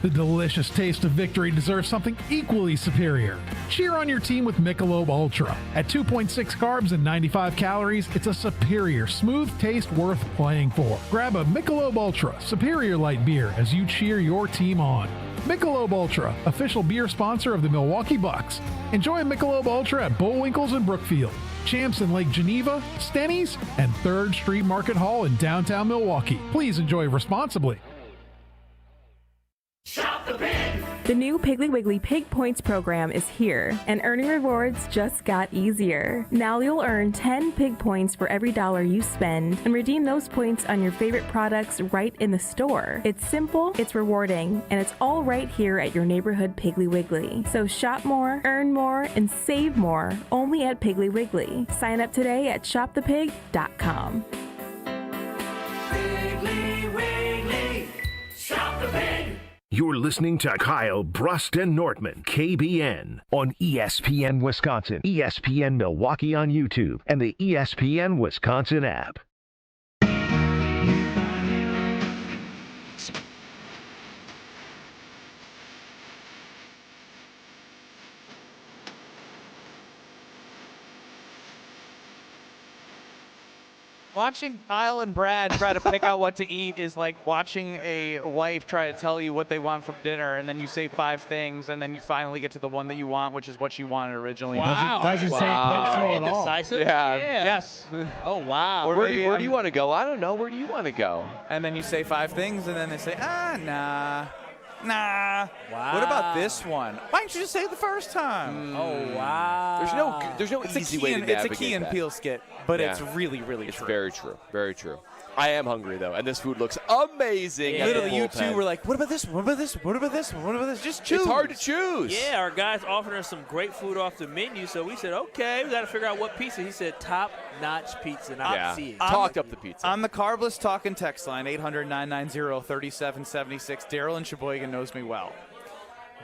The delicious taste of victory deserves something equally superior. Cheer on your team with Michelob Ultra. At 2.6 carbs and 95 calories, it's a superior, smooth taste worth playing for. Grab a Michelob Ultra Superior Light beer as you cheer your team on. Michelob Ultra, official beer sponsor of the Milwaukee Bucks. Enjoy Michelob Ultra at Bullwinkle's in Brookfield, Champs in Lake Geneva, Stenny's, and 3rd Street Market Hall in downtown Milwaukee. Please enjoy responsibly. Shop the Pig. The new Piggly Wiggly Pig Points program is here, and earning rewards just got easier. Now you'll earn 10 Pig Points for every $1 you spend, and redeem those points on your favorite products right in the store. It's simple, it's rewarding, and it's all right here at your neighborhood Piggly Wiggly. So shop more, earn more, and save more only at Piggly Wiggly. Sign up today at shopthepig.com. Piggly Wiggly, shop the pig. You're listening to Kyle Brust and Nortman, KBN, on ESPN Wisconsin, ESPN Milwaukee on YouTube, and the ESPN Wisconsin app. Watching Kyle and Brad try to pick out what to eat is like watching a wife try to tell you what they want from dinner, and then you say 5 things, and then you finally get to the one that you want, which is what you wanted originally. Wow. Doesn't say at all. Decisive? Yeah. Yes. Oh, wow. Where do you want to go? I don't know. Where do you want to go? And then you say 5 things, and then they say, nah. Wow. What about this one? Why didn't you just say it the first time? Oh, wow. There's no easy way to navigate It's a Key and Peele skit, but it's really, really it's true. Very true. Very true. I am hungry, though, and this food looks amazing. Yeah. Literally, you two were like, what about this one? What about this one? What about this one? What about this? Just choose. It's hard to choose. Yeah, our guys offered us some great food off the menu, so we said, okay, we got to figure out what pizza. He said top-notch pizza, and I see it. Talked up the pizza. On the Carbless Talking text line, 800-990-3776, Daryl in Sheboygan knows me well.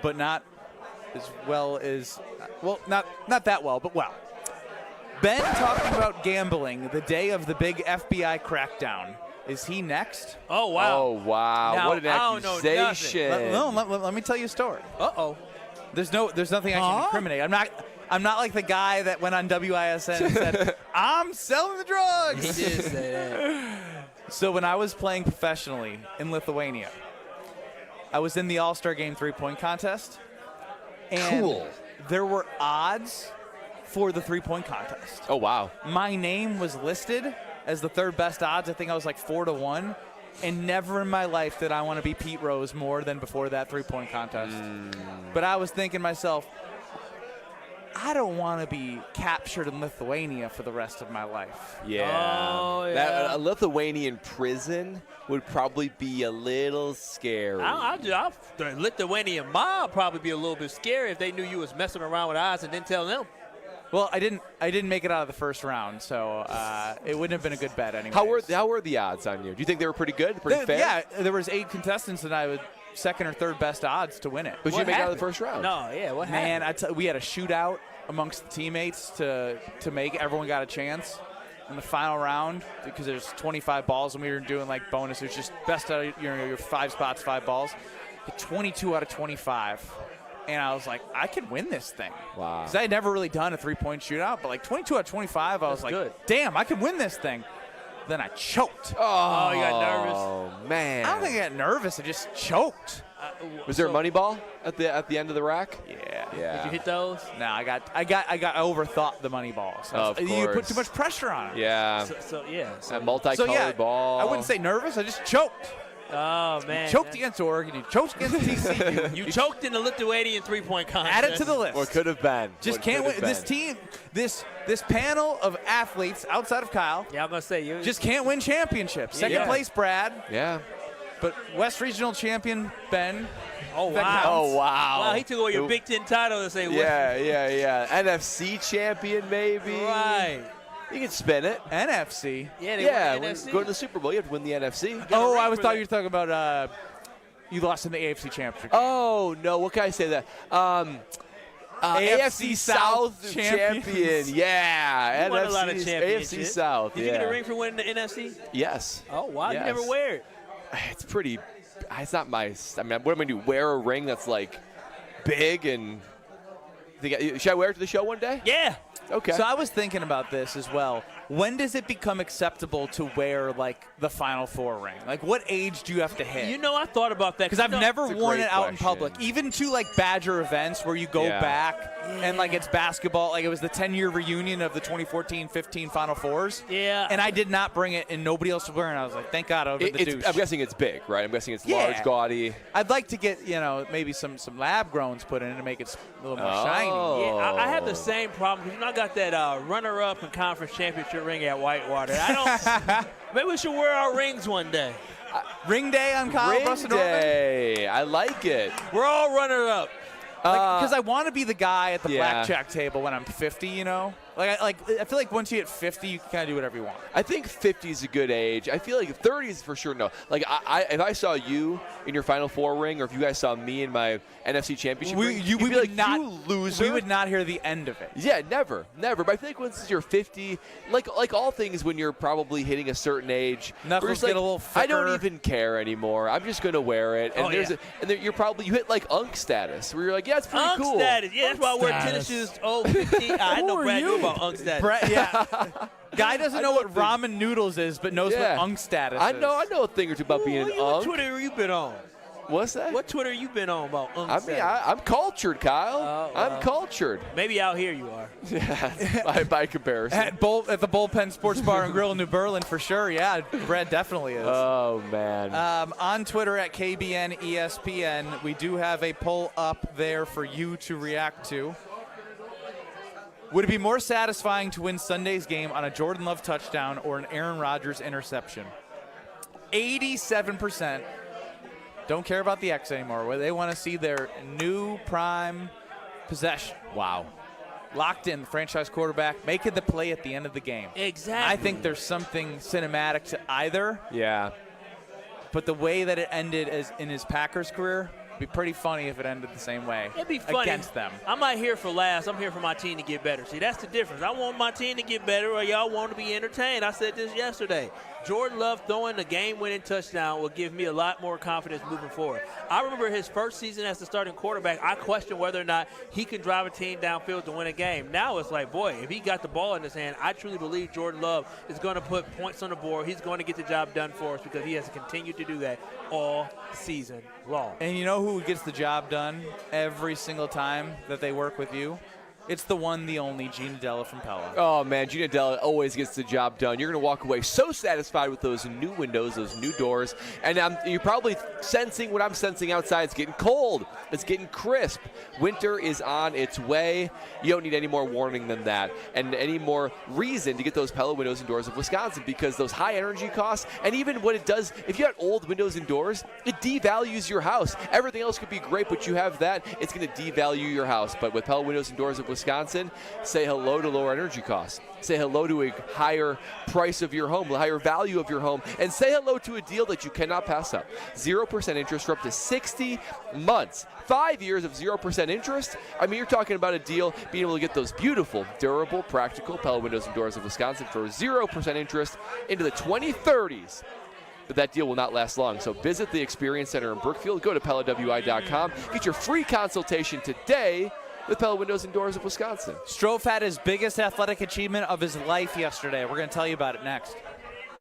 But not as well as, well, not that well, but well. Ben talking about gambling the day of the big FBI crackdown. Is he next? Oh, wow. Oh, wow. Now, what an accusation. Let me tell you a story. Uh-oh. There's nothing I can incriminate. I'm not like the guy that went on WISN and said, I'm selling the drugs. He did say that. So when I was playing professionally in Lithuania, I was in the All-Star Game 3-point contest. And there were odds for the 3-point contest. Oh, wow. My name was listed as the 3rd best odds. I think I was like 4-1. And never in my life did I want to be Pete Rose more than before that 3-point contest. But I was thinking to myself, I don't want to be captured in Lithuania for the rest of my life. Yeah. Oh, yeah. A Lithuanian prison would probably be a little scary. The Lithuanian mob probably be a little bit scary if they knew you was messing around with odds and didn't tell them. Well, I didn't make it out of the first round, so it wouldn't have been a good bet anyway. How were the odds on you? Do you think they were pretty good, pretty fair? Yeah, there was 8 contestants, and I was 2nd or 3rd best odds to win it. But you make it out of the first round. No, yeah, what happened? Man, we had a shootout amongst the teammates to make it. Everyone got a chance in the final round because there's 25 balls, and we were doing like bonus. It was just best out of your 5 spots, 5 balls. Hit 22 out of 25. And I was like, I can win this thing. Wow. Because I had never really done a 3-point shootout, but like 22 out of 25, I was like, damn, I can win this thing. Then I choked. Oh, you got nervous? Oh, man. I don't think I got nervous. I just choked. Was there a money ball at the end of the rack? Yeah. Did you hit those? No, I overthought the money ball. So you put too much pressure on it. Yeah. So a multicolored ball. I wouldn't say nervous. I just choked. Oh, man. You choked against Oregon. You choked against TCU. You choked in the Lithuanian 3-point contest. Add it to the list. Or could have been. Just can't win. This team, this panel of athletes outside of Kyle. Yeah, I'm going to say you. Just can't win championships. Second place, Brad. Yeah. But West Regional champion, Ben. Oh, wow. Oh, wow. Wow, he took away your Big Ten title to say Yeah. NFC champion, maybe. Right. You can spin it. NFC. Yeah, they won the NFC. Go to the Super Bowl. You have to win the NFC. Oh, I thought you were talking about you lost in the AFC Championship. Oh, no. What can I say that? AFC South champion. Yeah. You won a lot of championships. AFC South. Did you get a ring for winning the NFC? Yes. Oh, wow. Yes. You never wear it. It's pretty. It's not my. I mean, what am I going to do? Wear a ring that's like big and. Should I wear it to the show one day? Yeah. Okay. So I was thinking about this as well. when does it become acceptable to wear, like, the Final Four ring? Like, what age do you have to hit? You know, I thought about that. Because I've never worn it out in public. Even to, like, Badger events where you go back and, like, it's basketball. Like, it was the 10-year reunion of the 2014-15 Final Fours. Yeah. And I did not bring it, and nobody else was wearing it. I was like, thank God I was the douche. I'm guessing it's big, right? I'm guessing it's large, gaudy. I'd like to get, maybe some lab growns put in it to make it a little more shiny. Yeah, I have the same problem. Because I got that runner-up in conference championship ring at Whitewater. Maybe we should wear our rings one day. Ring day on Kyle Ring Brust and day. I like it. We're all runner-up. Because I want to be the guy at the blackjack table when I'm 50, I feel like once you hit 50, you can kind of do whatever you want. I think 50 is a good age. I feel like 30 is for sure no. Like, if I saw you in your Final Four ring, or if you guys saw me in my NFC Championship ring, you'd be like, you loser. We would not hear the end of it. Yeah, never. But I feel like once you're 50, like all things when you're probably hitting a certain age, knuckles get a little thicker. I don't even care anymore. I'm just going to wear it. And you hit like unk status, where you're like, yeah, it's pretty cool. Unk status. Yeah, that's why I wear tennis shoes. 50. I know Brad knew about unk status. Guy doesn't know what ramen noodles is, but knows what unk status is. I know a thing or two about being an unk. What Twitter have you been on? What's that? What Twitter you been on about unk status? I'm cultured, Kyle. I'm cultured. Maybe out here you are. Yeah, by comparison. At the Bullpen Sports Bar and Grill in New Berlin, for sure. Yeah, Brad definitely is. Oh, man. On Twitter at KBN ESPN, we do have a poll up there for you to react to. Would it be more satisfying to win Sunday's game on a Jordan Love touchdown or an Aaron Rodgers interception? 87% don't care about the X anymore, where they want to see their new prime possession. Wow. Locked in, the franchise quarterback, making the play at the end of the game. Exactly. I think there's something cinematic to either. Yeah. But the way that it ended in his Packers career, it'd be pretty funny if it ended the same way. It'd be funny. Against them. I'm not here for laughs. I'm here for my team to get better. See, that's the difference. I want my team to get better, or y'all want to be entertained. I said this yesterday. Jordan Love throwing the game-winning touchdown will give me a lot more confidence moving forward. I remember his first season as the starting quarterback, I questioned whether or not he can drive a team downfield to win a game. Now it's like, boy, if he got the ball in his hand, I truly believe Jordan Love is going to put points on the board. He's going to get the job done for us because he has continued to do that all season long. And you know who gets the job done every single time that they work with you? It's the one, the only, Gina Della from Pella. Oh, man, Gina Della always gets the job done. You're going to walk away so satisfied with those new windows, those new doors. And you're probably sensing what I'm sensing outside. It's getting cold. It's getting crisp. Winter is on its way. You don't need any more warning than that and any more reason to get those Pella windows and doors of Wisconsin, because those high energy costs, and even what it does, if you have old windows and doors, it devalues your house. Everything else could be great, but you have that, it's going to devalue your house. But with Pella windows and doors of Wisconsin, say hello to lower energy costs. Say hello to a higher price of your home, a higher value of your home, and say hello to a deal that you cannot pass up. 0% interest for up to 60 months. 5 years of 0% interest. I mean, you're talking about a deal being able to get those beautiful, durable, practical Pella windows and doors of Wisconsin for 0% interest into the 2030s. But that deal will not last long. So visit the Experience Center in Brookfield. Go to PellaWI.com. Get your free consultation today with Pella Windows and Doors of Wisconsin. Strofe had his biggest athletic achievement of his life yesterday. We're going to tell you about it next.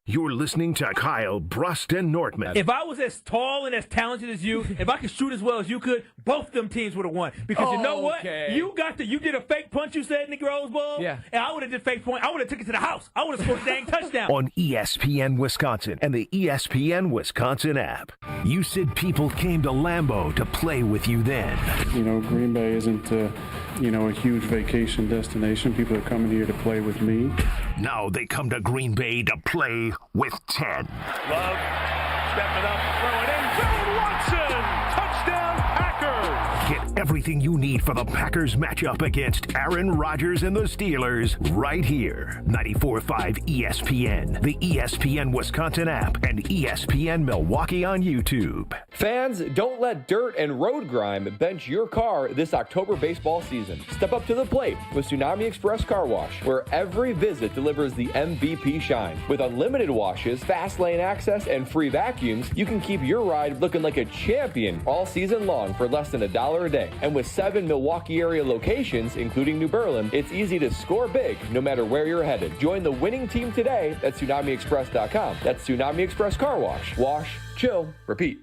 You're listening to Kyle Brust and Nortman. If I was as tall and as talented as you, if I could shoot as well as you could, both them teams would have won. Because you know what? You did a fake punch, you said, in the Rose Bowl? Yeah. And I would have did fake point. I would have took it to the house. I would have scored a dang touchdown. On ESPN Wisconsin and the ESPN Wisconsin app. You said people came to Lambeau to play with you then. You know, Green Bay isn't, a huge vacation destination. People are coming here to play with me. Now they come to Green Bay to play with 10. Love stepping up, throwing in. Bill Watson, touchdown Packers. Get everything you need for the Packers matchup against Aaron Rodgers and the Steelers right here. 94.5 ESPN, the ESPN Wisconsin app, and ESPN Milwaukee on YouTube. Fans, don't let dirt and road grime bench your car this October baseball season. Step up to the plate with Tsunami Express Car Wash, where every visit delivers the MVP shine. With unlimited washes, fast lane access, and free vacuums, you can keep your ride looking like a champion all season long for less than $1 a day. And with 7 Milwaukee area locations, including New Berlin, it's easy to score big no matter where you're headed. Join the winning team today at TsunamiExpress.com. That's Tsunami Express Car Wash. Wash, chill, repeat.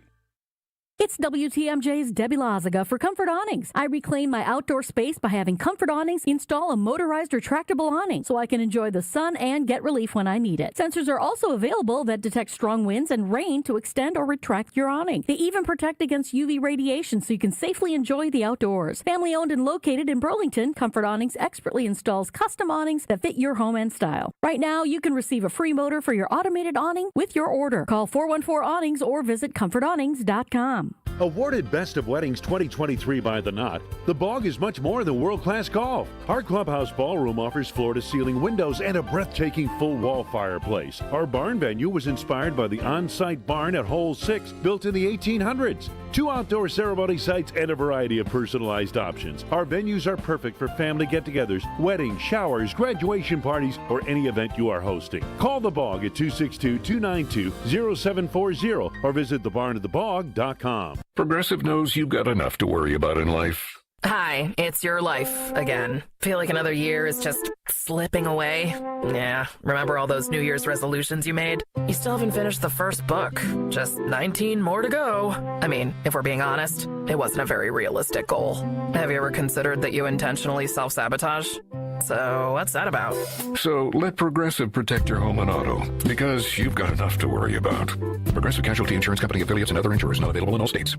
It's WTMJ's Debbie Lazaga for Comfort Awnings. I reclaim my outdoor space by having Comfort Awnings install a motorized retractable awning so I can enjoy the sun and get relief when I need it. Sensors are also available that detect strong winds and rain to extend or retract your awning. They even protect against UV radiation so you can safely enjoy the outdoors. Family owned and located in Burlington, Comfort Awnings expertly installs custom awnings that fit your home and style. Right now, you can receive a free motor for your automated awning with your order. Call 414-AWNINGS or visit ComfortAwnings.com. Awarded Best of Weddings 2023 by The Knot, the Bog is much more than world-class golf. Our clubhouse ballroom offers floor-to-ceiling windows and a breathtaking full-wall fireplace. Our barn venue was inspired by the on-site barn at Hole 6, built in the 1800s. 2 outdoor ceremony sites and a variety of personalized options. Our venues are perfect for family get-togethers, weddings, showers, graduation parties, or any event you are hosting. Call The Bog at 262-292-0740 or visit thebarnatthebog.com. Progressive knows you've got enough to worry about in life. Hi, it's your life again. Feel like another year is just slipping away? Yeah, remember all those New Year's resolutions you made? You still haven't finished the first book. Just 19 more to go. I mean, if we're being honest, it wasn't a very realistic goal. Have you ever considered that you intentionally self-sabotage? So what's that about? So let Progressive protect your home and auto, because you've got enough to worry about. Progressive Casualty Insurance Company affiliates and other insurers not available in all states.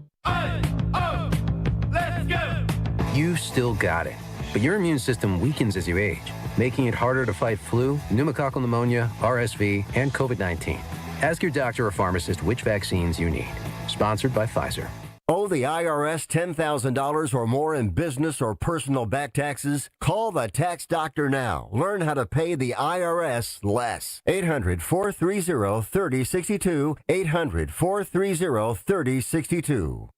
You still got it, but your immune system weakens as you age, making it harder to fight flu, pneumococcal pneumonia, RSV, and COVID-19. Ask your doctor or pharmacist which vaccines you need. Sponsored by Pfizer. Owe the IRS $10,000 or more in business or personal back taxes? Call the Tax Doctor now. Learn how to pay the IRS less. 800-430-3062. 800-430-3062.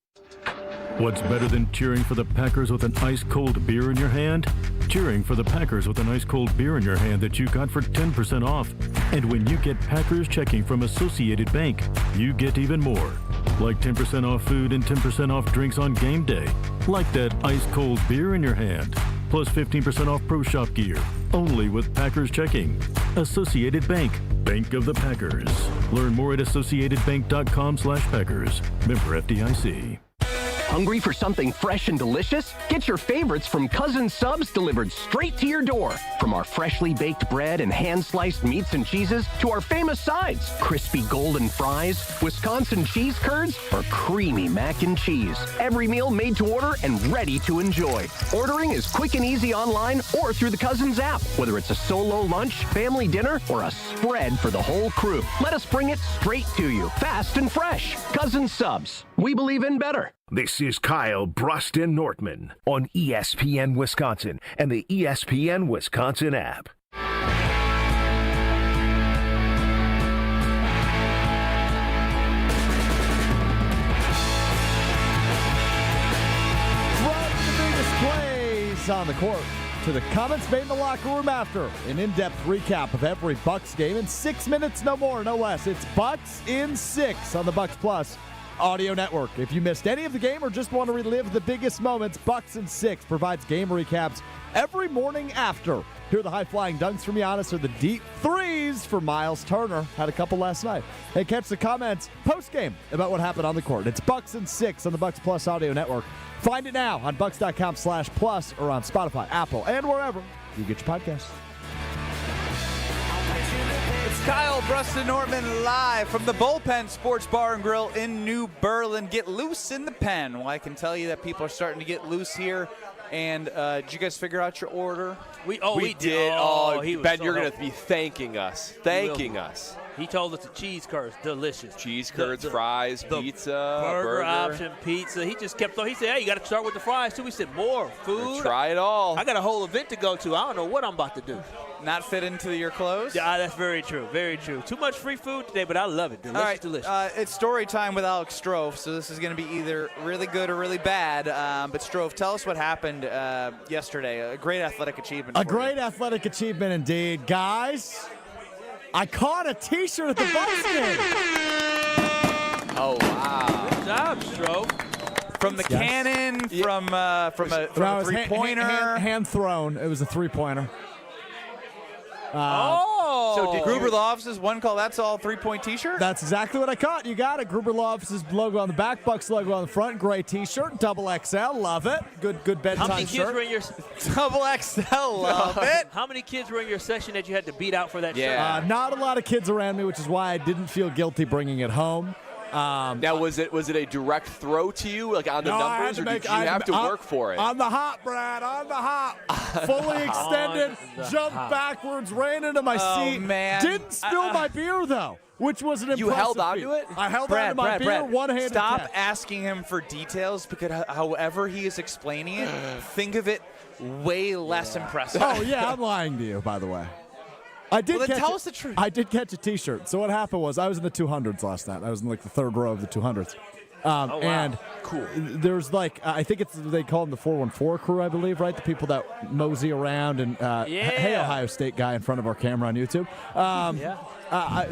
What's better than cheering for the Packers with an ice-cold beer in your hand? Cheering for the Packers with an ice-cold beer in your hand that you got for 10% off. And when you get Packers checking from Associated Bank, you get even more. Like 10% off food and 10% off drinks on game day. Like that ice-cold beer in your hand. Plus 15% off Pro Shop gear. Only with Packers checking. Associated Bank. Bank of the Packers. Learn more at associatedbank.com/Packers. Member FDIC. Hungry for something fresh and delicious? Get your favorites from Cousin Subs delivered straight to your door. From our freshly baked bread and hand-sliced meats and cheeses to our famous sides, crispy golden fries, Wisconsin cheese curds, or creamy mac and cheese. Every meal made to order and ready to enjoy. Ordering is quick and easy online or through the Cousins app, whether it's a solo lunch, family dinner, or a spread for the whole crew. Let us bring it straight to you, fast and fresh. Cousin Subs. We believe in better. This is Kyle Bruston Nortman on ESPN Wisconsin and the ESPN Wisconsin app. From the biggest plays on the court to the comments made in the locker room after. An in-depth recap of every Bucks game in 6 minutes, no more, no less. It's Bucks in 6 on the Bucks Plus Audio Network. If you missed any of the game or just want to relive the biggest moments, Bucks in 6 provides game recaps every morning after. Hear the high-flying dunks from Giannis or the deep threes for Miles Turner. Had a couple last night. Hey, catch the comments post-game about what happened on the court. It's Bucks in 6 on the Bucks Plus Audio Network. Find it now on bucks.com/plus or on Spotify, Apple, and wherever you get your podcasts. It's Kyle Bruston Nortman live from the Bullpen Sports Bar and Grill in New Berlin. Get loose in the pen. Well, I can tell you that people are starting to get loose here. And did you guys figure out your order? We did. Oh, Ben, so you're going to be thanking us. Thanking us. He told us the cheese curds, delicious. Cheese curds, fries, pizza, burger option, pizza. He just kept on. He said, hey, you got to start with the fries, too. We said, more food. Try it all. I got a whole event to go to. I don't know what I'm about to do. Not fit into your clothes? Yeah, that's very true. Very true. Too much free food today, but I love it. Delicious, all right, delicious. It's story time with Alex Strofe, so this is going to be either really good or really bad. But Strofe, tell us what happened yesterday. A great athletic achievement. Athletic achievement indeed. Guys, I caught a T-shirt at the Bucks game. Oh, wow. Good job, Strofe. From the cannon, from a three-pointer. Hand thrown. It was a three-pointer. So did Gruber Law Office's one call, that's all three-point T-shirt? That's exactly what I caught. You got it. Gruber Law Office's logo on the back, Bucks logo on the front, gray T-shirt, double XL, love it. Good bedtime How many kids shirt. were in your double XL, love it. How many kids were in your section that you had to beat out for that shirt? Not a lot of kids around me, which is why I didn't feel guilty bringing it home. Now, was it a direct throw to you, like on the numbers, or did you have to work for it? On the hop, Brad, on the hop. Fully extended, jumped backwards, ran into my seat. Man. Didn't spill my beer, though, which was an impressive You held on feat. to it? I held on to my beer, one-handed Stop catch. asking him for details, because however he is explaining it, think of it way less impressive. Oh, yeah, I'm lying to you, by the way. I did Well, then catch tell us the truth. I did catch a T-shirt. So what happened was I was in the 200s last night. I was in like the third row of the 200s. And cool. There's like I think they call them the 414 crew, I believe, right? The people that mosey around and hey, Ohio State guy in front of our camera on YouTube.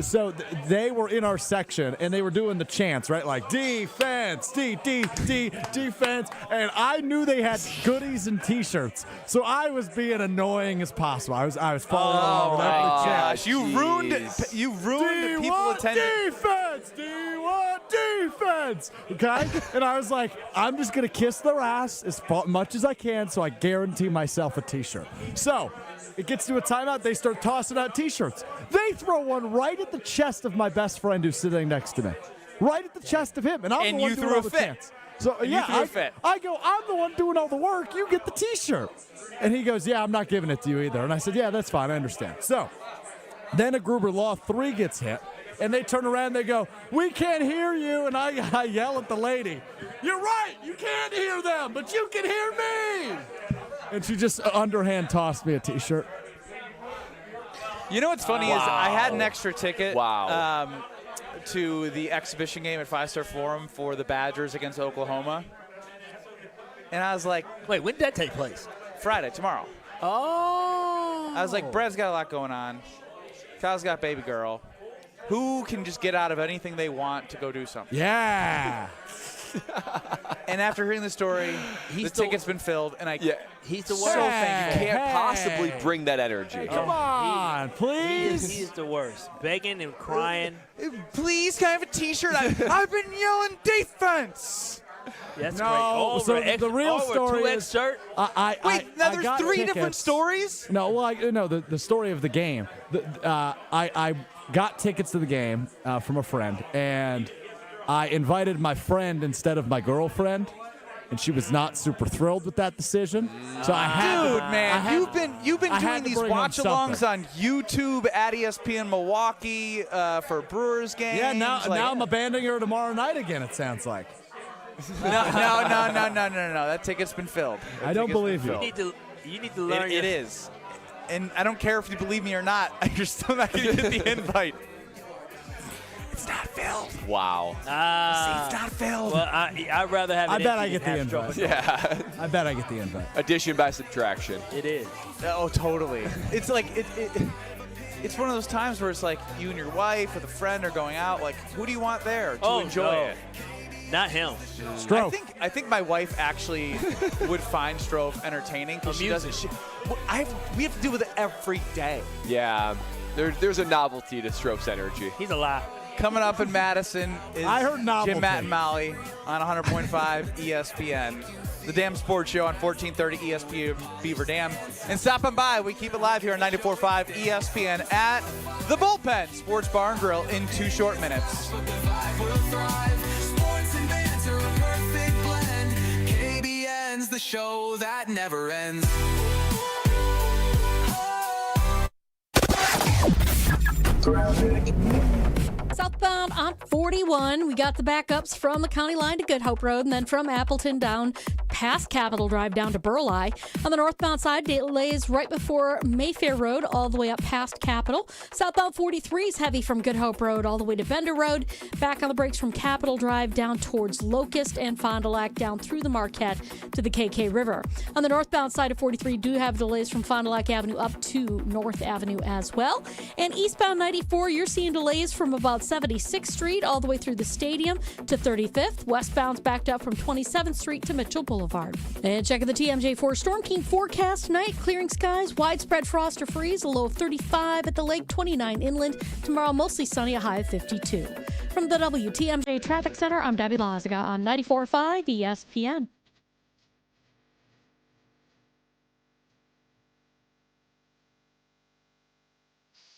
So they were in our section and they were doing the chants, right? Like defense, defense. And I knew they had goodies and T-shirts, so I was being annoying as possible. I was following along with every chant. Gosh, you ruined the people attending. Defense, D1 defense. Okay, and I was like, I'm just gonna kiss their ass as much as I can, so I guarantee myself a T-shirt. So it gets to a timeout. They start tossing out T-shirts. They throw one right at the chest of my best friend who's sitting next to me, right at the chest of him, and I'm the one doing all the chants. So I go, I'm the one doing all the work. You get the T-shirt. And he goes, yeah, I'm not giving it to you either. And I said, yeah, that's fine. I understand. So then a Gruber Law 3 gets hit. And they turn around and they go, we can't hear you. And I yell at the lady, you're right, you can't hear them, but you can hear me. And she just underhand tossed me a T-shirt. You know what's funny is I had an extra ticket Wow. To the exhibition game at 5 Star Forum for the Badgers against Oklahoma. And I was like, wait, when did that take place? Friday, tomorrow. Oh. I was like, Brad's got a lot going on. Kyle's got baby girl. Who can just get out of anything they want to go do something? Yeah. And after hearing the story, the ticket's been filled, and he's the worst. So thank you. Can't possibly bring that energy. Hey, come on, please. He is the worst. Begging and crying. Please, can I have a T-shirt? I've been yelling defense. That's no, great. So the real story is shirt. Wait, now there's 3 different stories? No, well, the story of the game. I got tickets to the game from a friend, and I invited my friend instead of my girlfriend, and she was not super thrilled with that decision. So I had you've been doing these watch-alongs on YouTube at ESPN Milwaukee for Brewers games. Yeah, now I'm abandoning her tomorrow night again, it sounds like. No. That ticket's been filled. I don't believe you. You need to learn. It is. And I don't care if you believe me or not. You're still not going to get the invite. It's not filled. Wow. It's not filled. Well, I'd rather have it. I bet I get the invite. Yeah. I bet I get the invite. Addition by subtraction. It is. Oh, totally. It's like it's one of those times where it's like you and your wife or the friend are going out. Like, who do you want there to enjoy it? Not him. Strove. I think my wife actually would find Strove entertaining because she doesn't. We have to deal with it every day. Yeah. There's a novelty to Strove's energy. He's a lot. Coming up in Madison is I heard novelty. Jim, Matt, and Molly on 100.5 ESPN. The Dam Sports Show on 1430 ESPN Beaver Dam. And stopping by, we keep it live here on 94.5 ESPN at The Bullpen Sports Bar and Grill in 2 short minutes. KBN's the show that never ends. Southbound on 41, we got the backups from the county line to Good Hope Road, and then from Appleton down past Capitol Drive down to Burleigh. On the northbound side, delays right before Mayfair Road all the way up past Capitol. Southbound 43 is heavy from Good Hope Road all the way to Bender Road. Back on the brakes from Capitol Drive down towards Locust and Fond du Lac down through the Marquette to the KK River. On the northbound side of 43, do have delays from Fond du Lac Avenue up to North Avenue as well. And eastbound 94, you're seeing delays from about 76th Street all the way through the stadium to 35th. Westbound's backed up from 27th Street to Mitchell Boulevard. And checking the TMJ4 Storm King forecast tonight. Clearing skies, widespread frost or freeze, a low of 35 at the lake, 29 inland. Tomorrow, mostly sunny, a high of 52. From the WTMJ Traffic Center, I'm Debbie Lazaga on 94.5 ESPN.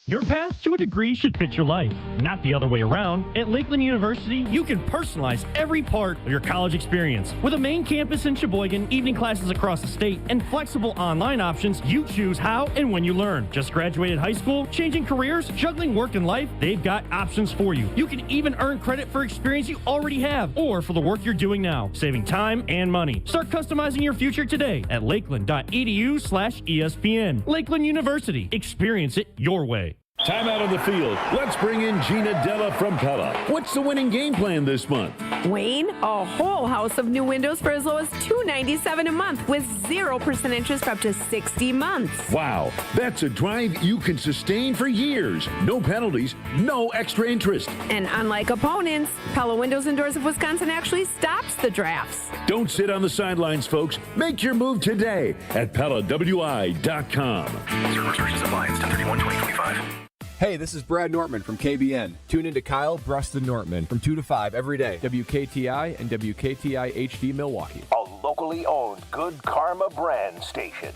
Your path to a degree should fit your life, not the other way around. At Lakeland University, you can personalize every part of your college experience. With a main campus in Sheboygan, evening classes across the state, and flexible online options, you choose how and when you learn. Just graduated high school, changing careers, juggling work and life, they've got options for you. You can even earn credit for experience you already have, or for the work you're doing now, saving time and money. Start customizing your future today at lakeland.edu/ESPN. Lakeland University. Experience it your way. Time out on the field. Let's bring in Gina Della from Pella. What's the winning game plan this month? Wayne, a whole house of new windows for as low as $297 a month with 0% interest for up to 60 months. Wow, that's a drive you can sustain for years. No penalties, no extra interest. And unlike opponents, Pella Windows and Doors of Wisconsin actually stops the drafts. Don't sit on the sidelines, folks. Make your move today at PellaWI.com. Zero restrictions apply. It's 10/31/2025. Hey, this is Brad Nortman from KBN. Tune in to Kyle, Brust, and Nortman from 2 to 5 every day. WKTI and WKTI HD Milwaukee. A locally owned Good Karma brand station.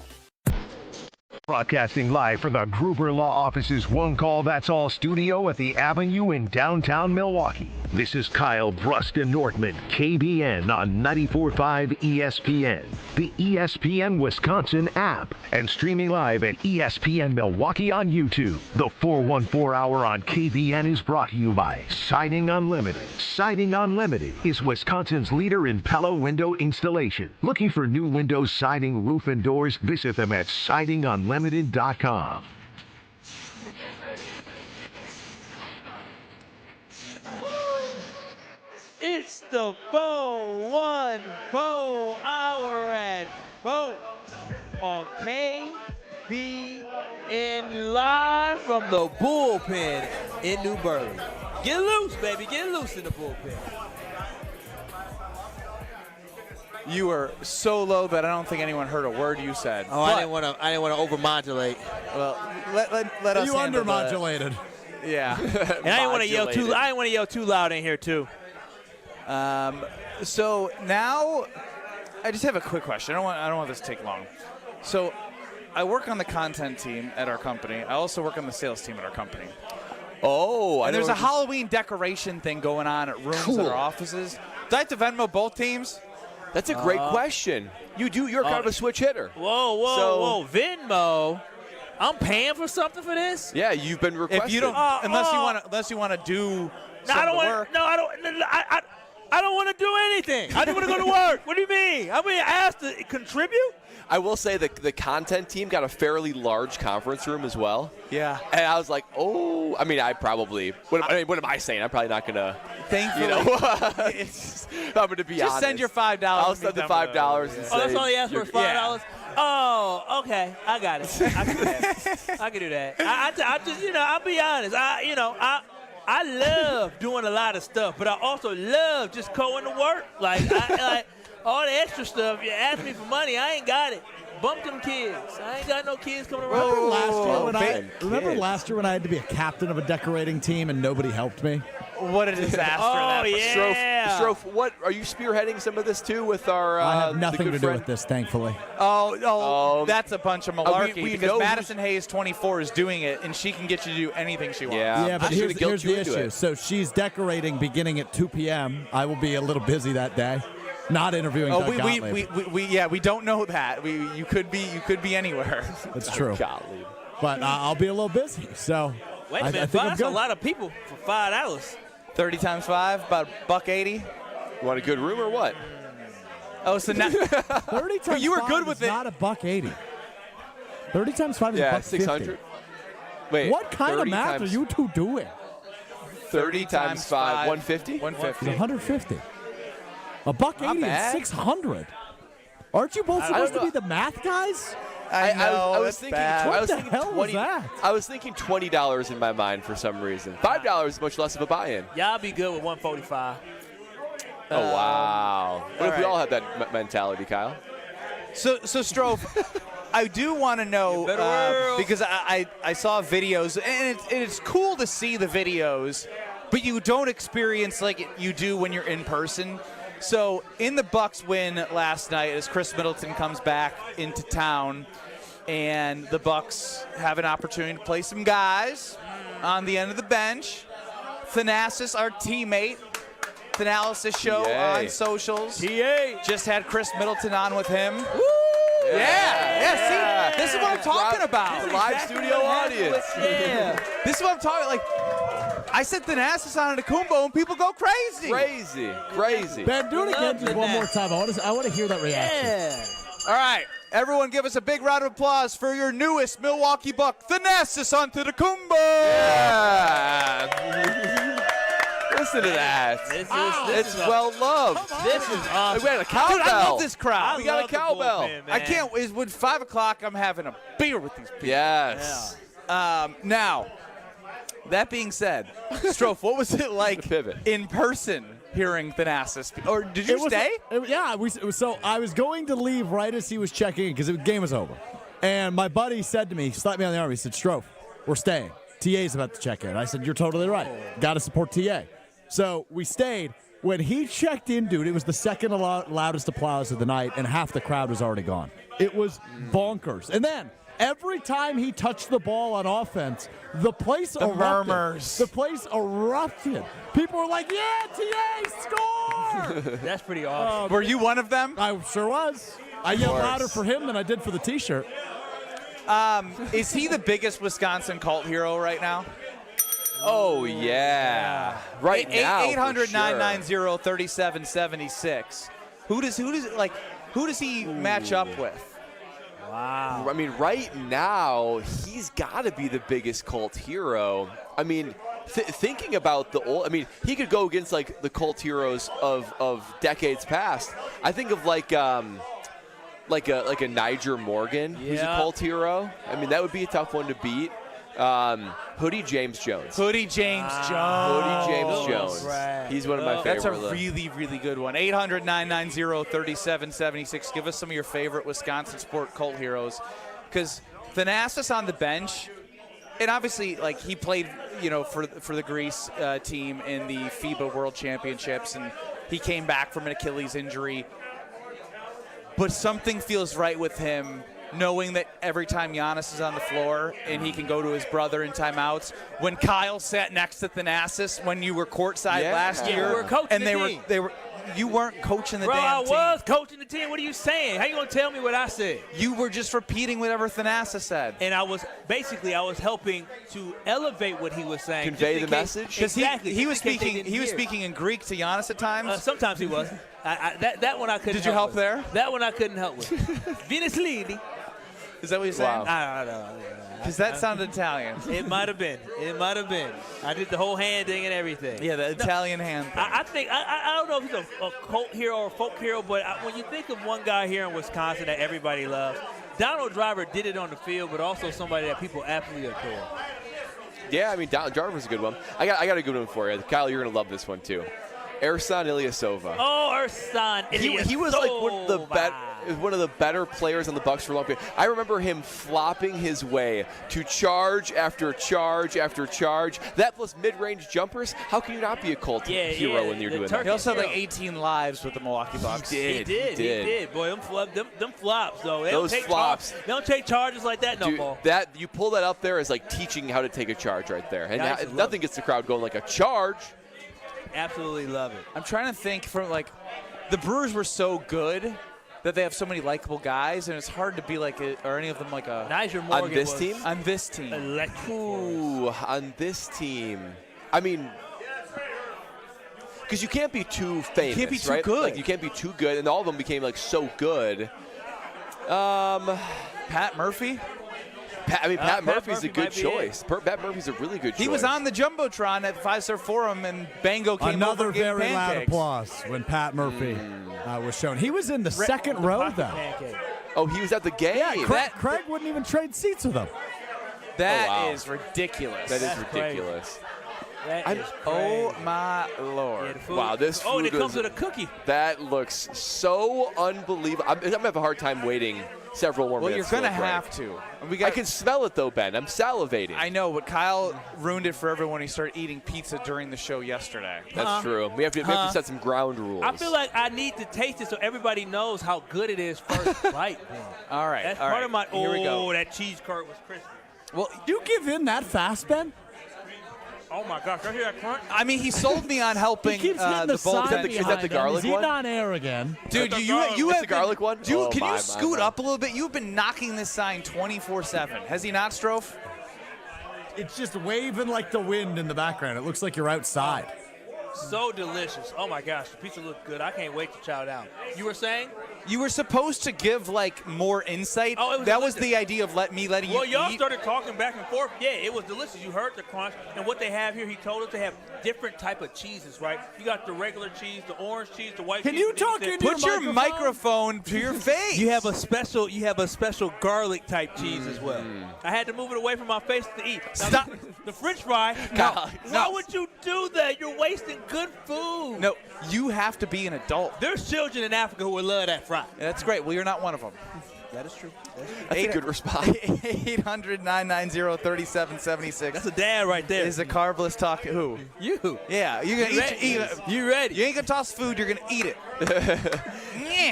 Broadcasting live from the Gruber Law Office's One Call That's All studio at the Avenue in downtown Milwaukee. This is Kyle Brust and Nortman, KBN on 94.5 ESPN, the ESPN Wisconsin app, and streaming live at ESPN Milwaukee on YouTube. The 414 Hour on KBN is brought to you by Siding Unlimited. Siding Unlimited is Wisconsin's leader in Pella window installation. Looking for new windows, siding, roof, and doors? Visit them at sidingunlimited.com. It's the Phone Hour at Phone on KBN live from the bullpen in New Berlin. Get loose, baby. Get loose in the bullpen. You were so low that I don't think anyone heard a word you said. Oh, I didn't want to overmodulate. Well, let us. You undermodulated. Yeah. And I didn't want to yell too. I didn't want to yell too loud in here too. So now, I just have a quick question. I don't want this to take long. So, I work on the content team at our company. I also work on the sales team at our company. Oh, and there's a Halloween decoration thing going on at rooms at our offices. Do I have to Venmo both teams? That's a great question. You're kind of a switch hitter. Whoa. Venmo? I'm paying for something for this? Yeah, you've been requested. If you don't, unless you want to do I don't want to do anything. I just want to go to work. What do you mean? I'm being asked to contribute? I will say the content team got a fairly large conference room as well. Yeah. And I was like, oh, I mean, what am I saying? I'm probably not going to. Thankfully. I'm going to be honest. Just send your $5. I'll send the $5 and say. Oh, that's all you asked for, $5? Yeah. Oh, okay. I got it. I can do that. I can do that. I just, I'll be honest. I love doing a lot of stuff, but I also love just going to work. Like all the extra stuff. You ask me for money, I ain't got it. Bump them kids. I ain't got no kids coming around. Remember last year when I had to be a captain of a decorating team and nobody helped me? What a disaster! Oh, yeah. Strofe, what are you spearheading some of this too with our? I have nothing to do with this, thankfully. That's a bunch of malarkey because Madison Hayes, 24, is doing it, and she can get you to do anything she wants. Yeah, but here's the issue. So she's decorating beginning at 2 p.m. I will be a little busy that day. Not interviewing Doug Gottlieb. We don't know that. You could be anywhere. That's true. But I'll be a little busy. So wait a minute, that's a lot of people for $5. 30 times 5, about $180. You want a good room or what? Oh, so now 30 times you were 5 good with is it. not $180. 30 times 5 is $150. 600. Wait, what kind of math are you two doing? 30 times 5, 150? 150. 150. $180 and 600. Aren't you both supposed to be the math guys? I was thinking. bad. I was the thinking hell was 20. that? I was thinking $20 in my mind for some reason. $5 is much less of a buy-in. Y'all be good with 145. Oh wow! What if we right. all had that mentality, Kyle? So Strofe, I do want to know because I saw videos, and it's cool to see the videos, but you don't experience like you do when you're in person. So in the Bucs win last night, as Chris Middleton comes back into town, and the Bucs have an opportunity to play some guys on the end of the bench. Thanasis, our teammate, Thanalysis show on socials. TA just had Chris Middleton on with him. Woo! Yeah. See, this is what I'm talking about. Live studio audience. Yeah. This is what I'm talking. Like, I said Thanasis on Kumbo, and people go crazy. Crazy. Ben, do it again just one more time. I want to hear that reaction. Yeah. All right, everyone, give us a big round of applause for your newest Milwaukee Buck, Thanasis Antetokounmpo. Yeah. Listen to that. It's well loved. This is awesome. We had a cowbell. Dude, I love this crowd. We got a cowbell. I can't. With 5 o'clock, I'm having a beer with these people. Yes. Now, that being said, Strofe, what was it like in person hearing Thanasis? Or did you stay? So I was going to leave right as he was checking in because the game was over. And my buddy said to me, he slapped me on the arm, he said, Strofe, we're staying. TA's about to check in. I said, you're totally right. Got to support TA. So we stayed. When he checked in, dude, it was the second loudest applause of the night, and half the crowd was already gone. It was bonkers. And then every time he touched the ball on offense, the place erupted. Murmurs. The place erupted. People were like, yeah, TA, score! That's pretty awesome. Were you one of them? I sure was. I yelled louder for him than I did for the T-shirt. Is he the biggest Wisconsin cult hero right now? Oh, yeah. Right now, 800-990-3776. Who does he match up with? Wow. I mean, right now, he's got to be the biggest cult hero. I mean, thinking about he could go against like the cult heroes of decades past. I think of like a Niger Morgan, who's a cult hero. I mean, that would be a tough one to beat. Hoodie James Jones. Hoodie James Jones. Right. He's one of my favorite. That's a really, really good one. 800-990-3776. Give us some of your favorite Wisconsin sport cult heroes. Because Thanasis on the bench, and obviously, like, he played, for the Greece team in the FIBA World Championships, and he came back from an Achilles injury. But something feels right with him, knowing that every time Giannis is on the floor and he can go to his brother in timeouts. When Kyle sat next to Thanasis when you were courtside last year, we were coaching and the team. You weren't coaching the Bro, damn team. I was coaching the team. What are you saying? How you gonna tell me what I said? You were just repeating whatever Thanasis said. And I was helping to elevate what he was saying. Convey the message. Because exactly. he was speaking in Greek to Giannis at times. Sometimes he was. That one I couldn't. Did you help there? That one I couldn't help with. Venus Lady. Is that what you're saying? I don't know. Because that sounded Italian. It might have been. I did the whole hand thing and everything. Yeah, the Italian hand thing. I think, I don't know if he's a cult hero or a folk hero, but when you think of one guy here in Wisconsin that everybody loves, Donald Driver did it on the field, but also somebody that people absolutely adore. Yeah, I mean, Donald Driver's a good one. I got a good one for you. Kyle, you're going to love this one, too. Ersan Ilyasova. Oh, Ersan Ilyasova. He was like one of the better players on the Bucs for a long period. I remember him flopping his way to charge after charge after charge. That plus mid-range jumpers. How can you not be a cult hero when you're doing that? He also had like 18 lives with the Milwaukee Bucks. He did. Boy, them flops, though. Those flops. They don't take charges like that no more. You pull that up there as like teaching how to take a charge right there. And nothing gets the crowd going like a charge. Absolutely love it. I'm trying to think from like the Brewers were so good that they have so many likable guys, and it's hard to be like any of them like a Niger Morgan on this team. Ooh, on this team. I mean, because you can't be too famous. You can't be too good. Like, you can't be too good, and all of them became like so good. Pat Murphy. Pat Murphy's a good choice. Pat Murphy's a really good choice. He was on the Jumbotron at 5-Star Forum, and Bango came Another over and gave very loud pancakes. applause when Pat Murphy was shown. He was in the second row, though. Oh, he was at the game. Yeah, Craig wouldn't even trade seats with him. That is ridiculous. That is ridiculous. Oh my Lord! Yeah, wow, this food it comes with a cookie. That looks so unbelievable. I'm gonna have a hard time waiting several more minutes. Well, you're gonna have to. I can smell it though, Ben. I'm salivating. I know, but Kyle ruined it for everyone. He started eating pizza during the show yesterday. That's true. We have to set some ground rules. I feel like I need to taste it so everybody knows how good it is first bite. All right, that's part of my. Here we go. That cheese curd was crispy. Well, you give in that fast, Ben? Oh my gosh! I hear that crunch. I mean, he sold me on helping he keeps hitting the bowl. Is that the garlic He's one? on air again. Dude, you have the garlic one? Dude, can you scoot up a little bit? You've been knocking this sign 24/7. Has he not, Strofe? It's just waving like the wind in the background. It looks like you're outside. So delicious. Oh my gosh, the pizza looked good. I can't wait to chow down. You were saying? You were supposed to give like more insight. Oh, that was the idea of letting you Well, y'all eat. started talking back and forth. Yeah, it was delicious. You heard the crunch. And what they have here, he told us they have different type of cheeses, right? You got the regular cheese, the orange cheese, the white cheese. Can you talk into Put your microphone to your face. You have a special garlic type cheese as well. I had to move it away from my face to eat. Now, Stop. The French fry. Why would you do that? You're wasting good food. No, you have to be an adult. There's children in Africa who would love that fry. That's great. Well, you're not one of them. That is true. That's a good response. 800-990-3776. That's a dad right there. Is a carbless talk? Who? You. Yeah, you're gonna eat. You ready? You ain't gonna toss food. You're gonna eat it.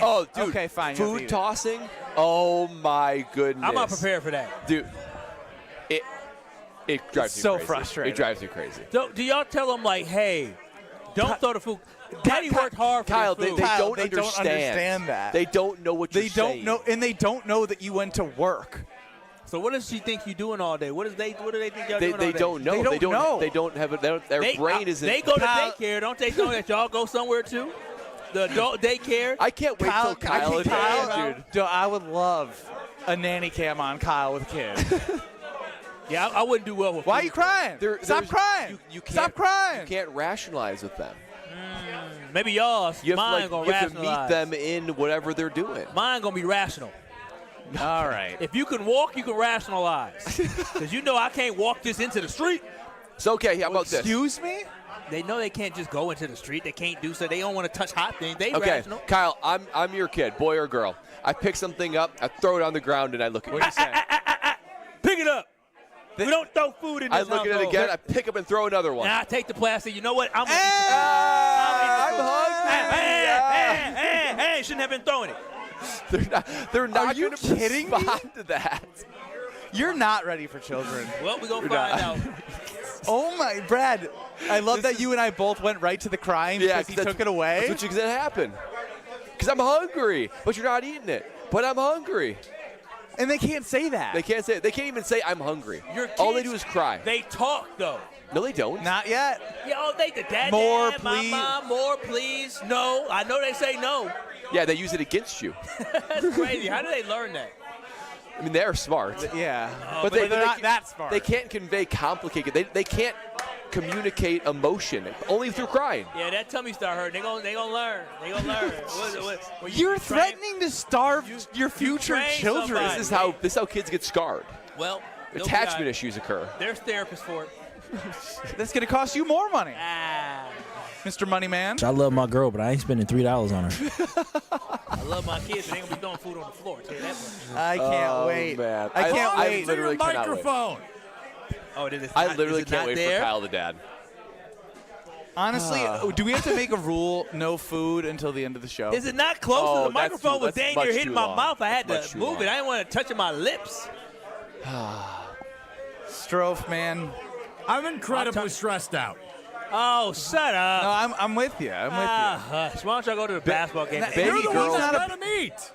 Oh, dude. Okay, fine. you have to eat Food it. tossing? Oh my goodness. I'm not prepared for that. Dude. It drives me so crazy. frustrating. It drives me crazy. So, do y'all tell them like, hey, don't throw the food? Daddy worked hard for Kyle, the food. they Kyle, don't they don't understand that. They don't know what you're They saying. don't know, and they don't know that you went to work. So what does she think you're doing all day? What do they think y'all doing all They day? don't know. They don't know. They don't have their brain isn't. They go to daycare, don't they? Know that y'all go somewhere too? The adult daycare. I can't wait till Kyle Dude, I would love a nanny cam on Kyle with kids. Yeah, I wouldn't do well with. Why are you crying? Stop crying. You can't, Stop crying. You can't rationalize with them. Maybe y'all. Mine gonna you have to rationalize. meet them in whatever they're doing. Mine gonna be rational. All right. If you can walk, you can rationalize. Because you know I can't walk this into the street. It's okay. How about this? Excuse me? They know they can't just go into the street. They can't do so. They don't want to touch hot things. They Okay, rational. Kyle, I'm your kid, boy or girl. I pick something up, I throw it on the ground, and I look at What do you say? Pick it up. We don't throw food in this I look at it household. again, I pick up and throw another one. And I take the plastic. You know what? I'm gonna eat I'm hungry. Hey, shouldn't have been throwing it. They're not Are you going to kidding me? respond to that. You're not ready for children. Well, we're going to find out. Oh, my, Brad. I love that you and I both went right to the crying because he took it away. That's what's going to happen. Because I'm hungry, but you're not eating it. But I'm hungry. And they can't say that. They can't say it. They can't even say I'm hungry. Your kids, all they do is cry. They talk, though. No, they don't. Not yet. Yeah, dad, more, dad, please. Mom, more, please. No. I know they say no. Yeah, they use it against you. That's crazy. How do they learn that? I mean, they're smart. Yeah. But they're not that smart. They can't convey complicated. They can't communicate emotion only through crying. Yeah, that tummy start hurting. They gonna learn. They gonna learn. You're threatening to starve your future children. somebody. This is how kids get scarred. Well, Attachment issues occur. There's therapists for it. That's going to cost you more money. Mr. Moneyman. I love my girl, but I ain't spending $3 on her. I love my kids, but they ain't gonna be throwing food on the floor. Tell you that much. I can't wait. Man. I can't wait. I literally your cannot microphone. Oh, it is. I literally can't wait for Kyle the dad. Honestly, do we have to make a rule, no food until the end of the show? Is it not close to the microphone? Was that's dang near much hitting too my long. mouth. I had That's to much too move it. long. I didn't want to touch it my lips. Strofe, man. I'm incredibly stressed out. Oh, shut up. No, I'm with you. I'm with Hush. Why don't y'all go to the basketball game? You're the one that girls- let him eat.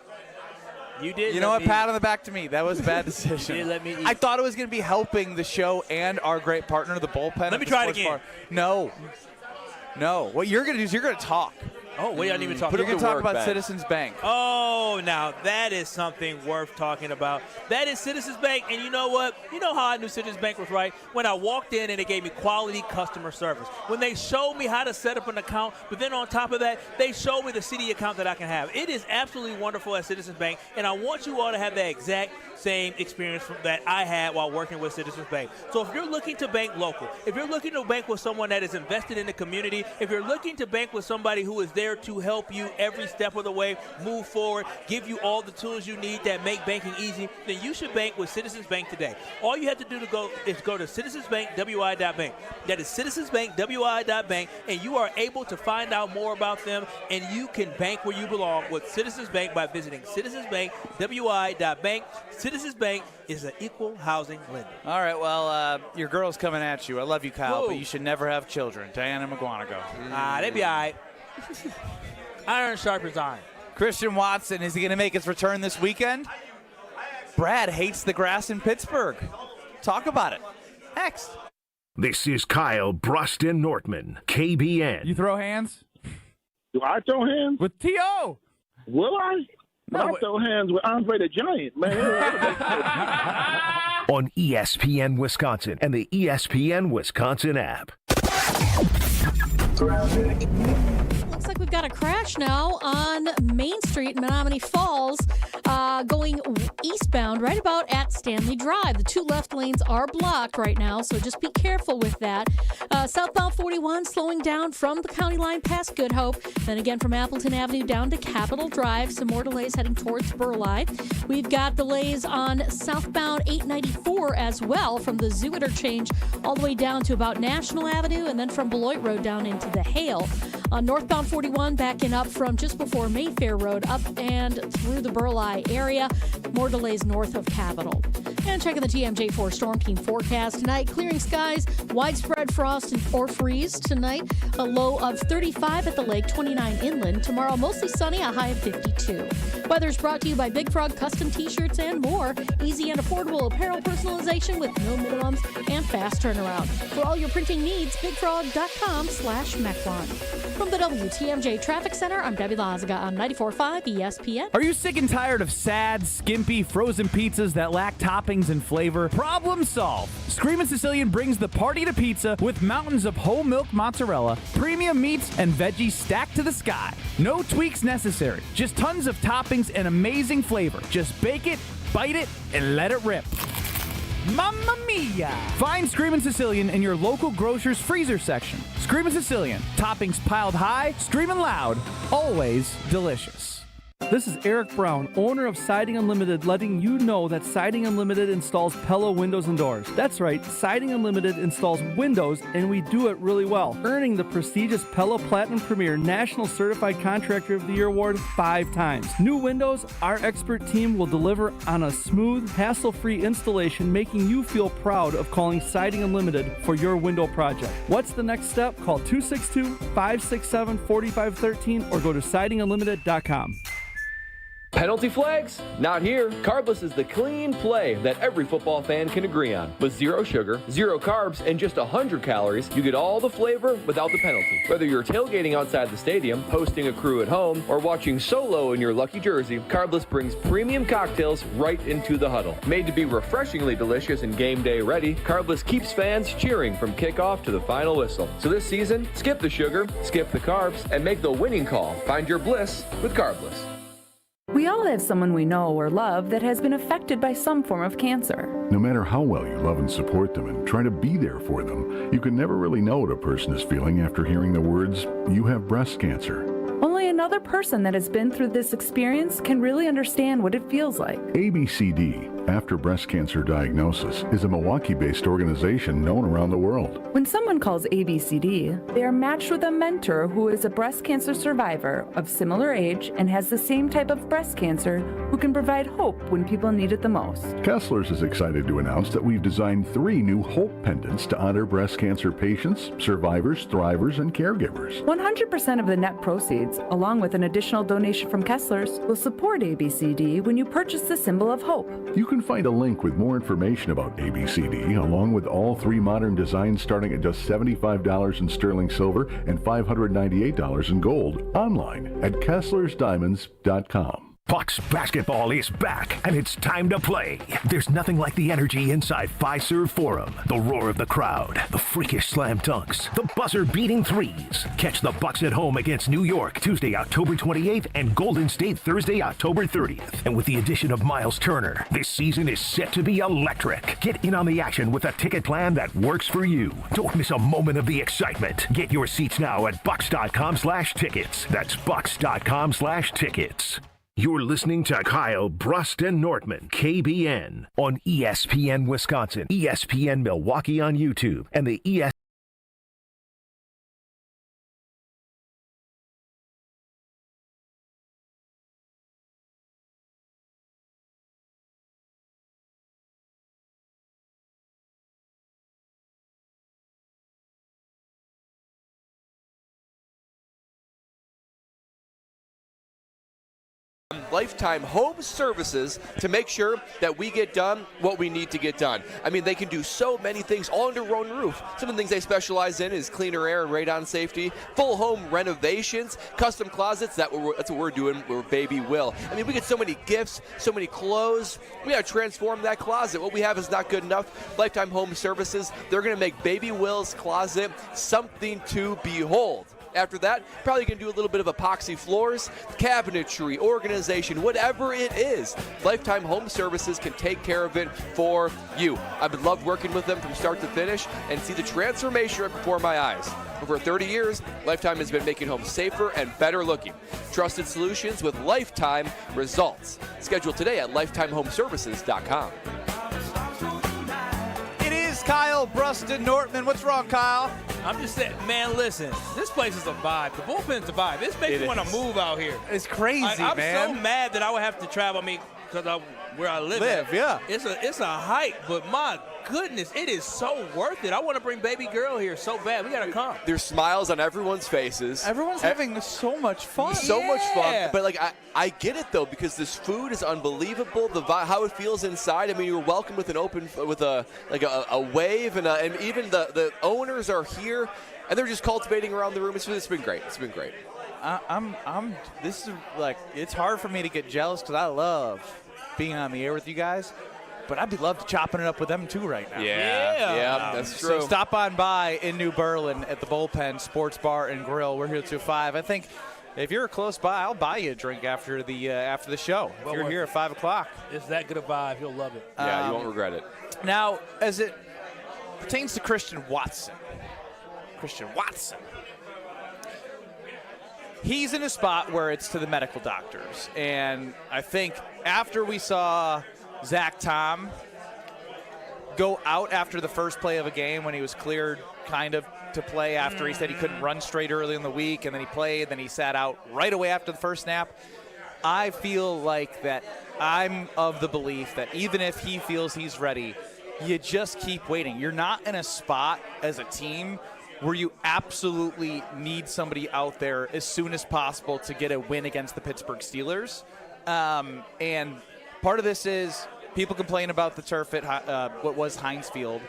You did. You know let what? me- Pat on the back to me. That was a bad decision. You did let me eat. I thought it was going to be helping the show and our great partner, the bullpen. Let at me the try it sports again. bar. No. What you're going to do is you're going to talk. Oh, we didn't even talk about. We're going to talk about Citizens Bank. Oh, now that is something worth talking about. That is Citizens Bank, and you know what? You know how I knew Citizens Bank was right? When I walked in and they gave me quality customer service. When they showed me how to set up an account, but then on top of that, they showed me the CD account that I can have. It is absolutely wonderful at Citizens Bank, and I want you all to have that exact same experience that I had while working with Citizens Bank. So if you're looking to bank local, if you're looking to bank with someone that is invested in the community, if you're looking to bank with somebody who is there to help you every step of the way, move forward, give you all the tools you need that make banking easy, then you should bank with Citizens Bank today. All you have to do is go to citizensbankwi.bank. That is citizensbankwi.bank, and you are able to find out more about them, and you can bank where you belong with Citizens Bank by visiting citizensbankwi.bank. Citizens Bank is an equal housing lender. All right, well, your girl's coming at you. I love you, Kyle, but you should never have children. Diana McGuanago. They be all right. Iron sharpens iron. Christian Watson, is he going to make his return this weekend? Brad hates the grass in Pittsburgh. Talk about it. Next. This is Kyle Bruston Nortman, KBN. You throw hands? Do I throw hands? With T.O. Will I? I throw hands with Andre the Giant, man. On ESPN Wisconsin and the ESPN Wisconsin app. Looks like we've got a crash now on Main Street in Menominee Falls, going eastbound right about at Stanley Drive. The two left lanes are blocked right now, so just be careful with that. Southbound 41 slowing down from the county line past Good Hope. Then again from Appleton Avenue down to Capitol Drive. Some more delays heading towards Burleigh. We've got delays on southbound 894 as well from the Zoo Interchange all the way down to about National Avenue, and then from Beloit Road down into the Hale. On northbound 41 backing up from just before Mayfair Road up and through the Burleigh area. More delays north of Capitol. And checking the TMJ4 Storm Team forecast tonight. Clearing skies, widespread frost or freeze tonight. A low of 35 at the lake, 29 inland. Tomorrow mostly sunny, a high of 52. Weather's brought to you by Big Frog Custom T-shirts and more. Easy and affordable apparel personalization with no minimums and fast turnaround. For all your printing needs, bigfrog.com/Mechlon. From the WTMJ Traffic Center, I'm Debbie Lazaga on 94.5 ESPN. Are you sick and tired of sad, skimpy, frozen pizzas that lack toppings and flavor? Problem solved. Screamin' Sicilian brings the party to pizza with mountains of whole milk mozzarella, premium meats, and veggies stacked to the sky. No tweaks necessary. Just tons of toppings and amazing flavor. Just bake it, bite it, and let it rip. Mamma mia! Find Screamin' Sicilian in your local grocer's freezer section. Screamin' Sicilian. Toppings piled high, screaming loud, always delicious. This is Eric Brown, owner of Siding Unlimited, letting you know that Siding Unlimited installs Pella windows and doors. That's right, Siding Unlimited installs windows, and we do it really well, earning the prestigious Pella Platinum Premier National Certified Contractor of the Year award 5 times. New windows, our expert team will deliver on a smooth, hassle-free installation, making you feel proud of calling Siding Unlimited for your window project. What's the next step? Call 262-567-4513 or go to sidingunlimited.com. Penalty flags? Not here. Carbless is the clean play that every football fan can agree on. With 0 sugar, 0 carbs, and just 100 calories, you get all the flavor without the penalty. Whether you're tailgating outside the stadium, hosting a crew at home, or watching solo in your lucky jersey, Carbless brings premium cocktails right into the huddle. Made to be refreshingly delicious and game day ready, Carbless keeps fans cheering from kickoff to the final whistle. So this season, skip the sugar, skip the carbs, and make the winning call. Find your bliss with Carbless. We all have someone we know or love that has been affected by some form of cancer. No matter how well you love and support them and try to be there for them, you can never really know what a person is feeling after hearing the words, "You have breast cancer." Only another person that has been through this experience can really understand what it feels like. ABCD, After Breast Cancer Diagnosis, is a Milwaukee-based organization known around the world. When someone calls ABCD, they are matched with a mentor who is a breast cancer survivor of similar age and has the same type of breast cancer who can provide hope when people need it the most. Kessler's is excited to announce that we've designed 3 new Hope pendants to honor breast cancer patients, survivors, thrivers, and caregivers. 100% of the net proceeds, along with an additional donation from Kessler's, will support ABCD when you purchase the symbol of hope. You can find a link with more information about ABCD, along with all 3 modern designs starting at just $75 in sterling silver and $598 in gold, online at KesslersDiamonds.com. Bucks basketball is back, and it's time to play. There's nothing like the energy inside Fiserv Forum. The roar of the crowd, the freakish slam dunks, the buzzer-beating threes. Catch the Bucks at home against New York Tuesday, October 28th, and Golden State Thursday, October 30th. And with the addition of Miles Turner, this season is set to be electric. Get in on the action with a ticket plan that works for you. Don't miss a moment of the excitement. Get your seats now at bucks.com/tickets. That's bucks.com/tickets. You're listening to Kyle Brust and Nortman, KBN, on ESPN Wisconsin, ESPN Milwaukee on YouTube, and the ESPN. Lifetime Home Services to make sure that we get done what we need to get done. I mean, they can do so many things all under one roof. Some of the things they specialize in is cleaner air and radon safety, full home renovations, custom closets. That's what we're doing with Baby Will. I mean, we get so many gifts, so many clothes. We got to transform that closet. What we have is not good enough. Lifetime Home Services, they're going to make Baby Will's closet something to behold. After that, probably going to do a little bit of epoxy floors, cabinetry, organization, whatever it is. Lifetime Home Services can take care of it for you. I've loved working with them from start to finish and see the transformation right before my eyes. Over 30 years, Lifetime has been making homes safer and better looking. Trusted solutions with Lifetime results. Schedule today at lifetimehomeservices.com. It is Kyle Brust and Nortman. What's wrong, Kyle? I'm just saying, man, listen, this place is a vibe. The bullpen's a vibe. This makes me want to move out here. It's crazy, I'm man. so mad that I would have to travel, because where I live at. Yeah. It's a hike, but my goodness, it is so worth it. I want to bring baby girl here so bad. We got to come. There's smiles on everyone's faces. Everyone's having so much fun. So much fun. But, like, I get it, though, because this food is unbelievable. How it feels inside. I mean, you're welcome with a wave, and even the owners are here, and they're just cultivating around the room. It's been great. It's been great. This is like, it's hard for me to get jealous because I love being on the air with you guys. But I'd be love to chopping it up with them too right now. Yeah, that's true. So stop on by in New Berlin at the Bullpen Sports Bar and Grill. We're here till 5. I think if you're close by, I'll buy you a drink after the show. If you're here at 5 o'clock. It's that good a vibe. You'll love it. Yeah, you won't regret it. Now, as it pertains to Christian Watson, he's in a spot where it's to the medical doctors. And I think after we saw Zach Tom go out after the first play of a game when he was cleared kind of to play after he said he couldn't run straight early in the week, and then he played, then he sat out right away after the first snap. I feel like that I'm of the belief that even if he feels he's ready, you just keep waiting. You're not in a spot as a team where you absolutely need somebody out there as soon as possible to get a win against the Pittsburgh Steelers. And part of this is people complain about the turf at what was Heinz Field.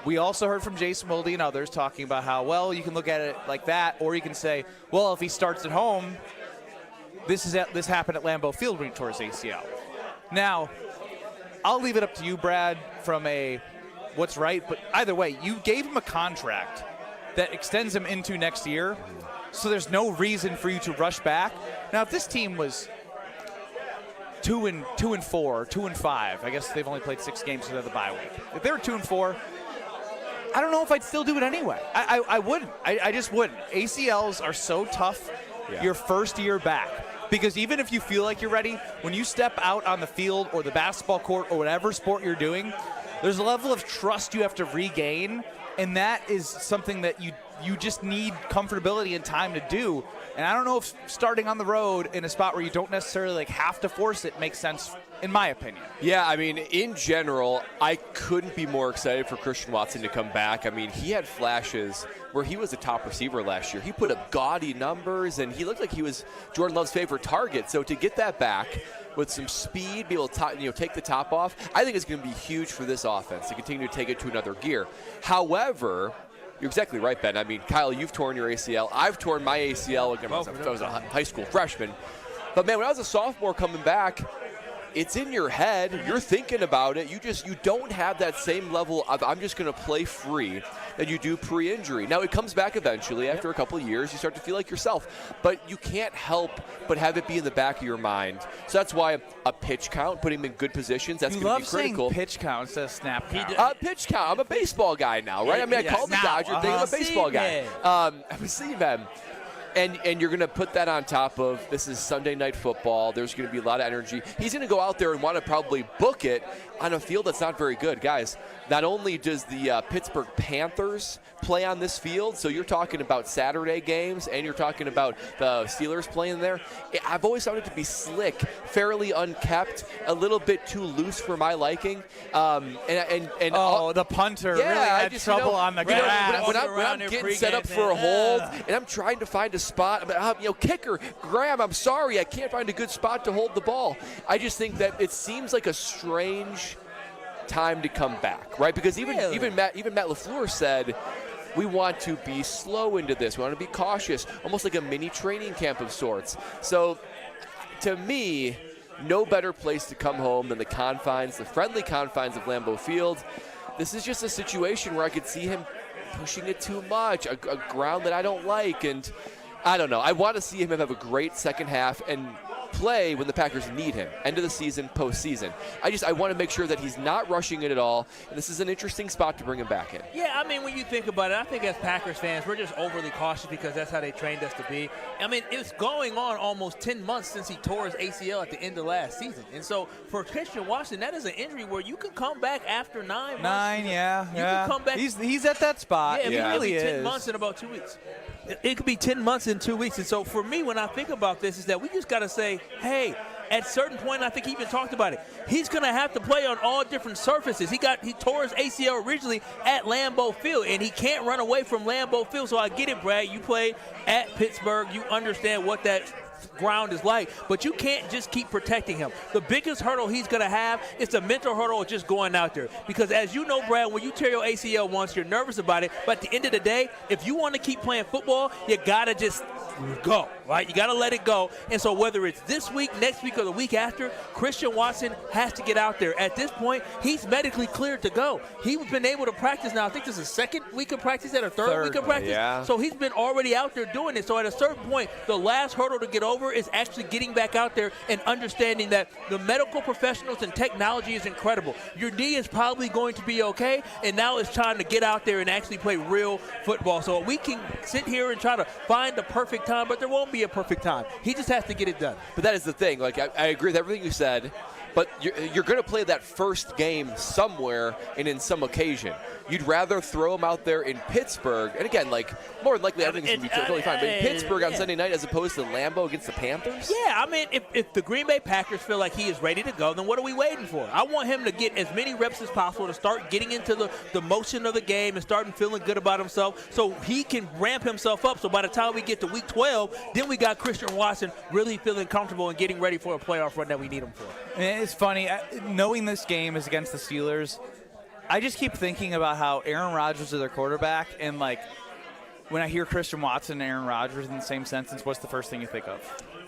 We also heard from Jason Wilde and others talking about how, well, you can look at it like that, or you can say, well, if he starts at home, this happened at Lambeau Field when he tore his ACL. Now, I'll leave it up to you, Brad, from a what's right, but either way, you gave him a contract that extends him into next year, so there's no reason for you to rush back. Now, if this team was 2-4, 2-5, I guess they've only played 6 games because of the bye week. If they were 2-4, I don't know if I'd still do it anyway. I wouldn't. I just wouldn't. ACLs are so tough your first year back. Because even if you feel like you're ready, when you step out on the field or the basketball court or whatever sport you're doing, there's a level of trust you have to regain, and that is something that you just need comfortability and time to do. And I don't know if starting on the road in a spot where you don't necessarily have to force it makes sense in my opinion. Yeah, I mean, in general, I couldn't be more excited for Christian Watson to come back. I mean, he had flashes where he was a top receiver last year. He put up gaudy numbers, and he looked like he was Jordan Love's favorite target. So to get that back with some speed, be able to take the top off, I think it's going to be huge for this offense to continue to take it to another gear. However, you're exactly right, Ben. I mean, Kyle, you've torn your ACL. I've torn my ACL when I was a high school freshman. But, man, when I was a sophomore coming back, it's in your head. You're thinking about it. You don't have that same level of I'm just going to play free that you do pre-injury. Now, it comes back eventually. After a couple of years, you start to feel like yourself. But you can't help but have it be in the back of your mind. So that's why a pitch count, putting him in good positions, that's going to be critical. You love saying pitch count instead of snap count. Pitch count. I'm a baseball guy now, right? I mean, I call the Dodger thing. I'm a baseball guy. I'm a C-man. And you're going to put that on top of this is Sunday Night Football. There's going to be a lot of energy. He's going to go out there and want to probably book it on a field that's not very good. Guys, not only does the Pittsburgh Panthers play on this field, so you're talking about Saturday games, and you're talking about the Steelers playing there. I've always found it to be slick, fairly unkept, a little bit too loose for my liking. The punter really had trouble on the grass. When I'm getting set up for a hold, and I'm trying to find a spot, kicker, Graham, I'm sorry, I can't find a good spot to hold the ball. I just think that it seems like a strange time to come back, right? Because even Matt LaFleur said, we want to be slow into this. We want to be cautious, almost like a mini training camp of sorts. So, to me, no better place to come home than the friendly confines of Lambeau Field. This is just a situation where I could see him pushing it too much, a ground that I don't like, and I don't know. I want to see him have a great second half and play when the Packers need him. End of the season, postseason. I want to make sure that he's not rushing it at all, and this is an interesting spot to bring him back in. Yeah, I mean, when you think about it, I think as Packers fans, we're just overly cautious because that's how they trained us to be. I mean, it's going on almost 10 months since he tore his ACL at the end of last season. And so for Christian Watson, that is an injury where you can come back after 9 months. Yeah. You can come back. He's at that spot. Yeah, it really is. 10 months in about 2 weeks. It could be 10 months in 2 weeks. And so for me, when I think about this, is that we just got to say, hey, at a certain point, I think he even talked about it, he's going to have to play on all different surfaces. He tore his ACL originally at Lambeau Field, and he can't run away from Lambeau Field. So I get it, Brad. You played at Pittsburgh. You understand what that ground is like, but you can't just keep protecting him. The biggest hurdle he's going to have is the mental hurdle of just going out there. Because as you know, Brad, when you tear your ACL once, you're nervous about it, but at the end of the day, if you want to keep playing football, you got to just go, right? You got to let it go. And so whether it's this week, next week, or the week after, Christian Watson has to get out there. At this point, he's medically cleared to go. He's been able to practice now. I think this is the second week of practice and a third week of practice. Yeah. So he's been already out there doing it. So at a certain point, the last hurdle to get over is actually getting back out there and understanding that the medical professionals and technology is incredible. Your knee is probably going to be okay, and now it's time to get out there and actually play real football. So we can sit here and try to find the perfect time, but there won't be a perfect time. He just has to get it done. But that is the thing. Like, I agree with everything you said, but you're going to play that first game somewhere and in some occasion. You'd rather throw him out there in Pittsburgh, and again, like, more than likely everything's going to be totally fine, but in Pittsburgh on Sunday night as opposed to Lambeau against the Panthers? Yeah, I mean, if the Green Bay Packers feel like he is ready to go, then what are we waiting for? I want him to get as many reps as possible to start getting into the motion of the game and starting feeling good about himself so he can ramp himself up. So by the time we get to week 12, then we got Christian Watson really feeling comfortable and getting ready for a playoff run that we need him for. And it's funny, knowing this game is against the Steelers, I just keep thinking about how Aaron Rodgers is their quarterback, and like when I hear Christian Watson and Aaron Rodgers in the same sentence, what's the first thing you think of?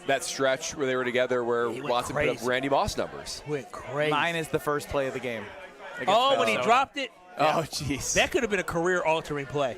That stretch where they were together where Watson put up Randy Moss numbers. Went crazy. Mine is the first play of the game. When he dropped it? Oh, jeez. That could have been a career-altering play.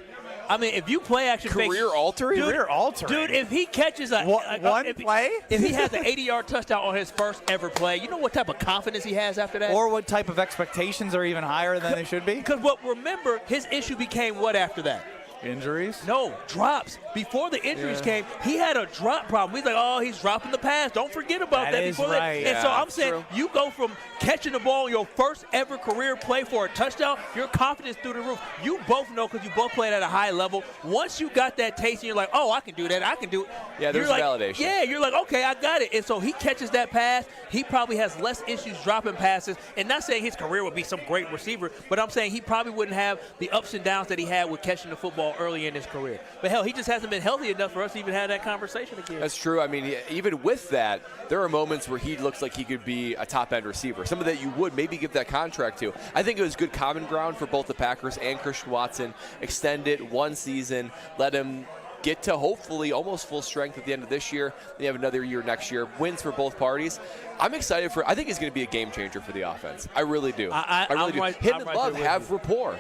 I mean, if you play action career-altering? Career-altering. Dude, if he catches one play? If he has an 80-yard touchdown on his first ever play, you know what type of confidence he has after that? Or what type of expectations are even higher than they should be? Because remember, his issue became what after that? Injuries? No, drops. Before the injuries came, he had a drop problem. He's like, oh, he's dropping the pass. Don't forget about that. Is before right. And so I'm saying, you go from catching the ball in your first ever career play for a touchdown, your confidence through the roof. You both know because you both played at a high level. Once you got that taste and you're like, oh, I can do that. I can do it. Yeah, there's validation. Yeah, you're like, okay, I got it. And so he catches that pass. He probably has less issues dropping passes. And not saying his career would be some great receiver, but I'm saying he probably wouldn't have the ups and downs that he had with catching the football early in his career. But hell, he just hasn't been healthy enough for us to even have that conversation again. That's true. I mean, even with that, there are moments where he looks like he could be a top-end receiver. Some of that you would maybe give that contract to. I think it was good common ground for both the Packers and Christian Watson. Extend it one season, let him get to hopefully almost full strength at the end of this year. They have another year next year. Wins for both parties. I'm excited I think he's going to be a game changer for the offense. I really do. I really do. Him and Love have rapport.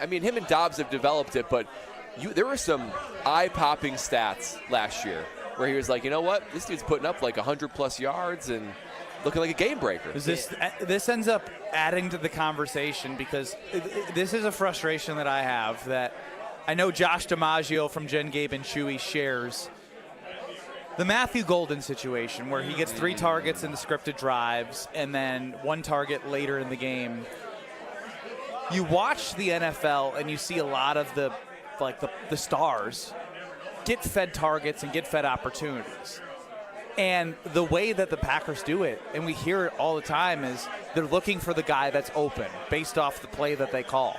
I mean, him and Dobbs have developed it, but there were some eye-popping stats last year where he was like, you know what? This dude's putting up like 100-plus yards and looking like a game breaker. This ends up adding to the conversation because this is a frustration that I have that I know Josh DiMaggio from Jen, Gabe, and Chewy shares. The Matthew Golden situation where he gets 3 targets in the scripted drives and then 1 target later in the game. You watch the NFL and you see a lot of the stars get fed targets and get fed opportunities. And the way that the Packers do it, and we hear it all the time, is they're looking for the guy that's open based off the play that they call.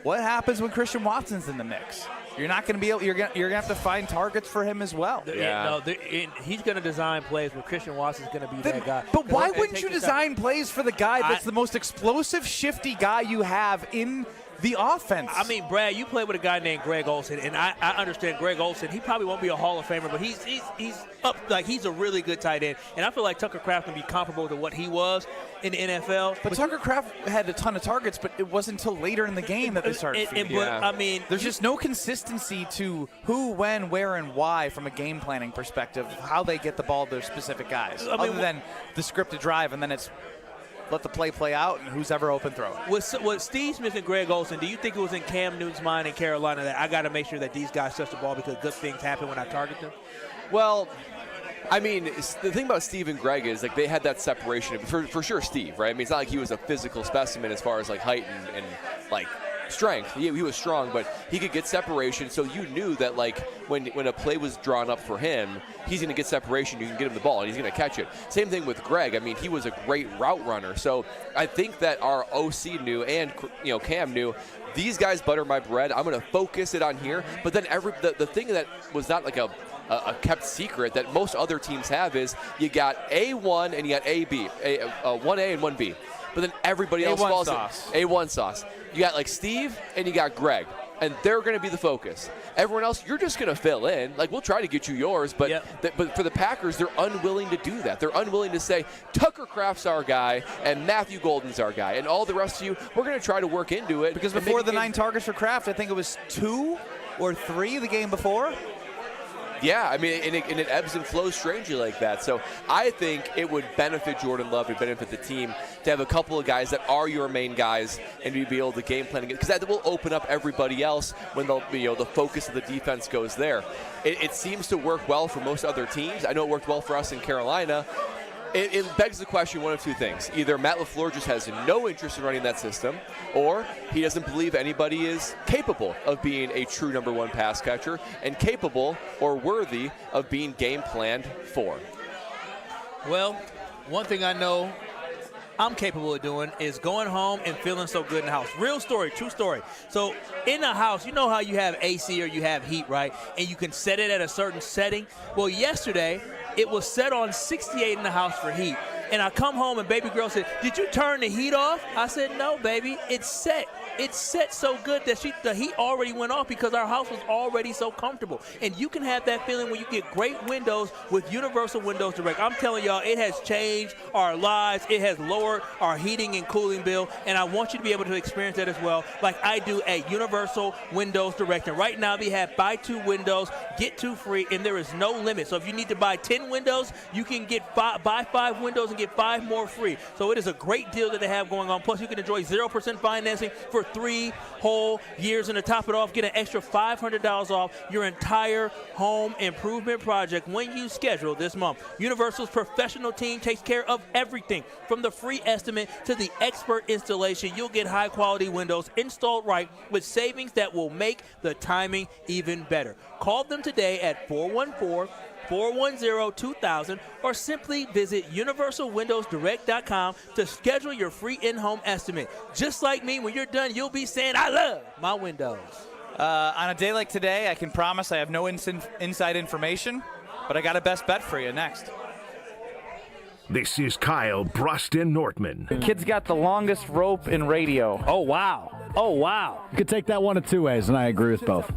What happens when Christian Watson's in the mix? You're not going to be able. You're going to have to find targets for him as well. He's going to design plays where Christian Watson's going to be that guy. But why wouldn't you design plays for the guy that's the most explosive, shifty guy you have in the offense? I mean, Brad, you play with a guy named Greg Olsen, and I understand Greg Olsen. He probably won't be a Hall of Famer, but he's up, like he's a really good tight end. And I feel like Tucker Kraft can be comparable to what he was in the NFL. But Tucker Kraft had a ton of targets, but it wasn't until later in the game that they started feeding. I mean, there's just no consistency to who, when, where, and why from a game planning perspective, how they get the ball to their specific guys, other than the scripted drive, and then it's let the play out, and who's ever open, throw it. With Steve Smith and Greg Olsen, do you think it was in Cam Newton's mind in Carolina that I got to make sure that these guys touch the ball because good things happen when I target them? Well, I mean, the thing about Steve and Greg is, like, they had that separation. For sure, Steve, right? I mean, it's not like he was a physical specimen as far as, like, height and like, strength. He was strong, but he could get separation, so you knew that, like, when a play was drawn up for him, he's going to get separation, you can get him the ball, and he's going to catch it. Same thing with Greg. I mean, he was a great route runner, so I think that our OC knew and, Cam knew, these guys butter my bread. I'm going to focus it on here, but then the thing that was not like a kept secret that most other teams have is you got A1 and you got AB, 1A and 1B. But then everybody else falls in. A1 sauce. You got like Steve and you got Greg, and they're going to be the focus. Everyone else, you're just going to fill in. Like, we'll try to get you yours, but but for the Packers, they're unwilling to do that. They're unwilling to say, Tucker Kraft's our guy and Matthew Golden's our guy, and all the rest of you, we're going to try to work into it. Because before the 9 targets for Kraft, I think it was 2 or 3 the game before. Yeah, I mean, and it ebbs and flows strangely like that. So I think it would benefit Jordan Love, it would benefit the team to have a couple of guys that are your main guys and to be able to game plan because that will open up everybody else when the focus of the defense goes there. It seems to work well for most other teams. I know it worked well for us in Carolina. It begs the question, one of 2 things. Either Matt LaFleur just has no interest in running that system, or he doesn't believe anybody is capable of being a true number 1 pass catcher and capable or worthy of being game planned for. Well, one thing I know I'm capable of doing is going home and feeling so good in the house. Real story, true story. So in the house, you know how you have AC or you have heat, right? And you can set it at a certain setting. Well, yesterday, it was set on 68 in the house for heat. And I come home and baby girl said, "Did you turn the heat off?" I said, "No, baby, it's set. It's set so good that the heat already went off because our house was already so comfortable." And you can have that feeling when you get great windows with Universal Windows Direct. I'm telling y'all, it has changed our lives. It has lowered our heating and cooling bill. And I want you to be able to experience that as well, like I do at Universal Windows Direct. And right now, they have buy 2 windows, get 2 free, and there is no limit. So if you need to buy 10 windows, you can buy 5 windows and get 5 more free. So it is a great deal that they have going on. Plus, you can enjoy 0% financing for 3 whole years. And to top it off, get an extra $500 off your entire home improvement project when you schedule this month. Universal's professional team takes care of everything from the free estimate to the expert installation. You'll get high-quality windows installed right with savings that will make the timing even better. Call them today at 414-410-2000 or simply visit universalwindowsdirect.com to schedule your free in-home estimate. Just like me, when you're done, you'll be saying, I love my windows. On a day like today, I can promise I have no inside information, but I got a best bet for you next. This is Kyle Bruston Nortman. The kid's got the longest rope in radio. Oh, wow. Oh, wow. You could take that one of two ways, and I agree with both.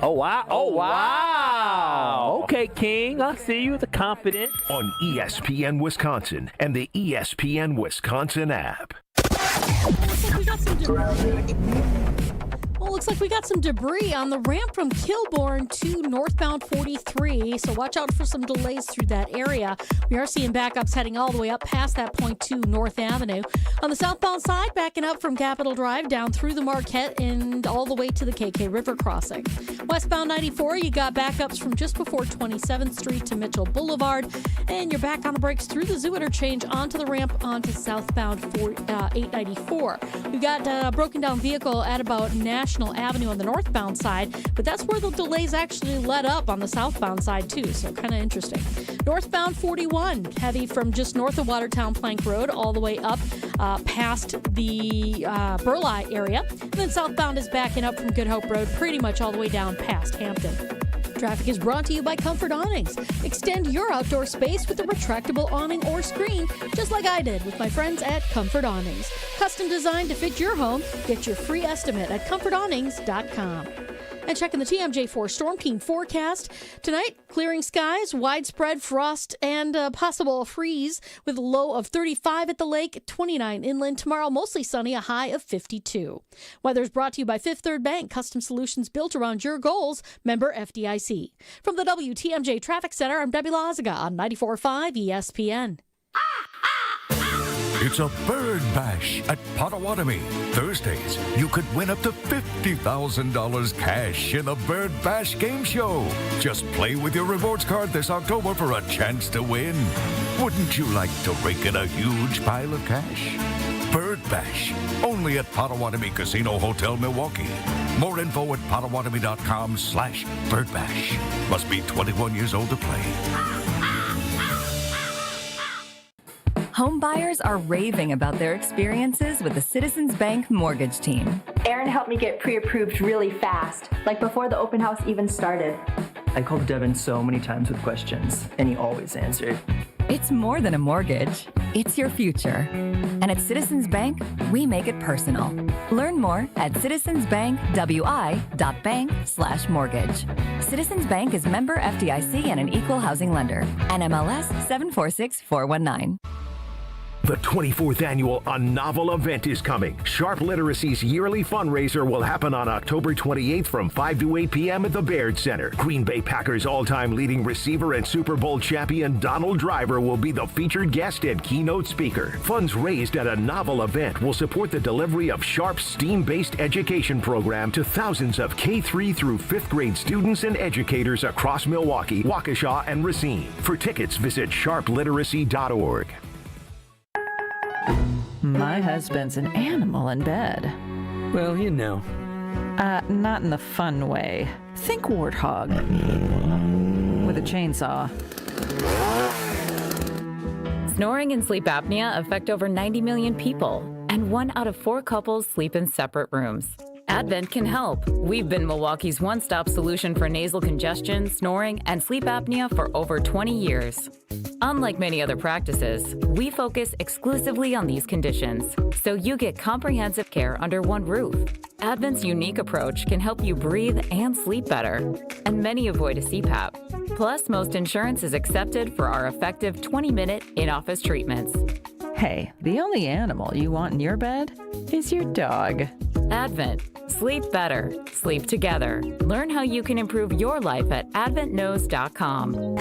Oh, wow. Oh, wow. Okay, King. I see you, the confident. On ESPN Wisconsin and the ESPN Wisconsin app. Looks like we got some debris on the ramp from Kilbourne to northbound 43, so watch out for some delays through that area. We are seeing backups heading all the way up past that point to North Avenue. On the southbound side, backing up from Capitol Drive down through the Marquette and all the way to the KK River crossing. Westbound 94, you got backups from just before 27th Street to Mitchell Boulevard, and you're back on the brakes through the Zoo interchange onto the ramp onto southbound 894. We've got a broken down vehicle at about National Avenue on the northbound side, but that's where the delays actually let up on the southbound side too, so kind of interesting. Northbound 41, heavy from just north of Watertown Plank Road all the way up past the Burleigh area. And then southbound is backing up from Good Hope Road pretty much all the way down past Hampton. Traffic is brought to you by Comfort Awnings. Extend your outdoor space with a retractable awning or screen, just like I did with my friends at Comfort Awnings. Custom designed to fit your home. Get your free estimate at comfortawnings.com. And checking the TMJ4 Storm Team forecast. Tonight, clearing skies, widespread frost, and possible freeze with a low of 35 at the lake, 29 inland. Tomorrow, mostly sunny, a high of 52. Weather is brought to you by Fifth Third Bank, custom solutions built around your goals. Member FDIC. From the WTMJ Traffic Center, I'm Debbie Loziga on 94.5 ESPN. It's a bird bash at Potawatomi. Thursdays, you could win up to $50,000 cash in the Bird Bash Game Show. Just play with your rewards card this October for a chance to win. Wouldn't you like to rake in a huge pile of cash? Bird Bash, only at Potawatomi Casino Hotel, Milwaukee. More info at potawatomi.com/birdbash. Must be 21 years old to play. Home buyers are raving about their experiences with the Citizens Bank mortgage team. Aaron helped me get pre-approved really fast, like before the open house even started. I called Devin so many times with questions, and he always answered. It's more than a mortgage. It's your future. And at Citizens Bank, we make it personal. Learn more at citizensbankwi.bank/mortgage. Citizens Bank is member FDIC and an equal housing lender. NMLS 746419. The 24th annual A Novel event is coming. Sharp Literacy's yearly fundraiser will happen on October 28th from 5 to 8 p.m. at the Baird Center. Green Bay Packers all-time leading receiver and Super Bowl champion Donald Driver will be the featured guest and keynote speaker. Funds raised at A Novel event will support the delivery of Sharp's STEAM-based education program to thousands of K-3 through 5th grade students and educators across Milwaukee, Waukesha, and Racine. For tickets, visit sharpliteracy.org. My husband's an animal in bed. Well, you know. Not in the fun way. Think warthog. With a chainsaw. Snoring and sleep apnea affect over 90 million people, and 1 out of 4 couples sleep in separate rooms. Advent can help. We've been Milwaukee's one-stop solution for nasal congestion, snoring, and sleep apnea for over 20 years. Unlike many other practices, we focus exclusively on these conditions, so you get comprehensive care under one roof. Advent's unique approach can help you breathe and sleep better, and many avoid a CPAP. Plus, most insurance is accepted for our effective 20-minute in-office treatments. Hey, the only animal you want in your bed is your dog. Advent. Sleep better. Sleep together. Learn how you can improve your life at adventknows.com.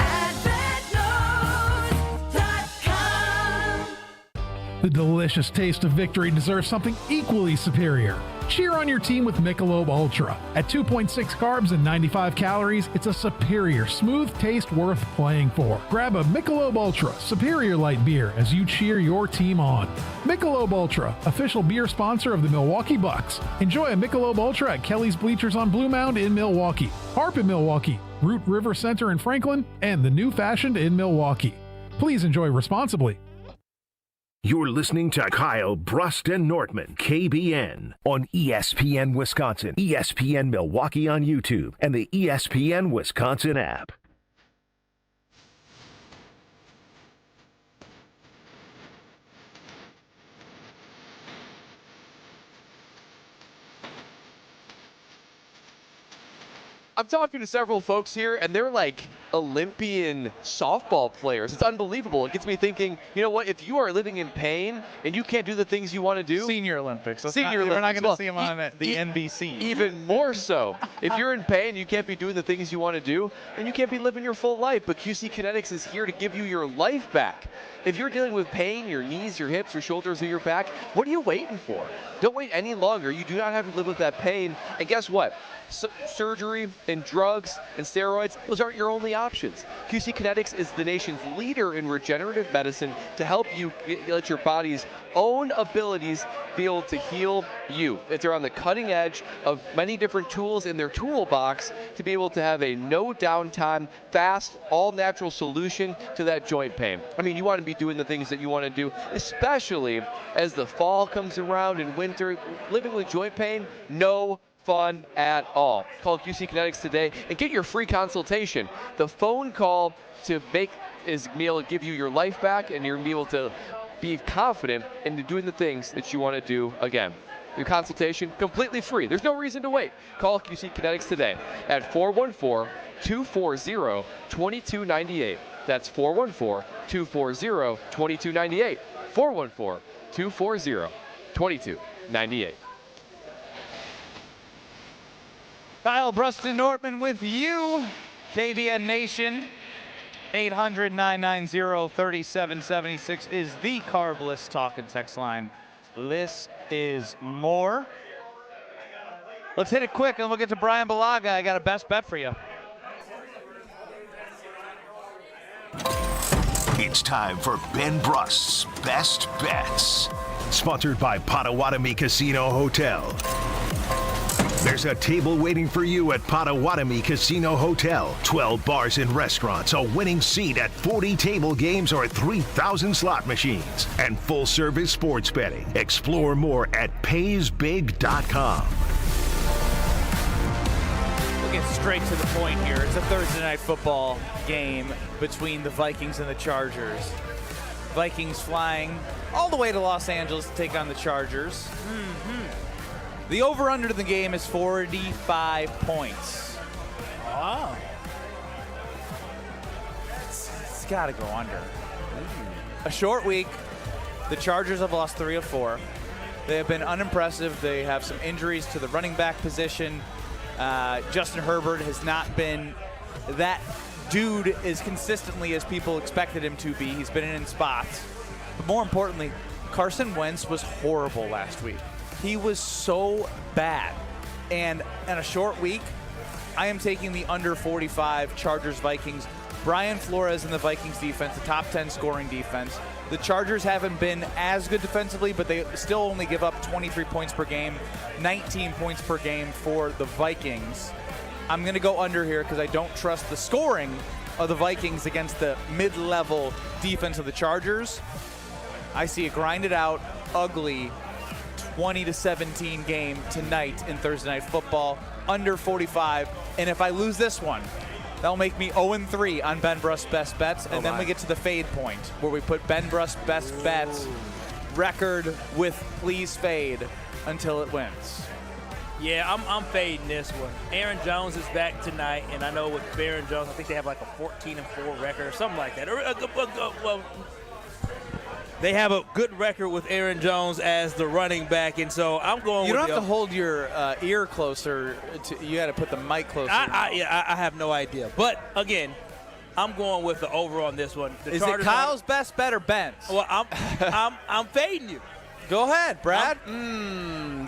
The delicious taste of victory deserves something equally superior. Cheer on your team with Michelob Ultra. At 2.6 carbs and 95 calories, it's a superior, smooth taste worth playing for. Grab a Michelob Ultra Superior Light beer as you cheer your team on. Michelob Ultra, official beer sponsor of the Milwaukee Bucks. Enjoy a Michelob Ultra at Kelly's Bleachers on Blue Mound in Milwaukee, Harp in Milwaukee, Root River Center in Franklin, and the New Fashioned in Milwaukee. Please enjoy responsibly. You're listening to Kyle Brust and Nortman, KBN, on ESPN Wisconsin, ESPN Milwaukee on YouTube, and the ESPN Wisconsin app. I'm talking to several folks here, and they're like Olympian softball players. It's unbelievable. It gets me thinking, you know what? If you are living in pain and you can't do the things you want to do. Senior Olympics. We're not going to see them on the NBC. Even more so. If you're in pain, you can't be doing the things you want to do, and you can't be living your full life. But QC Kinetics is here to give you your life back. If you're dealing with pain, your knees, your hips, your shoulders, or your back, what are you waiting for? Don't wait any longer. You do not have to live with that pain. And guess what? Surgery and drugs and steroids, those aren't your only options. QC Kinetics is the nation's leader in regenerative medicine to help you let your body's own abilities be able to heal you. They're on the cutting edge of many different tools in their toolbox to be able to have a no downtime, fast, all natural solution to that joint pain. I mean, you want to be doing the things that you want to do, especially as the fall comes around and winter. Living with joint pain, no fun at all. Call QC Kinetics today and get your free consultation. The phone call to make is be able to give you your life back, and you're going to be able to be confident in doing the things that you want to do again. Your consultation completely free. There's no reason to wait. Call QC Kinetics today at 414-240-2298. That's 414-240-2298. 414-240-2298. Kyle Brust and Nortman with you, KBN Nation. 800-990-3776 is the Carb List talk and text line. List is more. Let's hit it quick and we'll get to Brian Balaga. I got a best bet for you. It's time for Ben Brust's Best Bets. Sponsored by Potawatomi Casino Hotel. There's a table waiting for you at Potawatomi Casino Hotel. 12 bars and restaurants, a winning seat at 40 table games or 3,000 slot machines, and full-service sports betting. Explore more at paysbig.com. We'll get straight to the point here. It's a Thursday night football game between the Vikings and the Chargers. Vikings flying all the way to Los Angeles to take on the Chargers. The over-under to the game is 45 points. Wow. It's got to go under. A short week. The Chargers have lost 3 of 4. They have been unimpressive. They have some injuries to the running back position. Justin Herbert has not been that dude as consistently as people expected him to be. He's been in spots. But more importantly, Carson Wentz was horrible last week. He was so bad. And in a short week, I am taking the under 45 Chargers-Vikings. Brian Flores and the Vikings defense, the top 10 scoring defense. The Chargers haven't been as good defensively, but they still only give up 23 points per game, 19 points per game for the Vikings. I'm going to go under here because I don't trust the scoring of the Vikings against the mid-level defense of the Chargers. I see a grinded out, ugly 20-17 game tonight in Thursday Night Football, under 45. And if I lose this one, that'll make me 0-3 on Ben Brust's Best Bets. And then we get to the fade point, where we put Ben Brust's Best Bets record with please fade until it wins. Yeah, I'm fading this one. Aaron Jones is back tonight, and I know with Aaron Jones, I think they have like a 14-4 record or something like that. Well, they have a good record with Aaron Jones as the running back, and so I'm going. You don't have to hold your ear closer. You got to put the mic closer. I have no idea. But again, I'm going with the over on this one. The Is Chargers it Kyle's best bet or Ben's? Well, I'm fading you. Go ahead, Brad.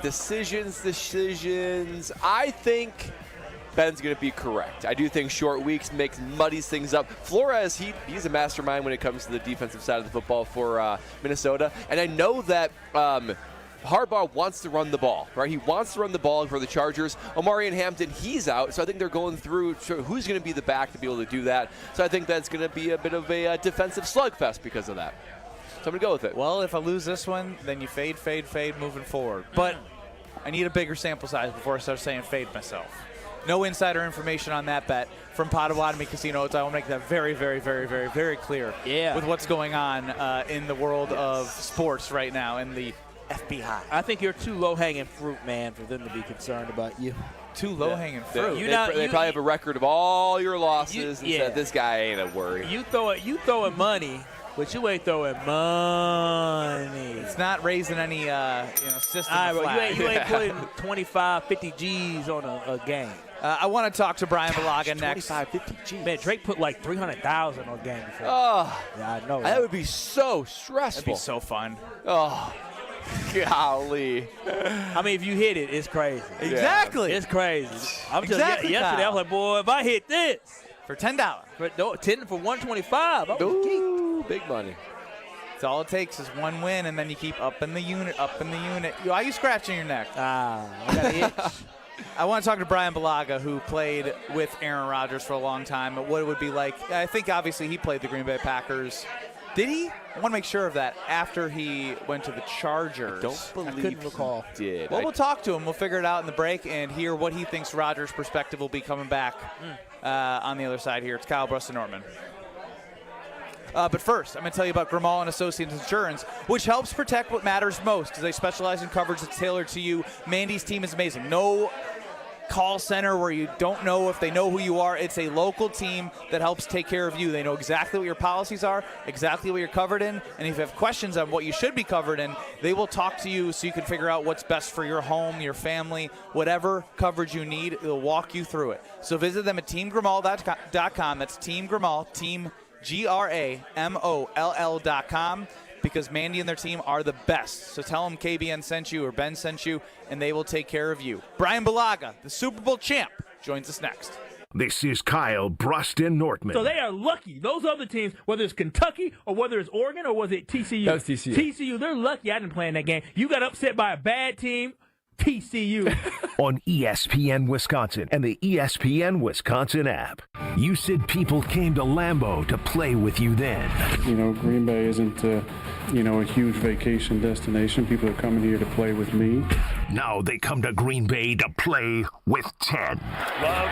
Decisions. I think Ben's going to be correct. I do think short weeks muddies things up. Flores, he's a mastermind when it comes to the defensive side of the football for Minnesota. And I know that Harbaugh wants to run the ball, right? He wants to run the ball for the Chargers. Omarion Hampton, he's out, so I think they're going through who's going to be the back to be able to do that. So I think that's going to be a bit of a defensive slugfest because of that. So I'm going to go with it. Well, if I lose this one, then you fade moving forward. But I need a bigger sample size before I start saying fade myself. No insider information on that bet from Potawatomi Casino. I will make that very, very, very, very, very clear with what's going on in the world of sports right now in the FBI. I think you're too low-hanging fruit, man, for them to be concerned about you. Too low-hanging fruit. They probably have a record of all your losses and said, this guy ain't a worry. You throwing money, but you ain't throwing money. It's not raising any system flag. You ain't putting 25, 50 G's on a game. I want to talk to Brian Balaga next. 25, 50 G's. Man, Drake put like 300,000 on a game before. Oh, yeah, I know. That would be so stressful. That'd be so fun. Oh. Golly. I mean, if you hit it, it's crazy. Exactly. It's crazy. Exactly, Yesterday, I was like, boy, if I hit this. For $10. 10 for 125. Ooh, big money. It's all it takes is one win, and then you keep up in the unit. Why are you scratching your neck? I got an itch. I want to talk to Brian Balaga, who played with Aaron Rodgers for a long time, what it would be like. I think, obviously, he played the Green Bay Packers. Did he? I want to make sure of that after he went to the Chargers. I don't believe I couldn't recall. He did. Well, we'll talk to him. We'll figure it out in the break and hear what he thinks Rodgers' perspective will be coming back on the other side here. It's Kyle Brust and Nortman. But first, I'm going to tell you about Grimal & Associates Insurance, which helps protect what matters most because they specialize in coverage that's tailored to you. Mandy's team is amazing. No call center where you don't know if they know who you are. It's a local team that helps take care of you. They know exactly what your policies are, exactly what you're covered in, and if you have questions on what you should be covered in, they will talk to you so you can figure out what's best for your home, your family, whatever coverage you need. They'll walk you through it. So visit them at teamgrimal.com. That's Team Grimal, Team GRAMOLL.com. Because Mandy and their team are the best. So tell them KBN sent you or Ben sent you, and they will take care of you. Brian Balaga, the Super Bowl champ, joins us next. This is Kyle Brust and Nortman. So they are lucky. Those other teams, whether it's Kentucky or whether it's Oregon or was it TCU? That was TCU. TCU, they're lucky I didn't play in that game. You got upset by a bad team. TCU. On ESPN Wisconsin and the ESPN Wisconsin app. You said people came to Lambeau to play with you then. Green Bay isn't, a huge vacation destination. People are coming here to play with me. Now they come to Green Bay to play with Ted. Love,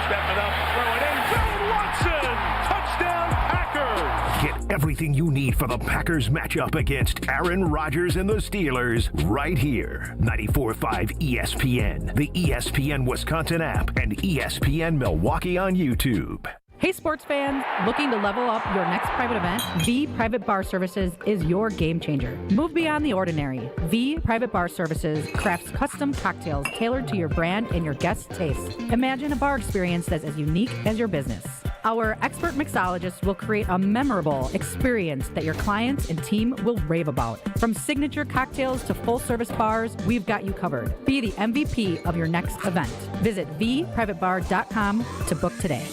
stepping up, throwing in. Bill Watson, touchdown Packers. Get everything you need for the Packers matchup against Aaron Rodgers and the Steelers right here. 94.5 ESPN, the ESPN Wisconsin app, and ESPN Milwaukee on YouTube. Hey sports fans, looking to level up your next private event? V Private Bar Services is your game changer. Move beyond the ordinary. V Private Bar Services crafts custom cocktails tailored to your brand and your guests' tastes. Imagine a bar experience that's as unique as your business. Our expert mixologists will create a memorable experience that your clients and team will rave about. From signature cocktails to full-service bars, we've got you covered. Be the MVP of your next event. Visit vprivatebar.com to book today.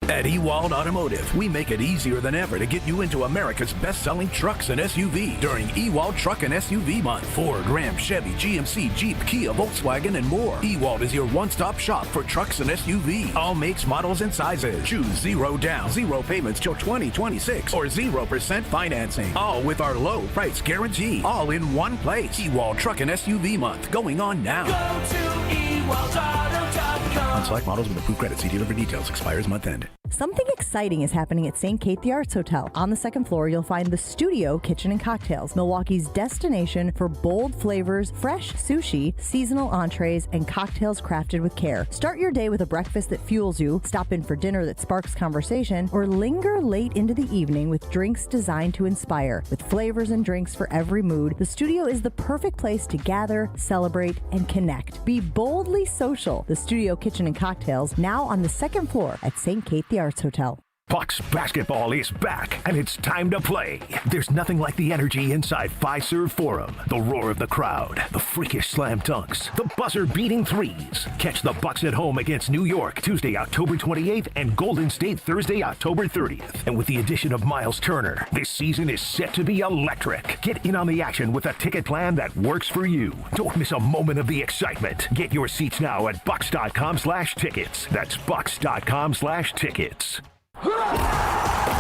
At Ewald Automotive, we make it easier than ever to get you into America's best-selling trucks and SUV during Ewald Truck and SUV Month. Ford, Ram, Chevy, GMC, Jeep, Kia, Volkswagen, and more. Ewald is your one-stop shop for trucks and SUV. All makes, models, and sizes. Choose 0 down, 0 payments till 2026, or 0% financing. All with our low price guarantee. All in one place. Ewald Truck and SUV Month going on now. Go to ewaldauto.com. On select models with approved credit. See dealer for details. Expires month end. Something exciting is happening at St. Kate the Arts Hotel. On the second floor, you'll find the Studio Kitchen and Cocktails, Milwaukee's destination for bold flavors, fresh sushi, seasonal entrees, and cocktails crafted with care. Start your day with a breakfast that fuels you, stop in for dinner that sparks conversation, or linger late into the evening with drinks designed to inspire. With flavors and drinks for every mood, the Studio is the perfect place to gather, celebrate, and connect. Be boldly social. The Studio Kitchen and Cocktails, now on the second floor at St. Kate the Arts Hotel. Bucks basketball is back, and it's time to play. There's nothing like the energy inside Fiserv Forum. The roar of the crowd, the freakish slam dunks, the buzzer-beating threes. Catch the Bucks at home against New York Tuesday, October 28th, and Golden State Thursday, October 30th. And with the addition of Miles Turner, this season is set to be electric. Get in on the action with a ticket plan that works for you. Don't miss a moment of the excitement. Get your seats now at bucks.com/tickets. That's bucks.com/tickets.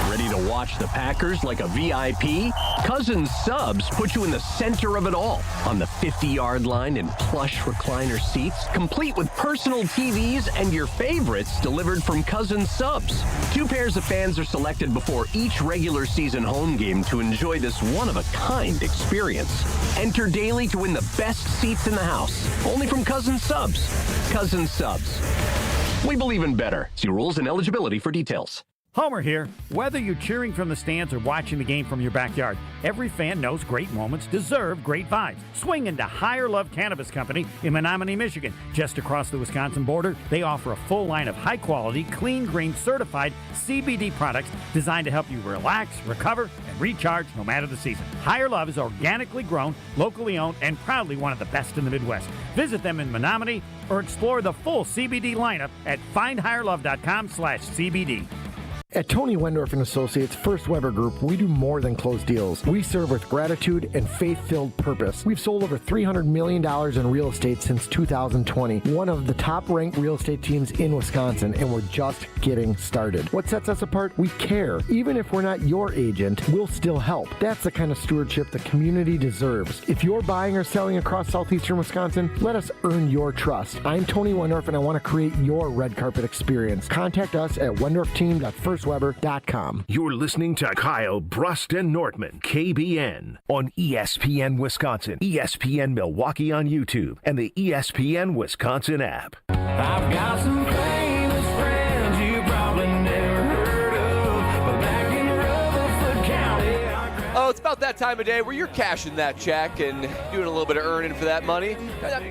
Ready to watch the Packers like a VIP? Cousins Subs put you in the center of it all. On the 50-yard line in plush recliner seats, complete with personal TVs and your favorites delivered from Cousins Subs. 2 pairs of fans are selected before each regular season home game to enjoy this one-of-a-kind experience. Enter daily to win the best seats in the house. Only from Cousins Subs. Cousins Subs. We believe in better. See rules and eligibility for details. Homer here. Whether you're cheering from the stands or watching the game from your backyard, every fan knows great moments deserve great vibes. Swing into Higher Love Cannabis Company in Menominee, Michigan. Just across the Wisconsin border, they offer a full line of high-quality, clean-grain, certified CBD products designed to help you relax, recover, and recharge no matter the season. Higher Love is organically grown, locally owned, and proudly one of the best in the Midwest. Visit them in Menominee or explore the full CBD lineup at findhigherlove.com/CBD. At Tony Wendorf and Associates First Weber Group, we do more than close deals. We serve with gratitude and faith-filled purpose. We've sold over $300 million in real estate since 2020, one of the top-ranked real estate teams in Wisconsin, and we're just getting started. What sets us apart? We care. Even if we're not your agent, we'll still help. That's the kind of stewardship the community deserves. If you're buying or selling across southeastern Wisconsin, let us earn your trust. I'm Tony Wendorf, and I want to create your red carpet experience. Contact us at wendorfteam.firstweber.com. You're listening to Kyle Brust and Nortman, KBN, on ESPN Wisconsin, ESPN Milwaukee on YouTube, and the ESPN Wisconsin app. I've got some famous friends you probably never heard of, but back in Rutherford County. Oh, it's about that time of day where you're cashing that check and doing a little bit of earning for that money.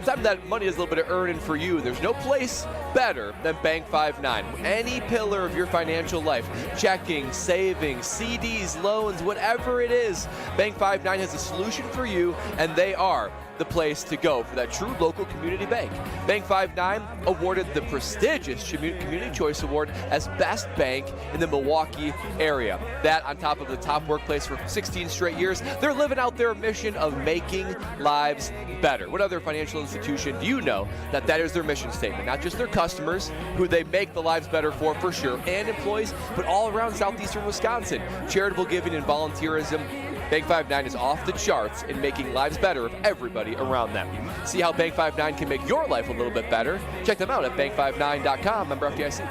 Time that money is a little bit of earning for you. There's no place better than Bank 5-9. Any pillar of your financial life, checking, savings, CDs, loans, whatever it is, Bank 5-9 has a solution for you, and they are the place to go for that true local community bank. Bank 5-9 awarded the prestigious Community Choice Award as Best Bank in the Milwaukee area. That on top of the top workplace for 16 straight years, they're living out their mission of making lives better. What other financial institution do you know that is their mission statement? Not just their customers, who they make the lives better for sure, and employees, but all around southeastern Wisconsin. Charitable giving and volunteerism. Bank 5-9 is off the charts in making lives better of everybody around them. See how Bank 5-9 can make your life a little bit better? Check them out at bank59.com. Member FDIC.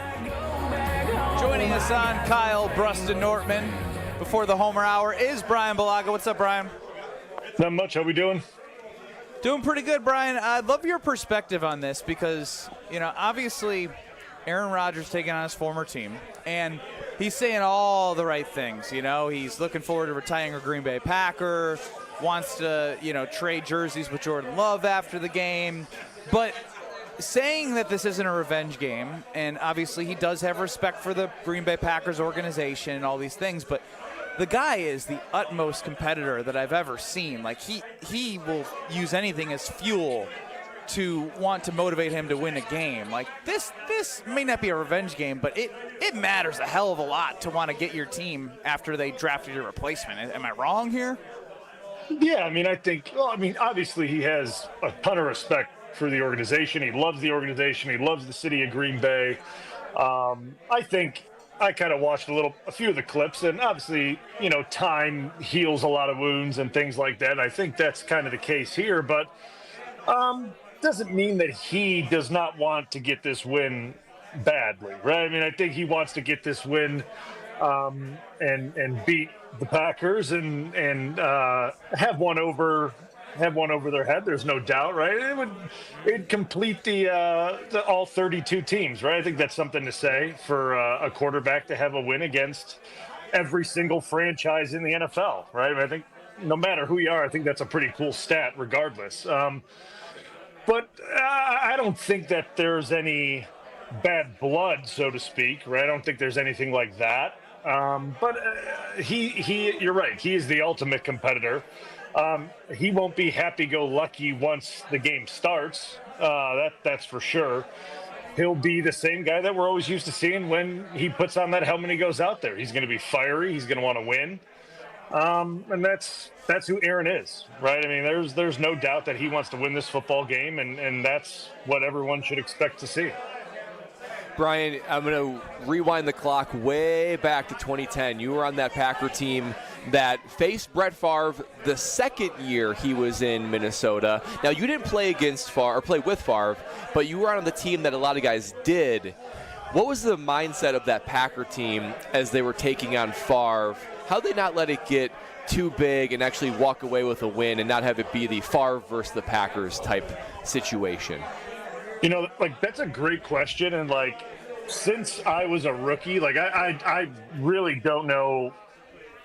Joining us on Kyle Brust and Nortman before the Homer Hour is Brian Balaga. What's up, Brian? Not much. How we doing? Doing pretty good, Brian. I'd love your perspective on this because, obviously Aaron Rodgers taking on his former team, and he's saying all the right things. He's looking forward to retiring a Green Bay Packer, wants to, trade jerseys with Jordan Love after the game, but saying that this isn't a revenge game, and obviously he does have respect for the Green Bay Packers organization and all these things, but the guy is the utmost competitor that I've ever seen. Like, he will use anything as fuel to want to motivate him to win a game. Like, this may not be a revenge game, but it matters a hell of a lot to want to get your team after they drafted your replacement. Am I wrong here? Yeah, obviously he has a ton of respect for the organization. He loves the organization. He loves the city of Green Bay. I think I kind of watched a few of the clips, and obviously, time heals a lot of wounds and things like that. I think that's kind of the case here, but doesn't mean that he does not want to get this win badly, right? I think he wants to get this win and beat the Packers and have one over their head. There's no doubt, right? It'd complete the all 32 teams, right? I think that's something to say for a quarterback to have a win against every single franchise in the NFL, right? I think no matter who you are, I think that's a pretty cool stat regardless. But I don't think that there's any bad blood, so to speak, right? I don't think there's anything like that. But you're right. He is the ultimate competitor. He won't be happy-go-lucky once the game starts. That's for sure. He'll be the same guy that we're always used to seeing when he puts on that helmet and he goes out there. He's going to be fiery. He's going to want to win. And that's who Aaron is, right? I mean, there's no doubt that he wants to win this football game, and that's what everyone should expect to see. Brian, I'm going to rewind the clock way back to 2010. You were on that Packer team that faced Brett Favre the second year he was in Minnesota. Now, you didn't play against Favre or play with Favre, but you were on the team that a lot of guys did. What was the mindset of that Packer team as they were taking on Favre? How'd they not let it get too big and actually walk away with a win and not have it be the Favre versus the Packers type situation? You know, like, that's a great question. And, like, since I was a rookie, like, I really don't know.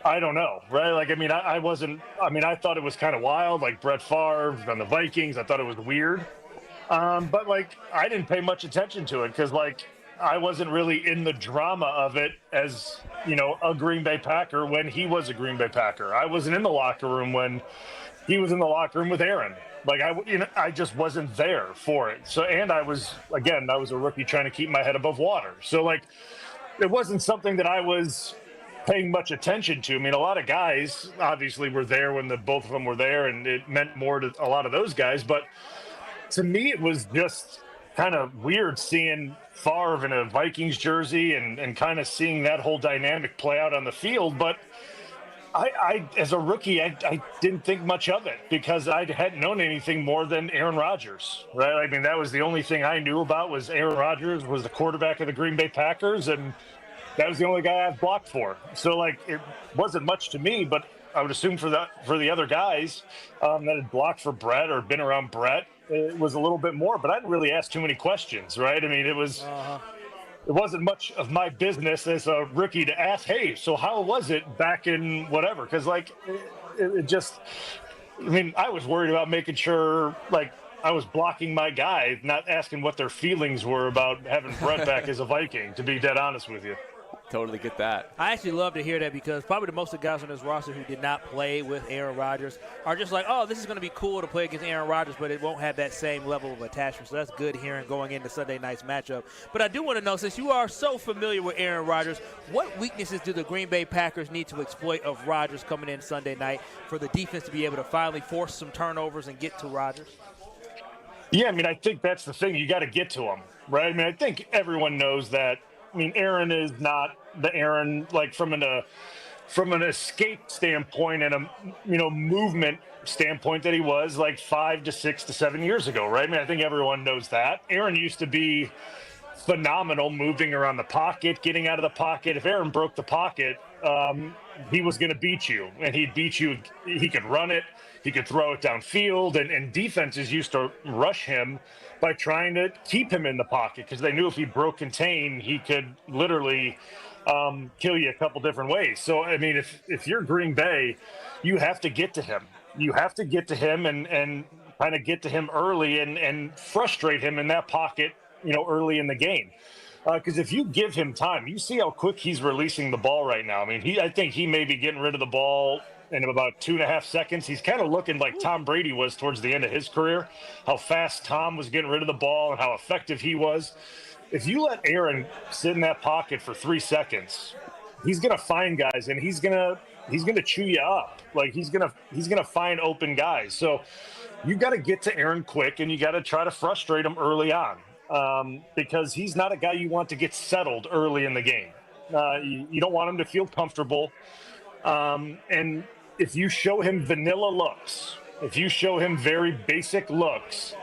I don't know, right? Like, I mean, I thought it was kind of wild, like Brett Favre on the Vikings. I thought it was weird. But, like, I didn't pay much attention to it because, like, I wasn't really in the drama of it as, you know, a Green Bay Packer when he was a Green Bay Packer. I wasn't in the locker room when he was in the locker room with Aaron. Like, I just wasn't there for it. So, and I was a rookie trying to keep my head above water. So, like, it wasn't something that I was paying much attention to. I mean, a lot of guys obviously were there when both of them were there, and it meant more to a lot of those guys. But to me, it was just kind of weird seeing Favre in a Vikings jersey and kind of seeing that whole dynamic play out on the field. But I as a rookie, I didn't think much of it because I hadn't known anything more than Aaron Rodgers, right? I mean, that was the only thing I knew about was Aaron Rodgers was the quarterback of the Green Bay Packers, and that was the only guy I've blocked for. So, like, it wasn't much to me, but I would assume for the other guys that had blocked for Brett or been around Brett, it was a little bit more. But I didn't really ask too many questions, right? I mean, it wasn't much of my business as a rookie to ask, hey, so how was it back in whatever? Because, like, it just, I mean, I was worried about making sure, like, I was blocking my guy, not asking what their feelings were about having Brett back as a Viking, to be dead honest with you. Totally get that. I actually love to hear that because probably the most of the guys on this roster who did not play with Aaron Rodgers are just like, oh, this is going to be cool to play against Aaron Rodgers, but it won't have that same level of attachment. So that's good hearing going into Sunday night's matchup. But I do want to know, since you are so familiar with Aaron Rodgers, what weaknesses do the Green Bay Packers need to exploit of Rodgers coming in Sunday night for the defense to be able to finally force some turnovers and get to Rodgers? Yeah, I mean, I think that's the thing. You got to get to him, right? I mean, I think everyone knows that. I mean, Aaron is not the Aaron, like, from an escape standpoint and a, you know, movement standpoint that he was like 5 to 6 to 7 years ago, right? I mean, I think everyone knows that. Aaron used to be phenomenal moving around the pocket, getting out of the pocket. If Aaron broke the pocket, he was going to beat you, and he'd beat you. He could run it. He could throw it downfield, and defenses used to rush him by trying to keep him in the pocket because they knew if he broke contain, he could literally kill you a couple different ways. So, I mean, if you're Green Bay, you have to get to him. You have to get to him and kind of get to him early and frustrate him in that pocket, you know, early in the game. Because if you give him time, you see how quick he's releasing the ball right now. I mean, I think he may be getting rid of the ball in about 2.5 seconds. He's kind of looking like Tom Brady was towards the end of his career, how fast Tom was getting rid of the ball and how effective he was. If you let Aaron sit in that pocket for 3 seconds, he's going to find guys and he's going to chew you up. Like he's going to find open guys. So you got to get to Aaron quick and you got to try to frustrate him early on. Because he's not a guy you want to get settled early in the game. You don't want him to feel comfortable. And if you show him vanilla looks, if you show him very basic looks,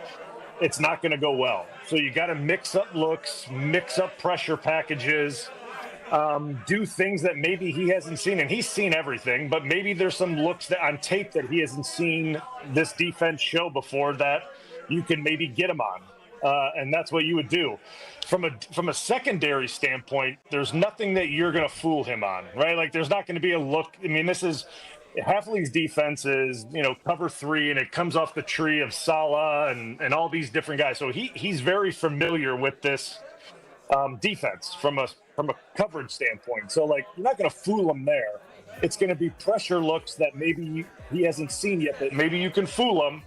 it's not going to go well. So you got to mix up looks, mix up pressure packages, do things that maybe he hasn't seen. And he's seen everything, but maybe there's some looks that on tape that he hasn't seen this defense show before that you can maybe get him on. And that's what you would do. From a secondary standpoint, there's nothing that you're going to fool him on, right? Like there's not going to be a look. I mean, this is Hafley's defense is, you know, cover 3 and it comes off the tree of Salah and all these different guys. So he's very familiar with this defense from a coverage standpoint. So, like, you're not going to fool him there. It's going to be pressure looks that maybe he hasn't seen yet, that maybe you can fool him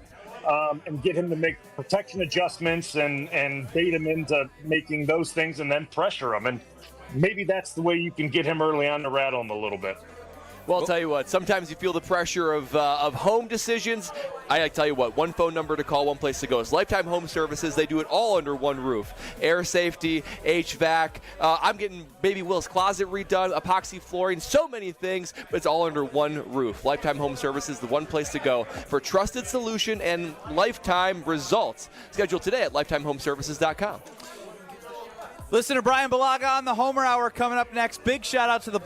and get him to make protection adjustments and bait him into making those things and then pressure him. And maybe that's the way you can get him early on to rattle him a little bit. Well, I'll tell you what, sometimes you feel the pressure of home decisions. I tell you what, one phone number to call, one place to go is Lifetime Home Services. They do it all under one roof. Air safety, HVAC. I'm getting Baby Will's closet redone, epoxy flooring, so many things, but it's all under one roof. Lifetime Home Services, the one place to go for trusted solution and lifetime results. Schedule today at lifetimehomeservices.com. Listen to Brian Balaga on the Homer Hour coming up next. Big shout out to the